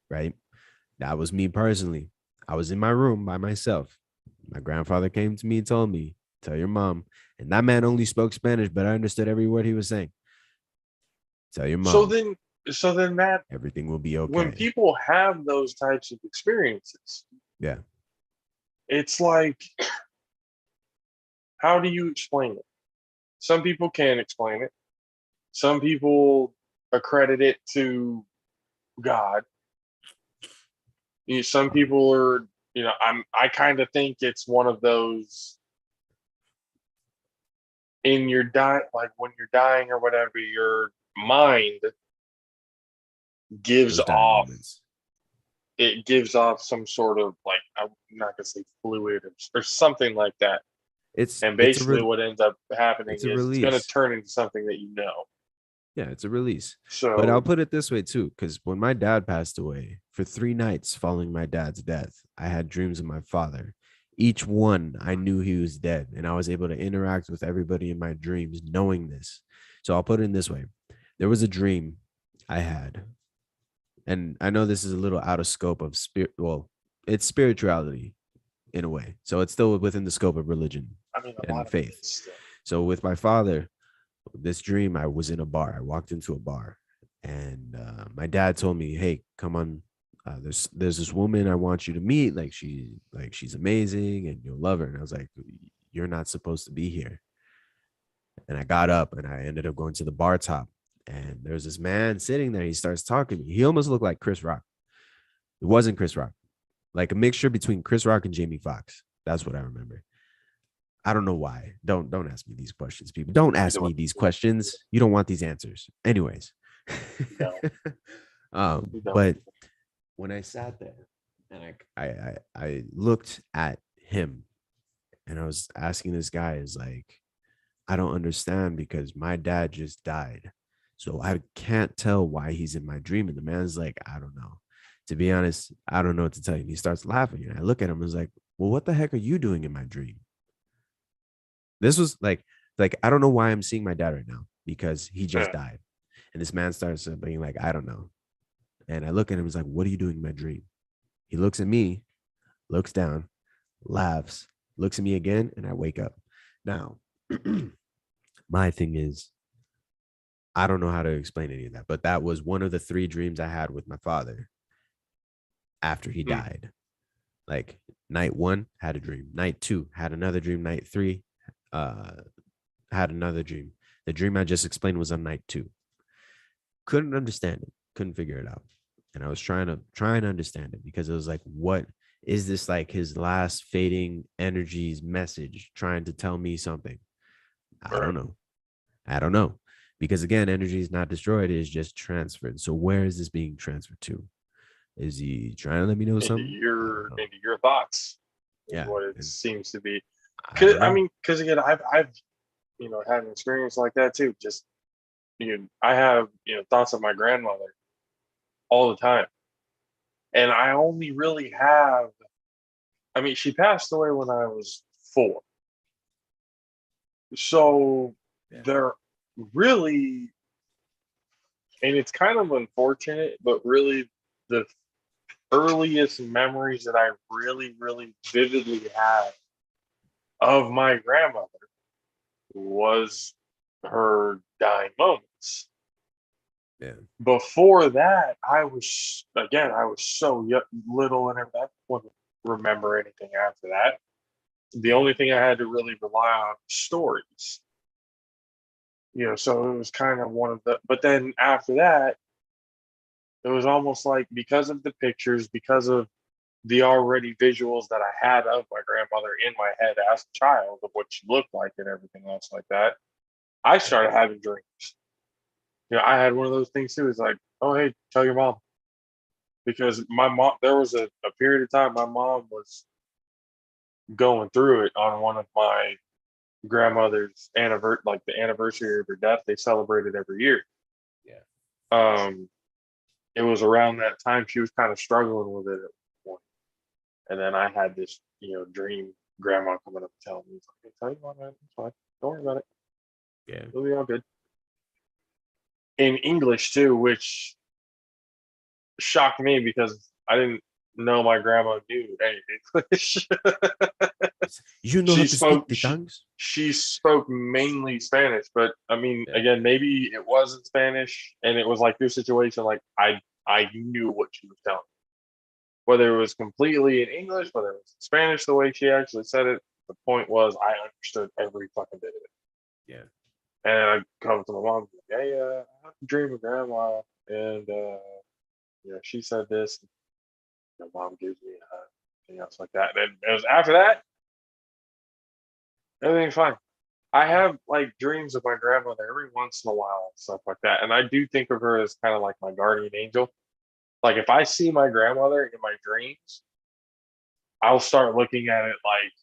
Right. That was me personally. I was in my room by myself. My grandfather came to me and told me, tell your mom. And that man only spoke Spanish, but I understood every word he was saying. Tell your So mom, then, so then that everything will be when okay. people have those types of experiences, Yeah. it's like, how do you explain it? Some people can explain it. Some people accredit it to God. Some people are, I kind of think it's one of those in your like when you're dying or whatever, your mind gives Those dying off, moments. it gives off some sort of like, I'm not gonna say fluid or something like that. It's And it's a basically what ends up happening it's a is it's gonna release. turn into something that you know. Yeah, it's a release. But I'll So put it this way too, because when my dad passed away, for 3 nights following my dad's death, I had dreams of my father. Each one, I knew he was dead, and I was able to interact with everybody in my dreams, knowing this. So I'll put it in this way: there was a dream I had, and I know this is a little out of scope of spirit. Well, it's spirituality in a way, so it's still within the scope of religion I mean a lot and of it faith. is still. So with my father, this dream, I was in a bar. I walked into a bar, and my dad told me, "Hey, come on. There's this woman I want you to meet. She's amazing, and you'll love her." And I was like, "You're not supposed to be here." And I got up, and I ended up going to the bar top, and there's this man sitting there. He starts talking to me. He almost looked like Chris Rock. It wasn't Chris Rock, like a mixture between Chris Rock and Jamie Foxx. That's what I remember. I don't know why. Don't ask me these questions, people. Don't ask me these questions. You don't want these answers. Anyways. No. But when I sat there and I looked at him and I was asking this guy, is like, I don't understand because my dad just died. So I can't tell why he's in my dream. And the man's like, I don't know. To be honest, I don't know what to tell you. And he starts laughing. And I look at him and was like, well, what the heck are you doing in my dream? This was like I don't know why I'm seeing my dad right now because he just Yeah. died. And this man starts being like, I don't know. And I look at him, he's like, what are you doing in my dream? He looks at me, looks down, laughs, looks at me again, and I wake up. Now, my thing is, I don't know how to explain any of that, but that was one of the 3 dreams I had with my father after he Hmm. died. Like night 1 had a dream, night 2 had another dream, night 3 had another dream. The dream I just explained was on night 2. Couldn't understand it, couldn't figure it out. And I was trying to understand it because it was like, what is this, like his last fading energies message trying to tell me something? I Right. don't know. I don't know. Because again, energy is not destroyed, it is just transferred. So where is this being transferred to? Is he trying to let me know Into something? I don't your know. into your thoughts is Yeah. what it And seems to be. I don't I know. mean, because again, I've had an experience like that too. Just I have thoughts of my grandmother all the time, and I only really have. I mean, she passed away when I was 4, so Yeah. they're really, and it's kind of unfortunate, but really the earliest memories that I really, really vividly have of my grandmother was her dying moments. Yeah. Before that, I was so little and everything. I wouldn't remember anything after that. The only thing I had to really rely on was stories. So it was kind of one of the, but then after that, it was almost like because of the pictures, because of the already visuals that I had of my grandmother in my head as a child of what she looked like and everything else like that, I started having dreams. I had one of those things too. It's like, oh, hey, tell your mom. Because my mom, there was a period of time my mom was going through it on one of my grandmother's anniversary, like the anniversary of her death. They celebrated every year. Yeah. Um, it was around that time she was kind of struggling with it at one point. And then I had this, dream grandma coming up and telling me, "Hey, tell your mom, man, it's fine. Don't worry about it. Yeah. It'll be all good." In English too, which shocked me because I didn't know my grandma knew any English. You know how she to speak spoke the she, tongues? she spoke mainly Spanish, but I mean, Yeah. again, maybe it wasn't Spanish, and it was like this situation. Like I knew what she was telling me, whether it was completely in English, whether it was in Spanish, the way she actually said it. The point was, I understood every fucking bit of it. Yeah. And I come to my mom, like, "Hey, I have a dream of grandma, and she said this." My mom gives me anything else like that. And it was after that, everything's fine. I have like dreams of my grandmother every once in a while and stuff like that. And I do think of her as kind of like my guardian angel. Like if I see my grandmother in my dreams, I'll start looking at it like,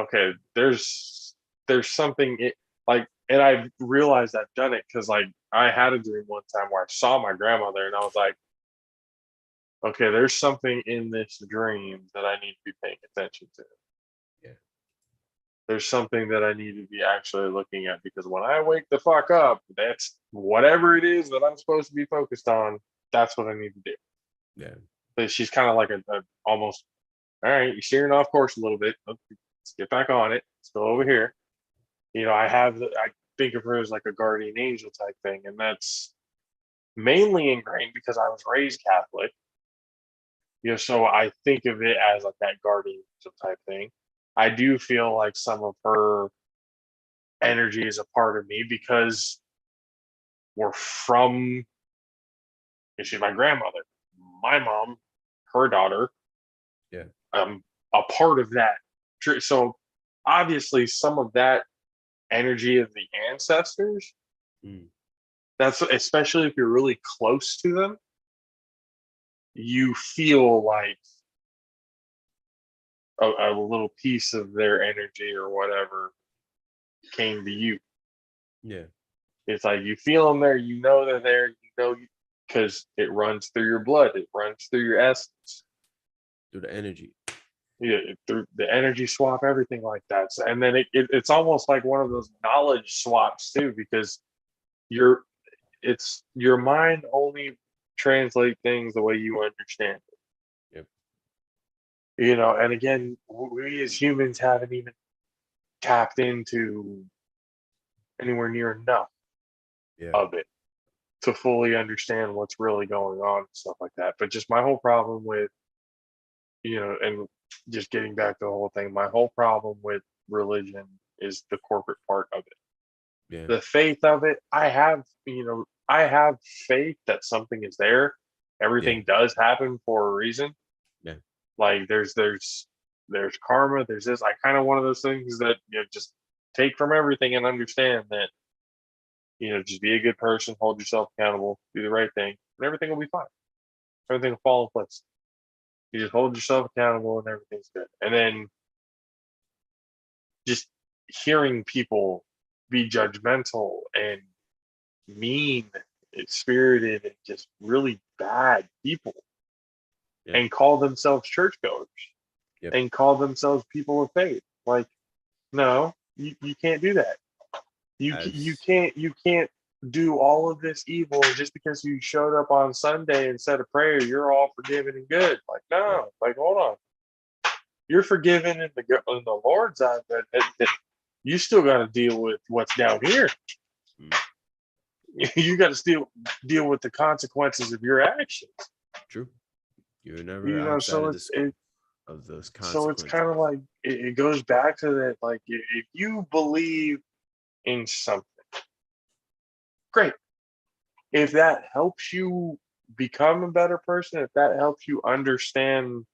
okay, there's something like, and I realized I've done it because like I had a dream one time where I saw my grandmother and I was like, okay, there's something in this dream that I need to be paying attention to. Yeah. There's something that I need to be actually looking at because when I wake the fuck up, that's whatever it is that I'm supposed to be focused on. That's what I need to do. Yeah. But she's kind of like a almost, all right, you're steering off course a little bit. Let's get back on it. Let's go over here. I think of her as like a guardian angel type thing, and that's mainly ingrained because I was raised Catholic. So I think of it as like that guardian angel type thing. I do feel like some of her energy is a part of me because we're from, she's my grandmother, my mom, her daughter, Yeah. a part of that. So obviously some of that energy of the ancestors, Mm. that's especially if you're really close to them, you feel like a little piece of their energy or whatever came to you. Yeah. It's like you feel them there, they're there, because it runs through your blood, it runs through your essence. Through the energy. Yeah, through the energy swap, everything like that. So, and then it's almost like one of those knowledge swaps too, because your it's your mind only translate things the way you understand Yep. it. And again, we as humans haven't even tapped into anywhere near enough Yeah. of it to fully understand what's really going on and stuff like that. But just my whole problem with, and just getting back to the whole thing, my whole problem with religion is the corporate part of it. Yeah. The faith of it, I have faith that something is there. Everything does happen for a reason. Yeah. Like there's karma, there's this. I kind of one of those things that just take from everything and understand that just be a good person, hold yourself accountable, do the right thing, and everything will be fine. Everything will fall in place. You just hold yourself accountable and everything's good. And then just hearing people be judgmental and mean, spirited, and just really bad people and call themselves churchgoers and call themselves people of faith. Like, no, you can't do that. You can't do all of this evil just because you showed up on Sunday and said a prayer. You're all forgiven and good. Like, no, like hold on. You're forgiven in the Lord's eyes, but you still got to deal with what's down here. You got to still deal with the consequences of your actions. True. You're never outside of the scope of those consequences. So it's kind of like it goes back to that. Like if you believe in something, great. If that helps you become a better person, if that helps you understand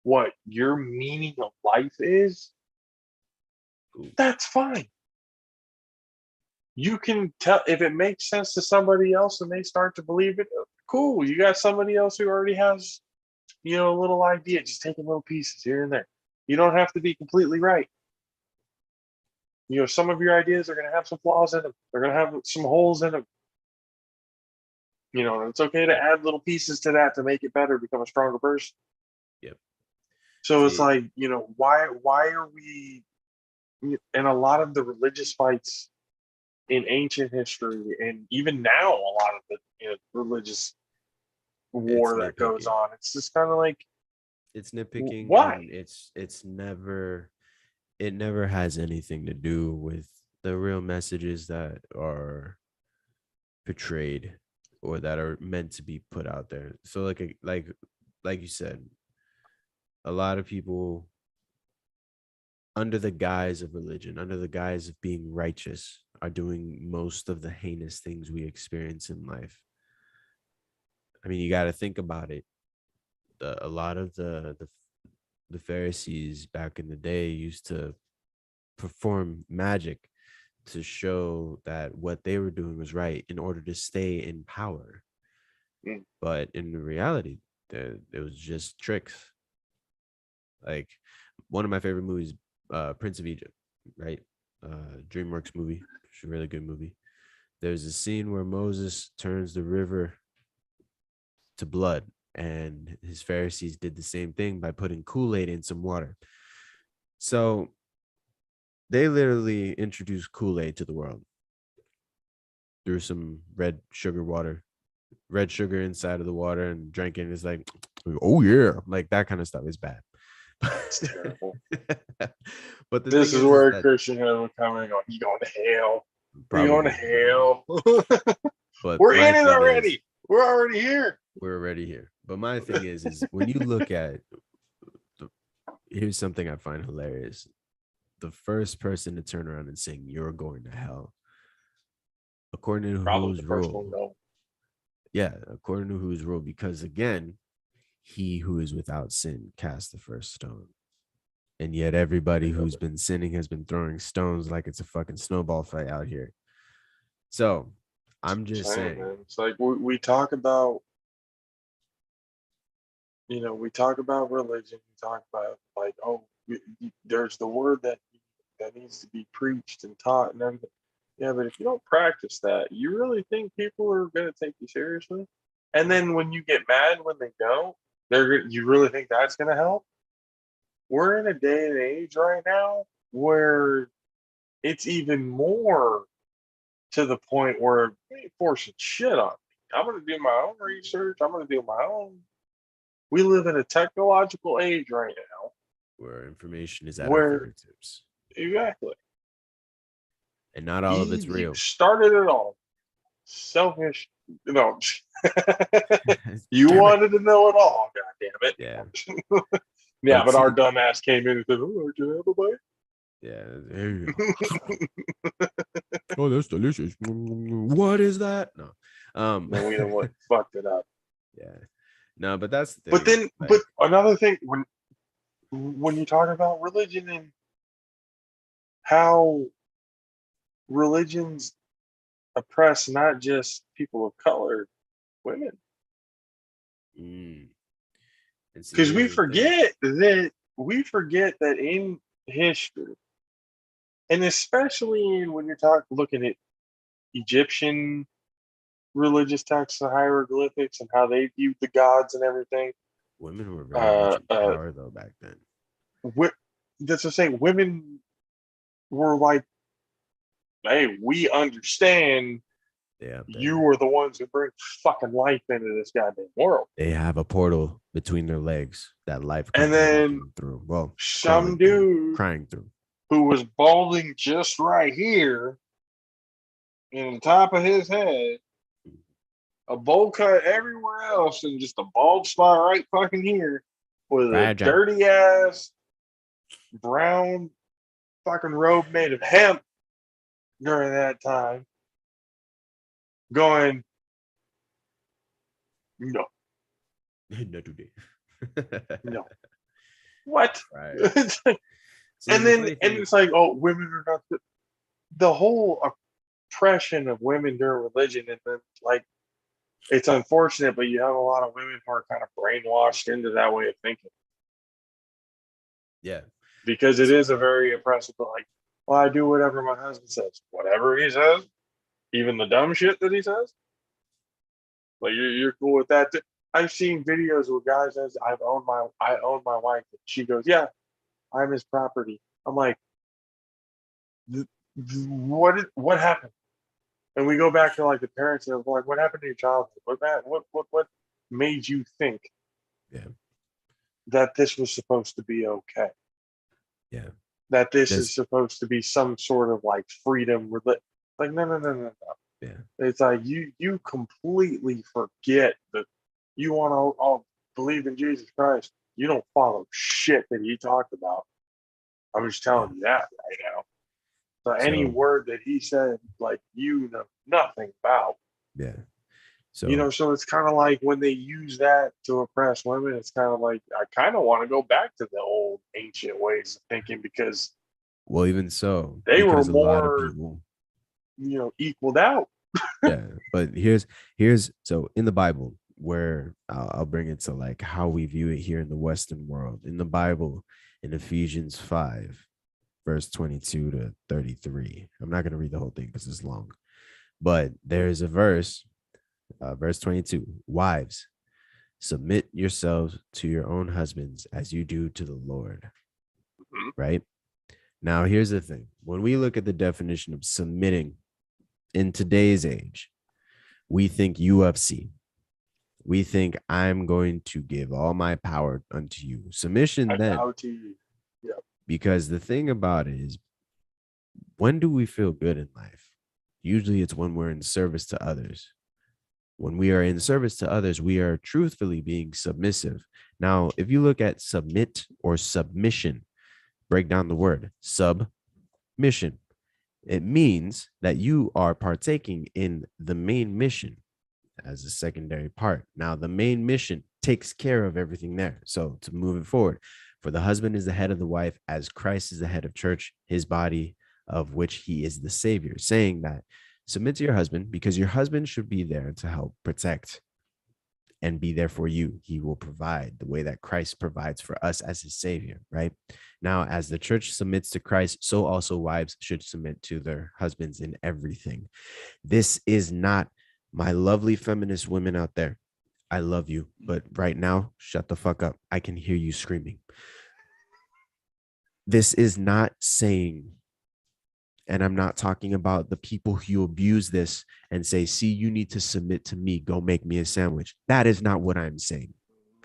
what your meaning of life is, that's fine. You can tell if it makes sense to somebody else and they start to believe it. Cool. You got somebody else who already has, a little idea, just taking little pieces here and there. You don't have to be completely right. Some of your ideas are going to have some flaws in them. They're going to have some holes in them. It's okay to add little pieces to that to make it better, become a stronger person. Yep. So it's like, why are we, in a lot of the religious fights in ancient history, and even now, a lot of the religious war that goes on, it's just kind of like, it's nitpicking. Why? And it never has anything to do with the real messages that are portrayed or that are meant to be put out there. So like you said, a lot of people, under the guise of religion, under the guise of being righteous, are doing most of the heinous things we experience in life. I mean, you got to think about it. A lot of the Pharisees back in the day used to perform magic to show that what they were doing was right in order to stay in power. But in reality, it was just tricks. Like one of my favorite movies, Prince of Egypt, right? DreamWorks movie. It's a really good movie. There's a scene where Moses turns the river to blood, and his Pharisees did the same thing by putting Kool-Aid in some water. So they literally introduced Kool-Aid to the world through some red sugar inside of the water, and drinking is like, oh yeah, like that kind of stuff is bad. It's terrible. But this is where a Christian would come in and go, you going to hell. You're going to hell. But we're in it already. We're already here. We're already here. But my thing is when you look at here's something I find hilarious. The first person to turn around and sing, "You're going to hell," according to whose rule? Yeah, according to whose rule? Because again, he who is without sin cast the first stone. And yet everybody who's been sinning has been throwing stones like it's a fucking snowball fight out here. So I'm just saying. Man. It's like we talk about, we talk about religion. We talk about like, there's the word that needs to be preached and taught and everything. Yeah, but if you don't practice that, you really think people are going to take you seriously? And then when you get mad when they don't, you really think that's going to help? we're in a day and age right now where it's even more to the point where they ain't forcing shit on me. I'm gonna do my own research. I'm gonna do my own. We live in a technological age right now Where information is at our where fingertips, exactly and not all of it's he real. started it all. Selfish, no. You Damn it. wanted to know it all, god damn it. Yeah. Yeah, but our see- dumbass came in and said, "Oh, can I have a bite?" Yeah, there you go. Oh, that's delicious. What is that? No. And we know what fucked it up. Yeah. No, but that's the But thing. then, Like, but another thing, when you talk about religion and how religions oppress not just people of color, women, mm. And see, because here's the thing. we forget that in history, and especially when you're looking at Egyptian religious texts and hieroglyphics and how they viewed the gods and everything. Women were very much in Uh, power though back then. that's to say, women were like, "Hey, we understand Yeah, you are the ones who bring fucking life into this goddamn world." they have a portal between their legs that life And comes then walking through. Well, some crawling through, dude crying through. who was balding just right here in the top of his head, a bowl cut everywhere else, and just a bald spot right fucking here, with a Fragile. dirty ass brown fucking robe made of hemp during that time, going, no, Not today. no, what? Right. See, And the then funny and thing, it's like, oh, women are not the whole oppression of women during religion, and then like it's unfortunate, but you have a lot of women who are kind of brainwashed into that way of thinking yeah, because it is a very oppressive. Like, well, I do whatever my husband says, whatever he says, even the dumb shit that he says. Like you're cool with that. I've seen videos where guys says, I own my wife," and she goes, "Yeah, I'm his property." I'm like, what happened? And we go back to like the parents and like, what happened to your childhood? What made you think yeah, that this was supposed to be okay? yeah. That this This, is supposed to be some sort of like freedom. Like no. yeah, It's like you completely forget that you want to all believe in Jesus Christ. You don't follow shit that he talked about. I'm just yeah. telling you that right now. So any So, word that he said, like you know nothing about. yeah. You know, So, so it's kind of like when they use that to oppress women, it's kind of like I kind of want to go back to the old ancient ways of thinking because well, even so, they were because a lot of more, people, equaled out. yeah. But so in the Bible, where I'll bring it to like how we view it here in the Western world. In the Bible, in Ephesians 5, verse 22 to 33. I'm not going to read the whole thing because it's long, but there's a verse, verse 22. Wives, submit yourselves to your own husbands as you do to the Lord. Mhm. Right? Now, here's the thing. When we look at the definition of submitting in today's age, we think UFC. We think I'm going to give all my power unto you. Submission I then, bow to you. Yeah. because the thing about it is, when do we feel good in life? Usually it's when we're in service to others. When we are in service to others, we are truthfully being submissive. Now, if you look at submit or submission, break down the word submission. It means that you are partaking in the main mission as a secondary part. Now, the main mission takes care of everything there. So, to move it forward, for the husband is the head of the wife, as Christ is the head of church, his body, of which he is the savior, saying that submit to your husband because your husband should be there to help protect and be there for you. He will provide the way that Christ provides for us as his savior, right? Now, as the church submits to Christ, so also wives should submit to their husbands in everything. This is not, my lovely feminist women out there, I love you, but right now, shut the fuck up. I can hear you screaming. This is not saying, and I'm not talking about the people who abuse this and say, see, you need to submit to me, go make me a sandwich. That is not what I'm saying.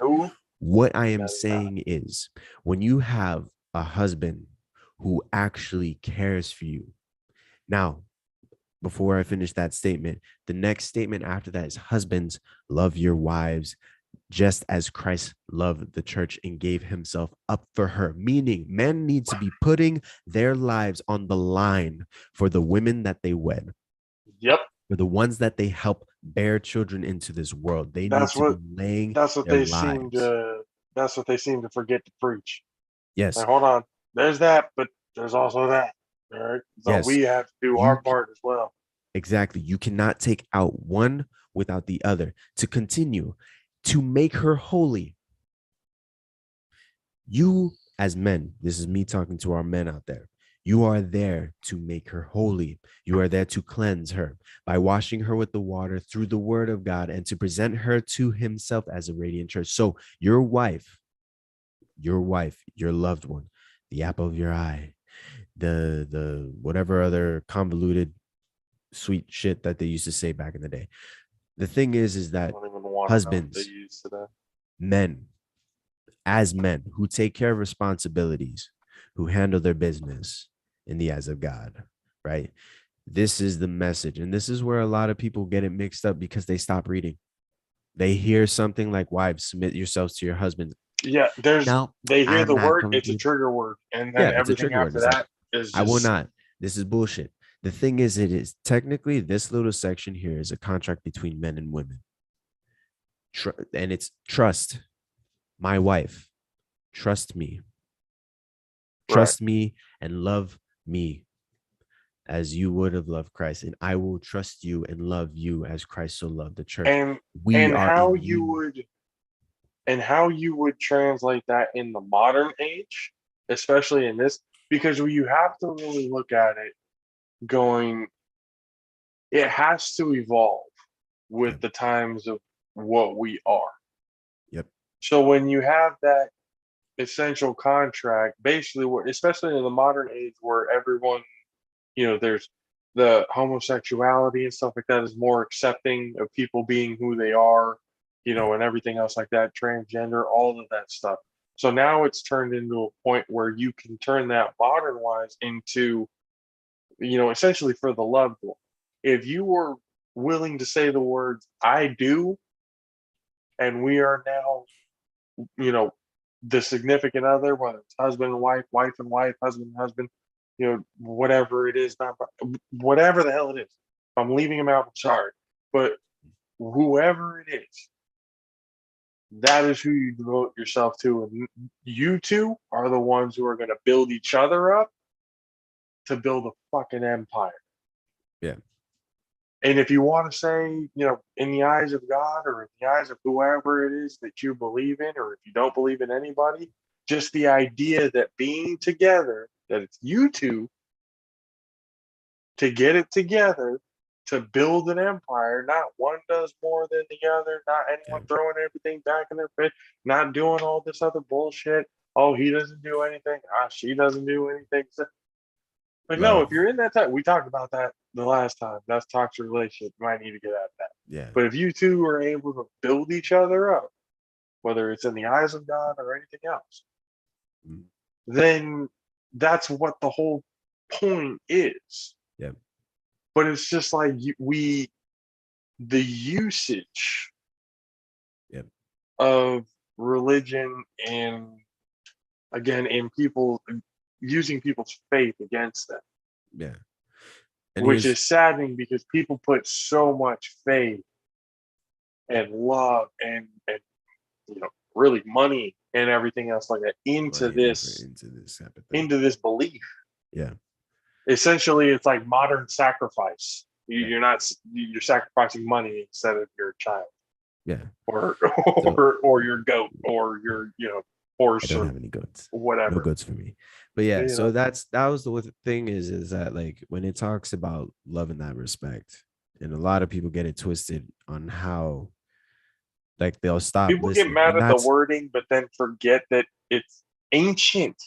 No, What I am that is not. saying is when you have a husband who actually cares for you. Now, before I finish that statement, the next statement after that is husbands, love your wives just as Christ loved the church and gave himself up for her. Meaning men need to be putting their lives on the line for the women that they wed, Yep. for the ones that they help bear children into this world. They need That's to what be laying that's what their they seem lives. to that's what they seem to forget to preach. Yes, Like, hold on, there's that, but there's also that. All right. So yes. we have to do You our part as well. exactly. You cannot take out one without the other. To continue, to make her holy. You, as men, this is me talking to our men out there. You are there to make her holy. You are there to cleanse her by washing her with the water through the word of God and to present her to himself as a radiant church. So your wife, your loved one, the apple of your eye, the whatever other convoluted sweet shit that they used to say back in the day. The thing is I that don't even want to know what they husbands, use today. men, as men who take care of responsibilities, who handle their business in the eyes of God, right? This is the message. And this is where a lot of people get it mixed up because they stop reading. They hear something like, wives, submit yourselves to your husbands. Yeah, No, they hear I'm the not word, going it's a to. trigger word, and then Yeah, it's a everything trigger word. after It's like, that is I will just not. This is bullshit. The thing is, it is technically this little section here is a contract between men and women. And it's trust my wife. Trust me. right. Trust me and love me as you would have loved Christ. And I will trust you and love you as Christ so loved the church. And We and are how in you union. would and how you would translate that in the modern age, especially in this, because you have to really look at it going, it has to evolve with Yep. the times of what we are. Yep. So when you have that essential contract, basically what, especially in the modern age where everyone, there's the homosexuality and stuff like that is more accepting of people being who they are, and everything else like that, transgender, all of that stuff. So now it's turned into a point where you can turn that modern wise into, essentially for the loved one. If you were willing to say the words, I do, and we are now, you know, the significant other, whether it's husband and wife and wife, husband and husband, whatever it is, not whatever the hell it is. If I'm leaving him out, I'm sorry. But whoever it is, that is who you devote yourself to. And you two are the ones who are going to build each other up to build a fucking empire. Yeah. And if you want to say, in the eyes of God or in the eyes of whoever it is that you believe in, or if you don't believe in anybody, just the idea that being together, that it's you two to get it together to build an empire, not one does more than the other, not anyone Yeah. throwing everything back in their face, not doing all this other bullshit. Oh, he doesn't do anything. She doesn't do anything. But no, if Love. you're in that time, we talked about that the last time. That's toxic relationship. You might need to get out of that. Yeah. But if you two are able to build each other up, whether it's in the eyes of God or anything else, Mhm. then that's what the whole point is. Yeah. But it's just like the usage Yep. of religion and, again, in people using people's faith against them. Yeah. And Which is saddening because people put so much faith and love and really money and everything else like that into this type of thing. into this belief. Yeah. Essentially, it's like modern sacrifice. Yeah. You're sacrificing money instead of your child. Yeah. Or So- or your goat or your I horse don't or have any goats. whatever. No goats for me. But yeah, You so know. that was the thing is that like when it talks about love in that respect, and a lot of people get it twisted on how like they'll stop People get listening. mad And at the that's wording, but then forget that it's ancient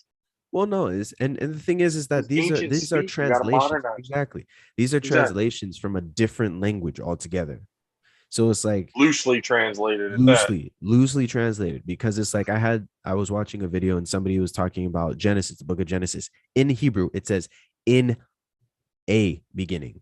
Well, no, is and the thing is that It's these are ancient these are speak. We got to translations. modernize it. Exactly. These are Exactly. translations from a different language altogether. So it's like Loosely translated at that. loosely translated, because it's like I was watching a video and somebody was talking about Genesis, the book of Genesis. In Hebrew, it says in a beginning,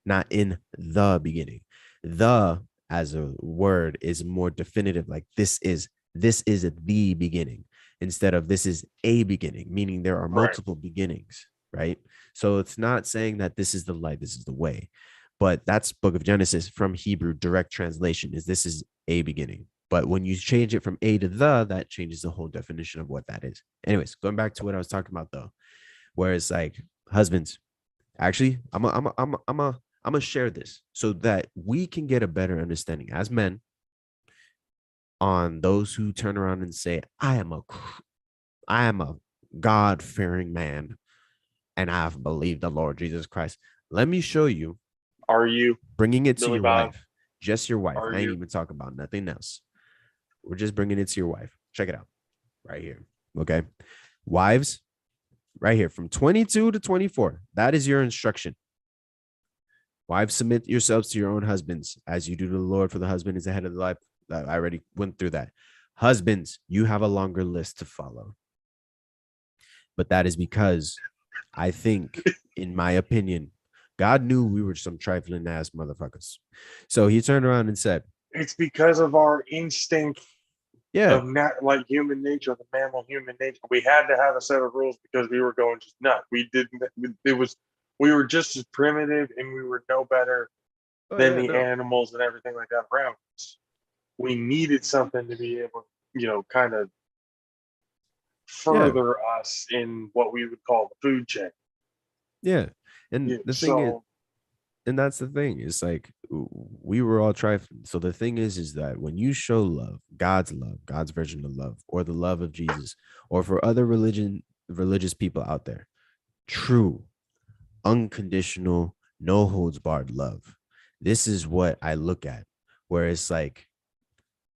not in the beginning. The as a word is more definitive, like this is the beginning, instead of this is a beginning, meaning there are Right. multiple beginnings, right? So it's not saying that this is the light, this is the way, but that's book of Genesis from Hebrew. Direct translation is this is a beginning. But when you change it from a to the, that changes the whole definition of what that is. Anyways, going back to what I was talking about though, where it's like husbands, actually, I'm gonna share this so that we can get a better understanding as men on those who turn around and say, I am a God-fearing man and I've believed the Lord Jesus Christ. Let me show you, Are you bringing it to Billy your Bob? wife, just your wife. Are I ain't you? even talking about nothing else. We're just bringing it to your wife. Check it out right here. Okay. Wives, right here from 22 to 24. That is your instruction. Wives, submit yourselves to your own husbands as you do to the Lord, for the husband is the head of the life. I already went through that. Husbands, you have a longer list to follow. But that is because I think, in my opinion, God knew we were some trifling ass motherfuckers. So he turned around and said, It's because of our instinct yeah, of like human nature, the mammal human nature. We had to have a set of rules because we were going just nuts. We didn't. It was. We were just as primitive, and we were no better than the animals and everything like that around us. We needed something to be able, kind of further us in what we would call the food chain. Yeah. And the thing is, and that's the thing, it's like we were all trifling. So the thing is that when you show love, God's version of love, or the love of Jesus, or for other religious people out there, true, unconditional, no holds barred love. This is what I look at, where it's like,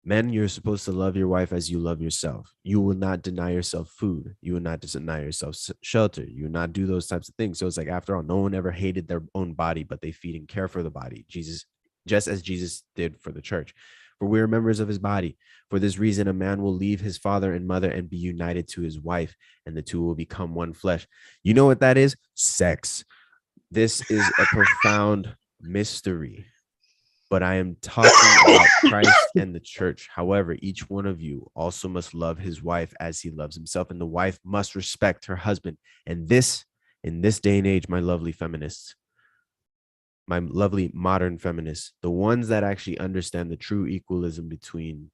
men, you're supposed to love your wife as you love yourself. You will not deny yourself food. You will not deny yourself shelter. You will not do those types of things. So it's like, after all, no one ever hated their own body, but they feed and care for the body. Jesus, just as Jesus did for the church. For we are members of his body. For this reason, a man will leave his father and mother and be united to his wife, and the two will become one flesh. You know what that is? Sex. This is a profound mystery. But I am talking about Christ and the church. However, each one of you also must love his wife as he loves himself, and the wife must respect her husband. And this, in this day and age, my lovely feminists, my lovely modern feminists, the ones that actually understand the true equalism between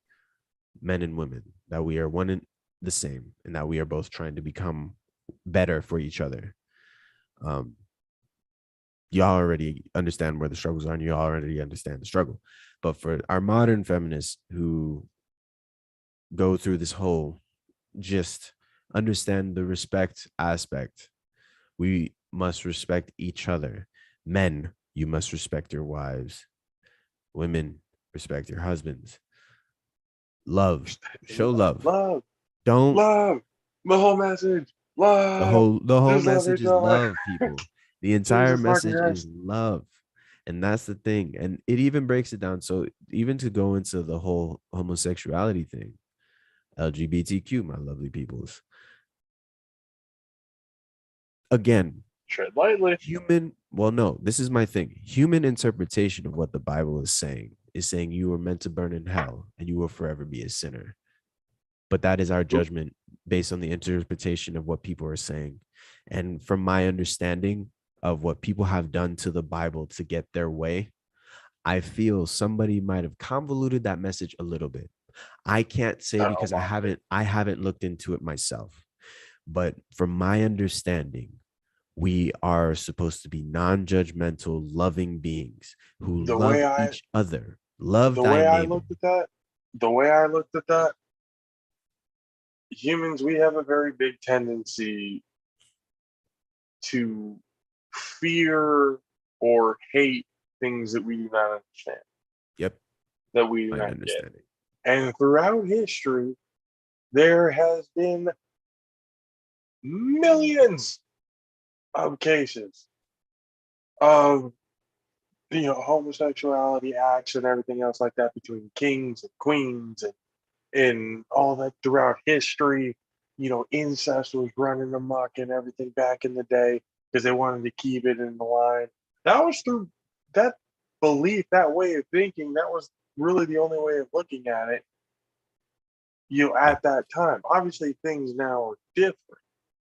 men and women, that we are one and the same, and that we are both trying to become better for each other. Y'all already understand where the struggles are, and you already understand the struggle. But for our modern feminists who go through this whole, just understand the respect aspect. We must respect each other. Men, you must respect your wives. Women, respect your husbands. Love, show love. Love, Don't love. The whole message. Love. the whole Just love message each is other. love, people. The entire Jesus fucking message is Christ. love. And that's the thing. And it even breaks it down. So even to go into the whole homosexuality thing, LGBTQ, my lovely peoples. Again, Tread lightly. this is my thing. Human interpretation of what the Bible is saying you were meant to burn in hell and you will forever be a sinner. But that is our judgment based on the interpretation of what people are saying. And from my understanding of what people have done to the Bible to get their way, I feel somebody might have convoluted that message a little bit. I can't say because I haven't looked into it myself. But from my understanding, we are supposed to be non-judgmental, loving beings who love each other. Love thy neighbor. The way I looked at that, humans, we have a very big tendency to fear or hate things that we do not understand. Yep. That we do not get. And throughout history, there has been millions of cases of homosexuality acts and everything else like that between kings and queens and all that throughout history. Incest was running amok and everything back in the day because they wanted to keep it in the line. That was through that belief, that way of thinking. That was really the only way of looking at it. At that time, obviously things now are different.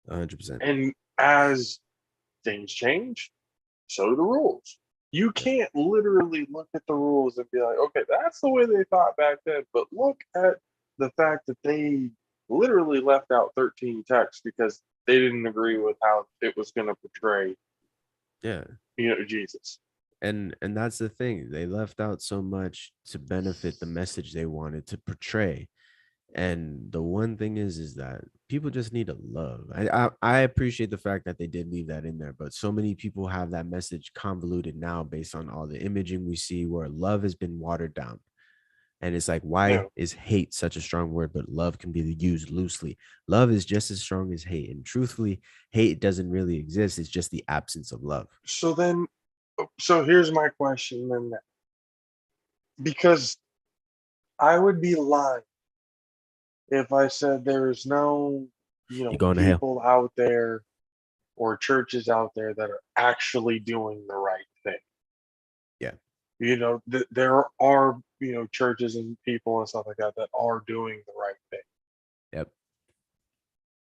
100%. And as things change, so do the rules. You can't literally look at the rules and be like, okay, that's the way they thought back then. But look at the fact that they literally left out 13 texts because they didn't agree with how it was going to portray, Yeah. Jesus. And that's the thing. They left out so much to benefit the message they wanted to portray. And the one thing is that people just need to love. I appreciate the fact that they did leave that in there, but so many people have that message convoluted now based on all the imaging we see where love has been watered down. And it's like, why is hate such a strong word, but love can be used loosely? Love is just as strong as hate. And truthfully, hate doesn't really exist. It's just the absence of love. So here's my question then. Because I would be lying if I said there's no, You're going to hell. people out there or churches out there that are actually doing the right thing. Yeah. There are, churches and people and stuff like that that are doing the right thing. Yep.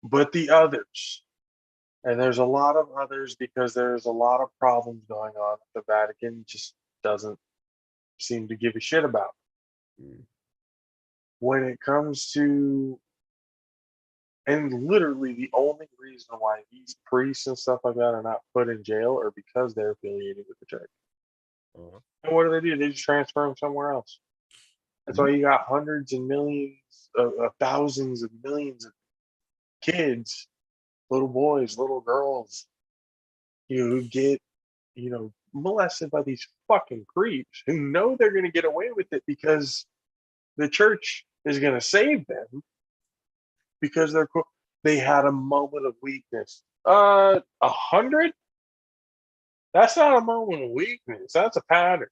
But the others, and there's a lot of others because there's a lot of problems going on. The Vatican just doesn't seem to give a shit about. When it comes to, and literally the only reason why these priests and stuff like that are not put in jail are because they're affiliated with the church. And what do? They just transfer them somewhere else. That's why you got hundreds and millions of thousands of millions of kids, little boys, little girls, who get, molested by these fucking creeps who know they're going to get away with it because the church is going to save them because they're cool. They had a moment of weakness. 100? That's not a moment of weakness. That's a pattern.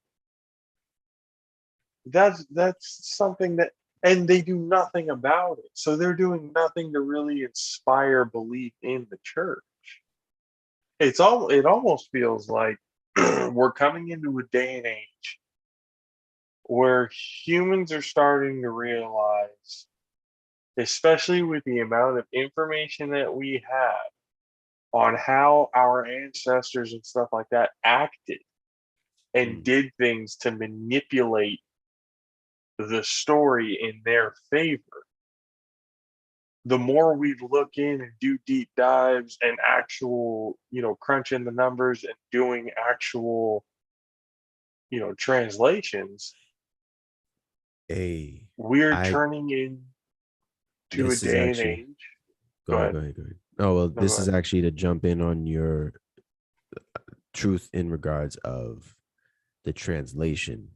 That's something that, and they do nothing about it. So they're doing nothing to really inspire belief in the church. It almost feels like we're coming into a day and age where humans are starting to realize, especially with the amount of information that we have on how our ancestors and stuff like that acted and did things to manipulate the story in their favor. The more we look in and do deep dives and actual, crunching the numbers and doing actual, translations, we're turning into a day and age. Go ahead. Oh, well, this is actually to jump in on your truth in regards of the translation,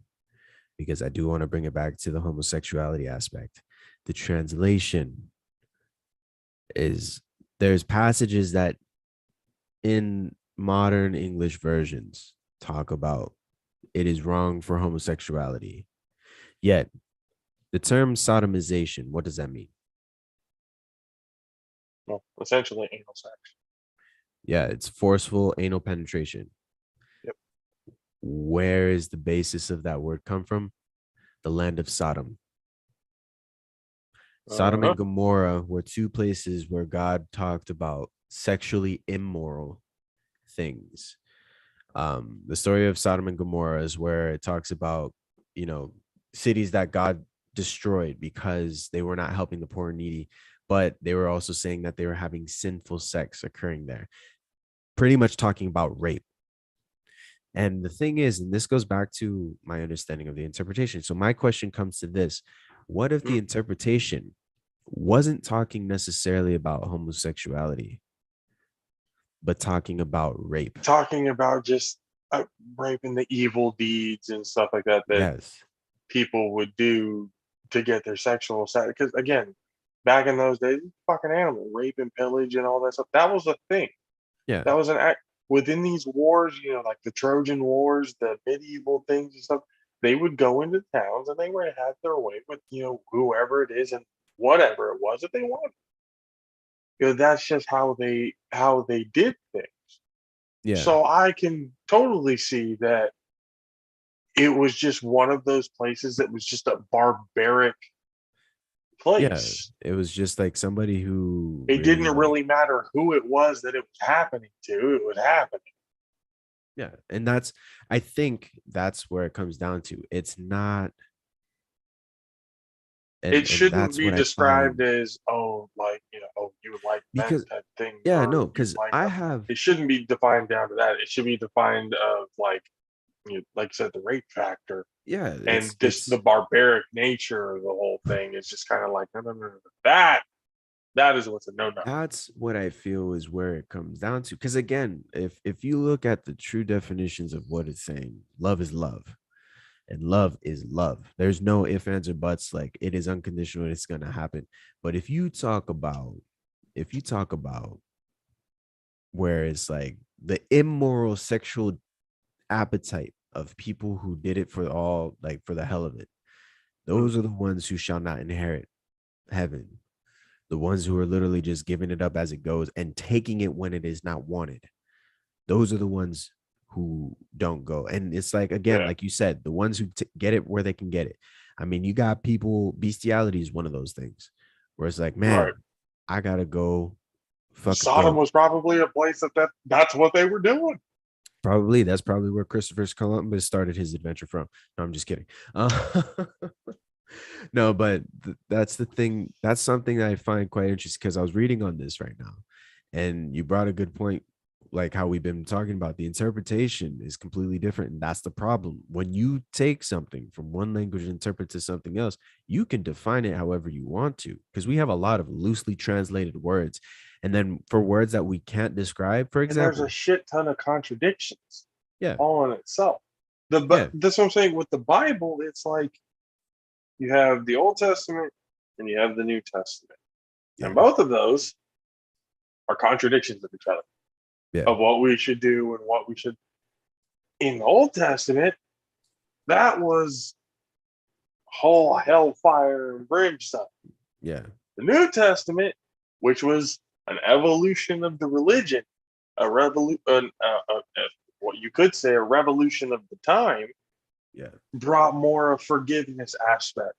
because I do want to bring it back to the homosexuality aspect. The translation is, there's passages that in modern English versions talk about it is wrong for homosexuality. Yet the term sodomization, what does that mean? Well, essentially anal sex. Yeah, it's forceful anal penetration. Yep. Where is the basis of that word come from? The land of Sodom. Sodom and Gomorrah were two places where God talked about sexually immoral things. The story of Sodom and Gomorrah is where it talks about, cities that God destroyed because they were not helping the poor and needy, but they were also saying that they were having sinful sex occurring there, pretty much talking about rape. And the thing is, and this goes back to my understanding of the interpretation. So my question comes to this: what if the interpretation wasn't talking necessarily about homosexuality, but talking about rape? Talking about just rape and the evil deeds and stuff like that Yes. people would do to get their sexual satisfaction. Because again, back in those days, fucking animal rape and pillage and all that stuff. That was a thing. Yeah. That was an act within these wars, like the Trojan Wars, the medieval things and stuff. They would go into towns and they would have their way with, whoever it is and whatever it was that they wanted. That's just how they did things. Yeah. So I can totally see that it was just one of those places that was just a barbaric Yeah. place. It was just like somebody who It didn't like, really matter who it was that it was happening to. It was happening. yeah. And I think that's where it comes down to. It's not. It And shouldn't that's be what I described find, as, you like men because type thing. yeah, Or no, you because like I them. have, It shouldn't be defined down to that. It should be defined of like I said, the rape factor. yeah, And this it's the barbaric nature of the whole thing is just kind of like no. That is what's a no. that's what I feel is where it comes down to. Because again, if you look at the true definitions of what it's saying, love is love. And love is love. There's no ifs, ands, or buts. Like it is unconditional. It's gonna happen. But if you talk about where it's like the immoral sexual appetite of people who did it for all, like for the hell of it, those are the ones who shall not inherit heaven. The ones who are literally just giving it up as it goes and taking it when it is not wanted. Those are the ones who don't go. And it's like, again, Yeah. like you said, the ones who get it where they can get it. I mean, you got people, bestiality is one of those things where it's like, man, Right. I gotta go fuck a Sodom goat. was probably a place that's what they were doing. Probably that's probably where Christopher Columbus started his adventure from. No, I'm just kidding. No, but that's the thing. That's something that I find quite interesting because I was reading on this right now, and you brought a good point, like how we've been talking about. The interpretation is completely different, and that's the problem. When you take something from one language and interpret to something else, you can define it however you want to, because we have a lot of loosely translated words, and then for words that we can't describe, for And there's a example, shit ton of contradictions yeah, all in itself. yeah, But that's what I'm saying with the Bible. It's like you have the Old Testament and you have the New Testament, yeah, and both of those are contradictions of each other yeah, of what we should do and what we should. In the Old Testament, that was whole hellfire and brimstone. yeah, The New Testament, which was an evolution of the religion, a revolution, what you could say a revolution of the time, yeah, brought more of forgiveness aspect.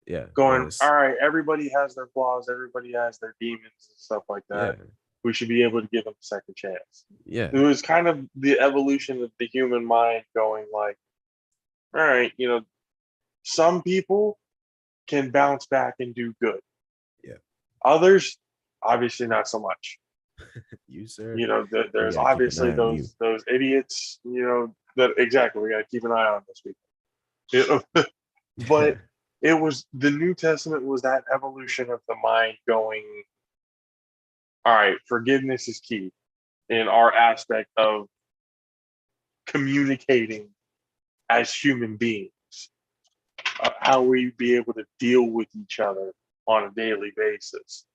yeah. Going, all right, everybody has their flaws, everybody has their demons and stuff like Yeah, that. We should be able to give them a second chance. yeah, It was kind of the evolution of the human mind going like, all right, some people can bounce back and do good. yeah. Others, obviously not so much. You, sir. We There's gotta keep an obviously eye on you. those idiots, that exactly we got to keep an eye on this week. But it was the New Testament was that evolution of the mind going, all right, forgiveness is key in our aspect of communicating as human beings, how we be able to deal with each other on a daily basis.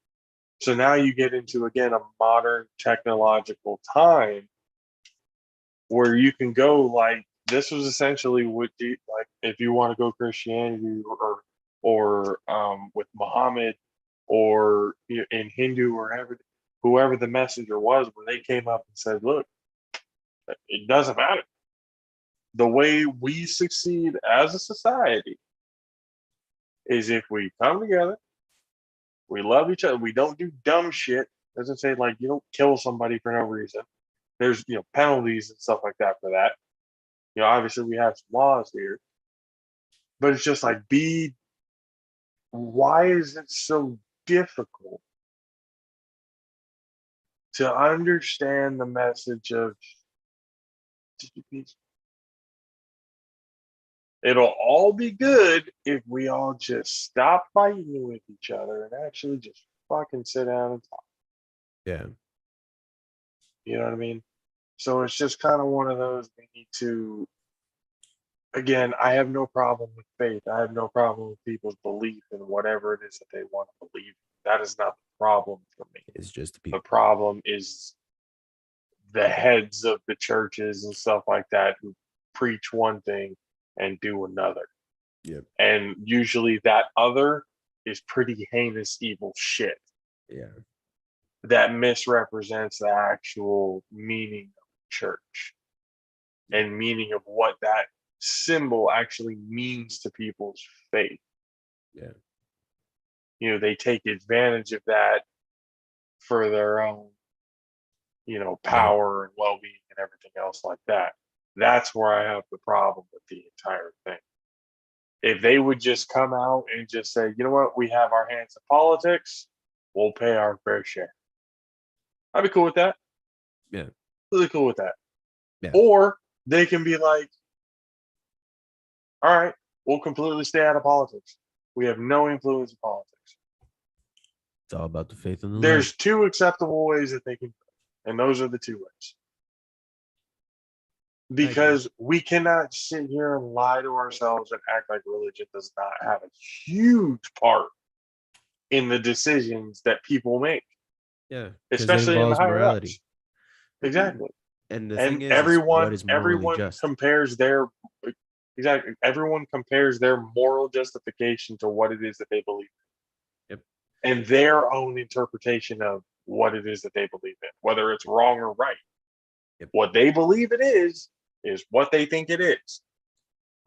So now you get into again a modern technological time where you can go like this was essentially what you like if you want to go Christianity or with Muhammad or in Hindu or whoever the messenger was when they came up and said, look, it doesn't matter. The way we succeed as a society is if we come together, we love each other, we don't do dumb shit. Doesn't say like you don't kill somebody for no reason. There's penalties and stuff like that for that. Obviously we have some laws here, but it's just like why is it so difficult to understand the message of it'll all be good if we all just stop fighting with each other and actually just fucking sit down and talk. Yeah, You know what I mean? So it's just kind of one of those we need to. Again, I have no problem with faith. I have no problem with people's belief in whatever it is that they want to believe. That is not the problem for me. It's just the The people. problem is the heads of the churches and stuff like that who preach one thing and do another. Yep. And usually that other is pretty heinous, evil shit Yeah. that misrepresents the actual meaning of church and meaning of what that symbol actually means to people's faith. Yeah. You know, they take advantage of that for their own, power and well-being and everything else like that. That's where I have the problem with the entire thing. If they would just come out and just say, you know what, we have our hands in politics, we'll pay our fair share. I'd be cool with that. Yeah. Really cool with that. Yeah. Or they can be like, all right, we'll completely stay out of politics. We have no influence in politics. It's all about the faith in the Lord. There's two acceptable ways that they can, and those are the two ways. Because we cannot sit here and lie to ourselves and act like religion does not have a huge part in the decisions that people make. Yeah. Especially in the higher morality. ups. Exactly. And the And thing is everyone what is morally just? compares their everyone compares their moral justification to what it is that they believe in. Yep. And their own interpretation of what it is that they believe in, whether it's wrong or right. Yep. What they believe it is what they think it is.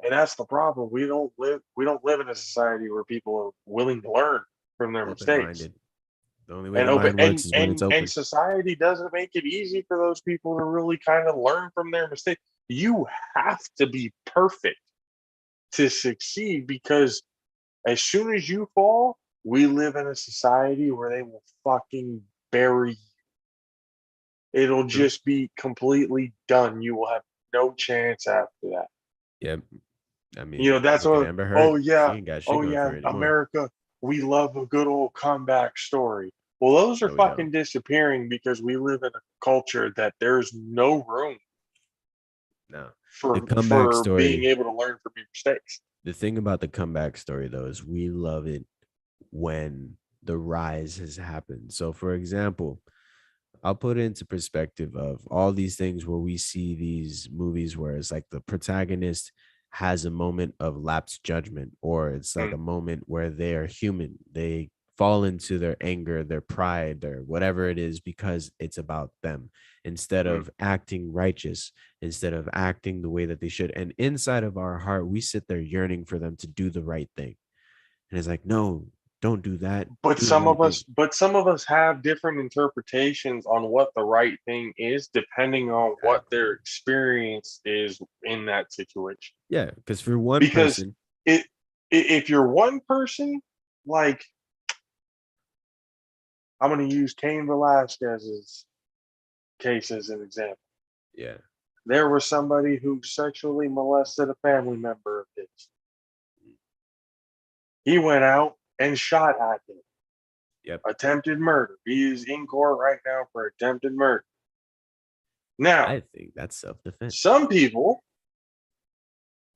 And that's the problem. We don't live in a society where people are willing to learn from their mistakes. Open-minded. The only way And the open mind works is when it's open. and society doesn't make it easy for those people to really kind of learn from their mistakes. You have to be perfect to succeed, because as soon as you fall, we live in a society where they will fucking bury you. It'll just be completely done. You will have no chance after that. Yep. I mean, that's look at what. Amber Heard. Oh yeah. She ain't got shit Oh going yeah. for her anymore. America, we love a good old comeback story. Well, those are No, we fucking don't. disappearing because we live in a culture that there's no room No. for The comeback being story. able to learn from your mistakes. The thing about the comeback story, though, is we love it when the rise has happened. So, for example, I'll put it into perspective of all these things where we see these movies where it's like the protagonist has a moment of lapsed judgment, or it's like a moment where they are human. They fall into their anger, their pride, their whatever it is, because it's about them instead of acting righteous, instead of acting the way that they should. And inside of our heart, we sit there yearning for them to do the right thing. And it's like, no, don't do that. But Do the some right of us have different interpretations on what the right thing is, depending on what their experience is in that situation. Yeah, because for one Because person, if you're one person, like, I'm going to use Cain Velasquez's case as an example. yeah, There was somebody who sexually molested a family member of his. He went out and shot at him. Yep. Attempted murder. He is in court right now for attempted murder. Now, I think that's self-defense. some people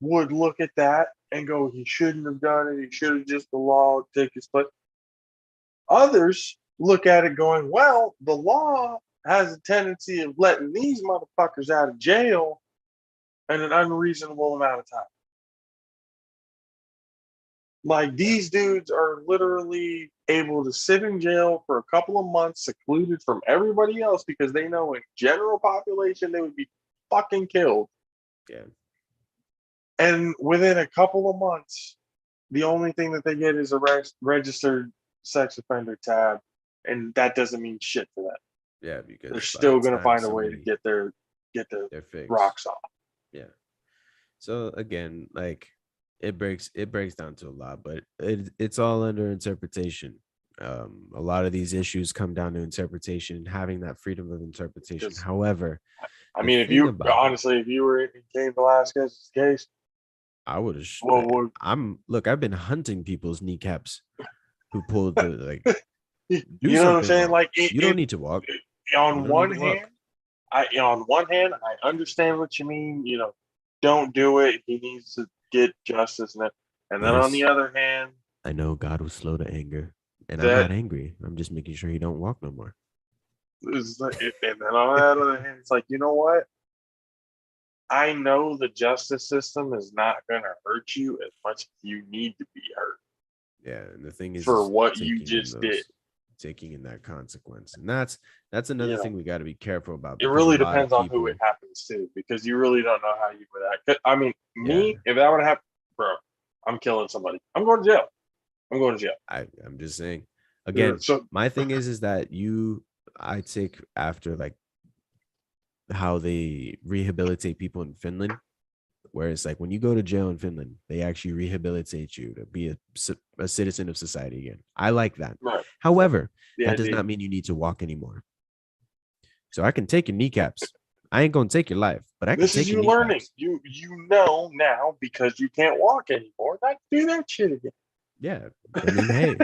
would look at that and go, he shouldn't have done it. He should have just allowed to take his place. Others look at it going, well, the law has a tendency of letting these motherfuckers out of jail in an unreasonable amount of time. Like, these dudes are literally able to sit in jail for a couple of months, secluded from everybody else, because they know in general population they would be fucking killed. Yeah. And within a couple of months, the only thing that they get is a registered sex offender tab, and that doesn't mean shit to them. Yeah, because they're still going to find a way to get their fix. rocks off. Yeah. So again, like, it breaks down to a lot, but it's all under interpretation. A lot of these issues come down to interpretation, having that freedom of interpretation. However, I mean, if you were in Cain Velasquez's case, I would have. I've been hunting people's kneecaps who pulled the like. You know what I'm saying? Wrong. Like, you don't need to walk. On one hand, I understand what you mean. Don't do it. He needs to get justice, and then on the other hand, I know God was slow to anger, And I'm not angry. I'm just making sure he don't walk no more. Is like, and then on the other hand, it's like, you know what? I know the justice system is not going to hurt you as much as you need to be hurt Yeah, and the thing for is what you just did. taking in that consequence, and that's another Yeah. thing we got to be careful about. It because really a lot of depends on who it people- happens to, because you really don't know how you would act. 'Cause, I mean, me, Yeah. if that would happen, bro, I'm killing somebody. I'm going to jail. I'm going to jail. I'm just saying. Again, So my thing is that I take after like how they rehabilitate people in Finland, where it's like when you go to jail in Finland, they actually rehabilitate you to be a citizen of society again. I like that. right. However, Yeah, that does not mean you need to walk anymore. So I can take your kneecaps. I ain't gonna take your life, but I can This take is your you learning. kneecaps. You know now, because you can't walk anymore, not to do that shit again. Yeah. I mean, hey,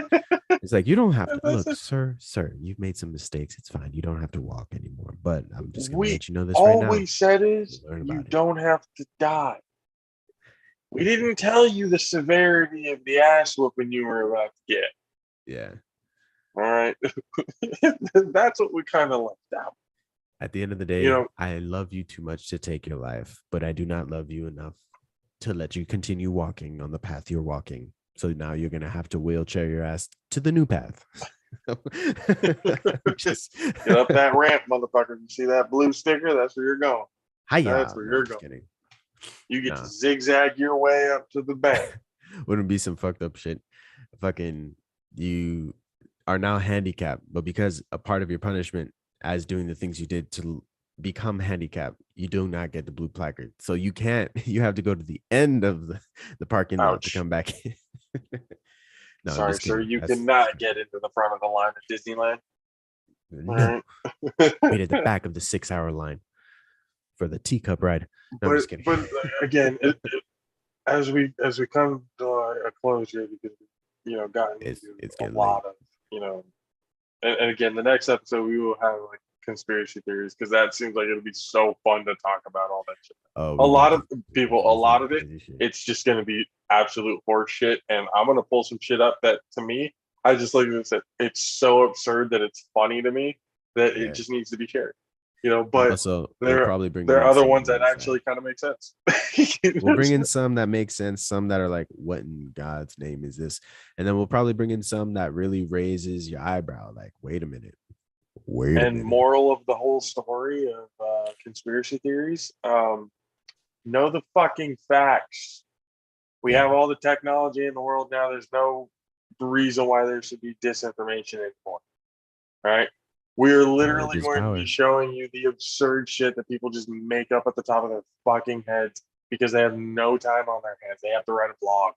it's like you don't have to That's look, it. sir, you've made some mistakes. It's fine. You don't have to walk anymore. But I'm just gonna We let you know this right all now. we said is Learn you about it. don't have to die. We didn't tell you the severity of the ass whooping you were about to get. Yeah. All right. That's what we kind of left out. At the end of the day, You know, I love you too much to take your life, but I do not love you enough to let you continue walking on the path you're walking. So now you're gonna have to wheelchair your ass to the new path. Just get up that ramp, motherfucker. You see that blue sticker? That's where you're going. Hiya. That's where No, you're I'm just going. kidding. You get Nah. to zigzag your way up to the bank. Wouldn't be some fucked up shit. Fucking you are now handicapped, but because a part of your punishment as doing the things you did to become handicapped, you do not get the blue placard. So you can't, you have to go to the end of the parking lot to Ouch. come back in. No, I'm Sorry, just sir. kidding. You That's- cannot get into the front of the line at Disneyland. No, Right? wait at the back of the 6-hour line for the teacup ride. No, I'm just kidding. But again, as we come to a close here, because gotten It's into a getting lot of and again, the next episode we will have like conspiracy theories, because that seems like it'll be so fun to talk about all that shit. Oh, A lot of people, people, a lot of it, it's just going to be absolute horse shit, and I'm going to pull some shit up that, to me, I just like to say it's so absurd that it's funny to me that Yeah. it just needs to be shared. But Also, we'll probably bring there in are other some ones that actually kind of make sense. we'll bring in some that make sense, some that are like, what in God's name is this? And then we'll probably bring in some that really raises your eyebrow, like, wait a minute. And moral of the whole story of conspiracy theories, know the fucking facts. We have all the technology in the world now. There's no reason why there should be disinformation anymore. Right? We're literally going to be showing you the absurd shit that people just make up at the top of their fucking heads because they have no time on their hands. They have to write a blog.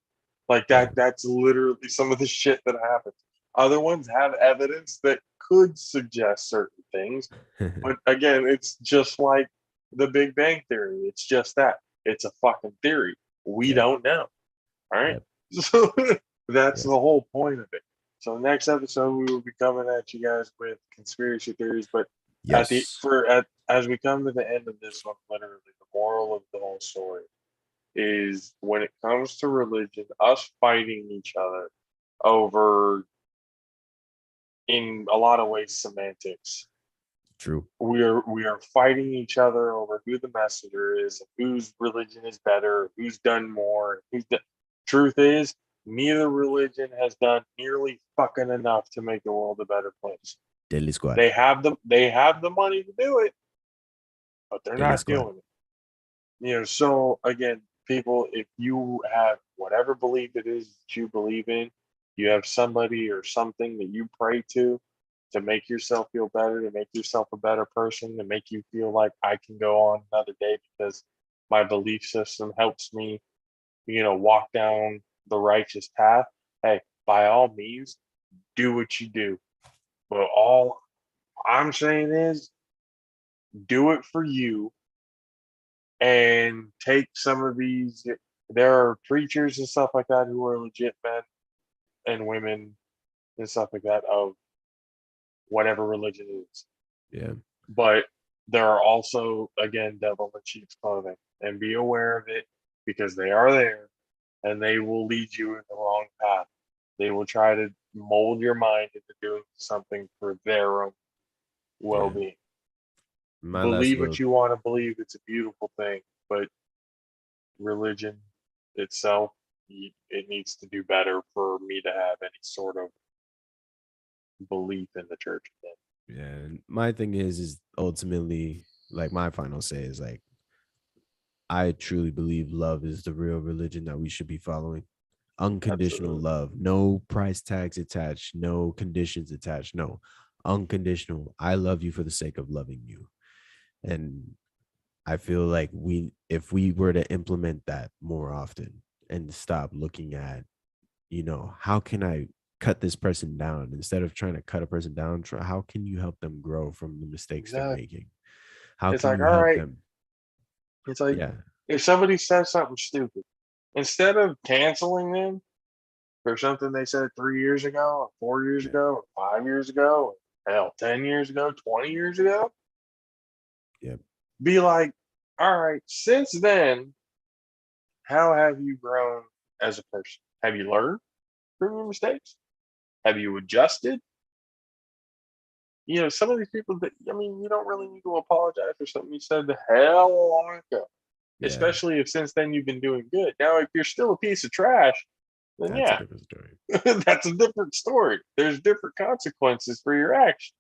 Like that. That's literally some of the shit that happens. Other ones have evidence that could suggest certain things. But again, it's just like the Big Bang Theory. It's just that. It's a fucking theory. We don't know. All right. So that's the whole point of it. So next episode we will be coming at you guys with conspiracy theories, but as we come to the end of this one, literally the moral of the whole story is, when it comes to religion, us fighting each other over, in a lot of ways, semantics. True. We are fighting each other over who the messenger is, whose religion is better, who's done more. Truth is, neither religion has done nearly fucking enough to make the world a better place. Deadly Squad. They have the money to do it, but they're not doing it. So again, people, if you have whatever belief it is that you believe in, you have somebody or something that you pray to make yourself feel better, to make yourself a better person, to make you feel like I can go on another day because my belief system helps me, walk down the righteous path. Hey, by all means, do what you do. But all I'm saying is, do it for you, and take some of these. There are preachers and stuff like that who are legit men and women and stuff like that of whatever religion it is. Yeah. But there are also, again, devil in sheep's clothing, and be aware of it, because they are there and they will lead you in the wrong path. They will try to mold your mind into doing something for their own well-being. My last Believe little what you want to believe. It's a beautiful thing, but religion itself, it needs to do better for me to have any sort of belief in the church again. yeah. And my thing is ultimately like my final say is like I truly believe love is the real religion that we should be following. Unconditional Absolutely. love, no price tags attached, no conditions attached, no unconditional. I love you for the sake of loving you. And I feel like if we were to implement that more often and stop looking at, how can I cut this person down instead of trying to cut a person down? How can you help them grow from the mistakes they're Exactly. making? How It's can like, you all help right. them? It's like Yeah, if somebody says something stupid, instead of canceling them for something they said 3 years ago, or 4 years yeah, ago, or 5 years ago, or hell, 10 years ago, 20 years ago, yeah, be like, all right, since then, how have you grown as a person? Have you learned from your mistakes? Have you adjusted? Some of these people that, I mean, you don't really need to apologize for something you said the hell long ago, yeah. especially if since then you've been doing good. Now, if you're still a piece of trash, then That's a yeah, different story. that's a different story. There's different consequences for your actions.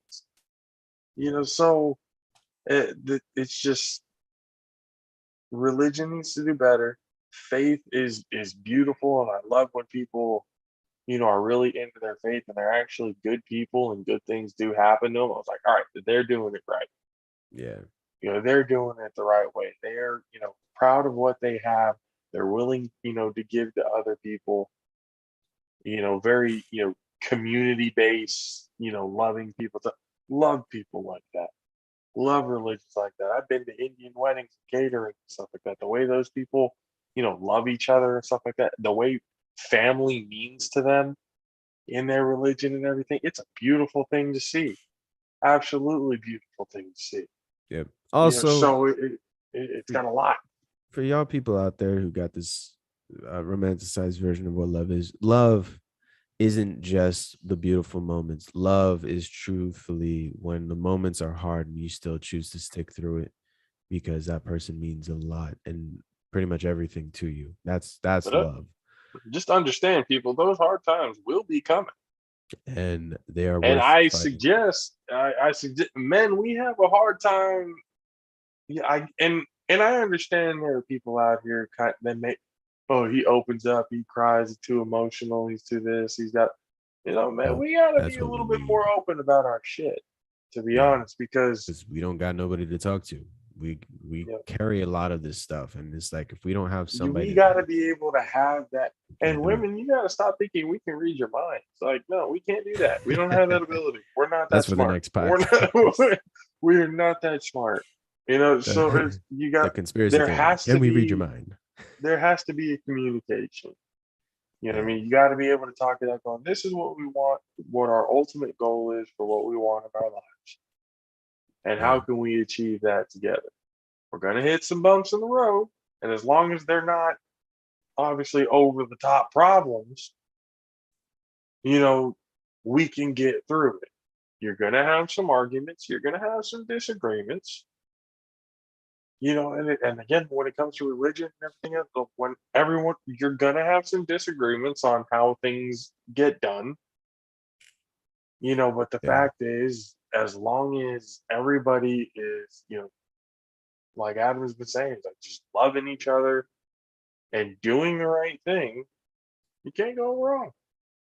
Yeah, So it's just religion needs to do better. Faith is beautiful, and I love when people are really into their faith and they're actually good people and good things do happen to them. I was like, all right, they're doing it right. yeah, They're doing it the right way. They're proud of what they have. They're willing to give to other people. Very community based. Loving people. Love people like that. Love religions like that. I've been to Indian weddings, catering, and stuff like that. The way those people, love each other and stuff like that. The way family means to them in their religion and everything. It's a beautiful thing to see. Absolutely beautiful thing to see. yeah. Also, So it's for, got a lot. for y'all people out there who got this romanticized version of what love isn't just the beautiful moments. Love is truthfully when the moments are hard and you still choose to stick through it because that person means a lot and pretty much everything to you. That's But love. just understand, people, those hard times will be coming. And they are And worth I fighting. suggest, men, we have a hard time. Yeah, and I understand there are people out here that make, oh, he opens up, he cries, he's too emotional, he's too this, he's got, man, Oh, we gotta be that's a what we little bit need. more open about our shit, to be Yeah, honest, because because we don't got nobody to talk to. We you know, carry a lot of this stuff, and it's like if we don't have we somebody to gotta be able to have that. we can't And do women, you gotta stop thinking we can read your mind. It's like, no, we can't do that. We don't have that it. ability. We're not That's that for the smart. next We're podcast. not. We're not that smart. So the, you the got. conspiracy There theory. has Can to we read your be. mind? There has to be a communication. You know what I Yeah, mean? You got to be able to talk to that going, this is what we want, what our ultimate goal is for what we want in our lives. And yeah, how can we achieve that together? We're going to hit some bumps in the road. And as long as they're not obviously over the top problems, you know, we can get through it. You're going to have some arguments, you're going to have some disagreements. And again, when it comes to religion and everything else, when everyone, you're going to have some disagreements on how things get done. But the yeah, fact is, as long as everybody is, like Adam has been saying, like just loving each other and doing the right thing, you can't go wrong.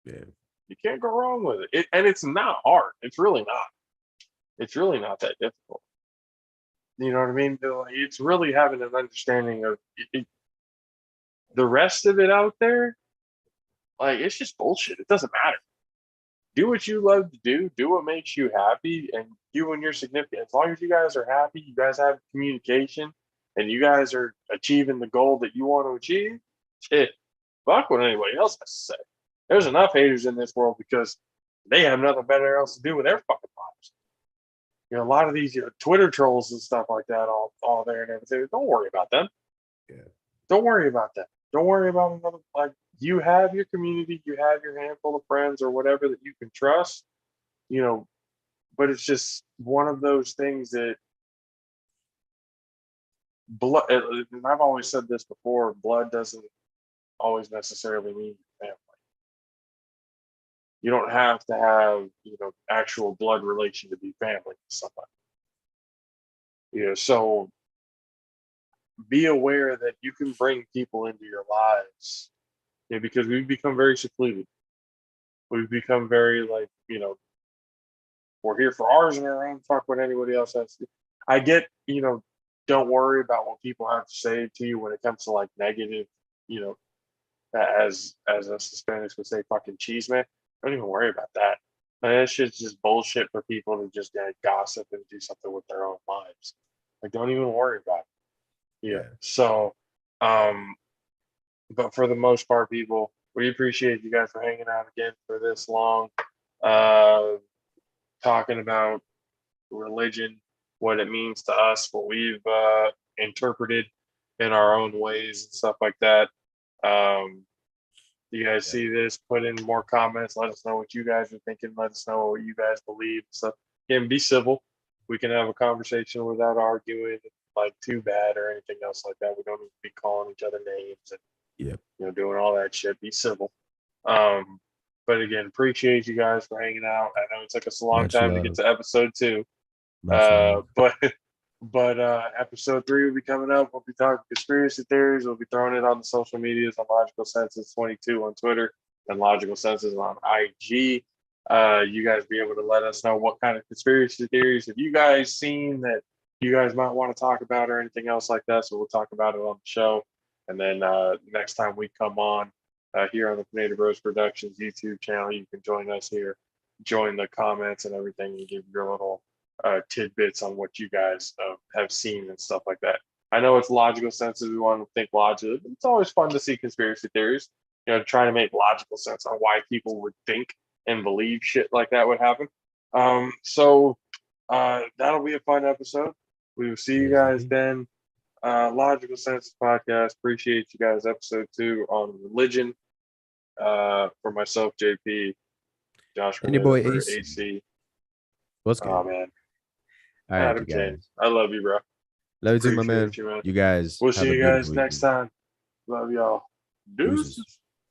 yeah, You can't go wrong with it. And it's not hard. It's really not. It's really not that difficult. You know what I mean? It's really having an understanding of the rest of it out there. Like, it's just bullshit. It doesn't matter. Do what you love to do what makes you happy, and you and your significant, as long as you guys are happy, you guys have communication, and you guys are achieving the goal that you want to achieve, shit, fuck what anybody else has to say. There's enough haters in this world because they have nothing better else to do with their fucking lives. A lot of these Twitter trolls and stuff like that, all there and everything. Don't worry about them. yeah, Don't worry about that. Don't worry about another, like, you have your community, you have your handful of friends or whatever that you can trust, you know, but it's just one of those things that blood, and I've always said this before, blood doesn't always necessarily mean family. You don't have to have, actual blood relation to be family with somebody. So be aware that you can bring people into your lives, because we've become very secluded. We've become very like, we're here for ours and our own, fuck what anybody else has to do. I get, don't worry about what people have to say to you when it comes to like negative, as us Hispanics would say, fucking cheese man. Don't even worry about that. That shit's just bullshit for people to just gossip and do something with their own lives. Like, don't even worry about it. Yeah. So, but for the most part, people, we appreciate you guys for hanging out again for this long, talking about religion, what it means to us, what we've interpreted in our own ways and stuff like that. You guys see this, put in more comments, let us know what you guys are thinking, let us know what you guys believe. So again, be civil. We can have a conversation without arguing like too bad or anything else like that. We don't need to be calling each other names and doing all that shit. Be civil. But again, appreciate you guys for hanging out. I know it took us a long time to get to episode 2. But episode 3 will be coming up. We'll be talking conspiracy theories. We'll be throwing it on the social medias on Logical Senses 22 on Twitter and Logical Senses on IG. You guys be able to let us know what kind of conspiracy theories have you guys seen that you guys might want to talk about or anything else like that. So we'll talk about it on the show. And then next time we come on here on the Pineda Bros Productions YouTube channel, you can join us here, join the comments and everything, and give your little tidbits on what you guys have seen and stuff like that. I know it's Logical Senses. We want to think logically, but it's always fun to see conspiracy theories, trying to make logical sense on why people would think and believe shit like that would happen. So that'll be a fun episode. We will see you guys then. Logical Senses Podcast. Appreciate you guys. Episode 2 on religion. For myself, JP, Josh, and your boy AC. What's good? Oh man. All right, you guys. I love you, bro. Love you too, my man. You, man. You guys. We'll see you guys next time. Love y'all. Deuces.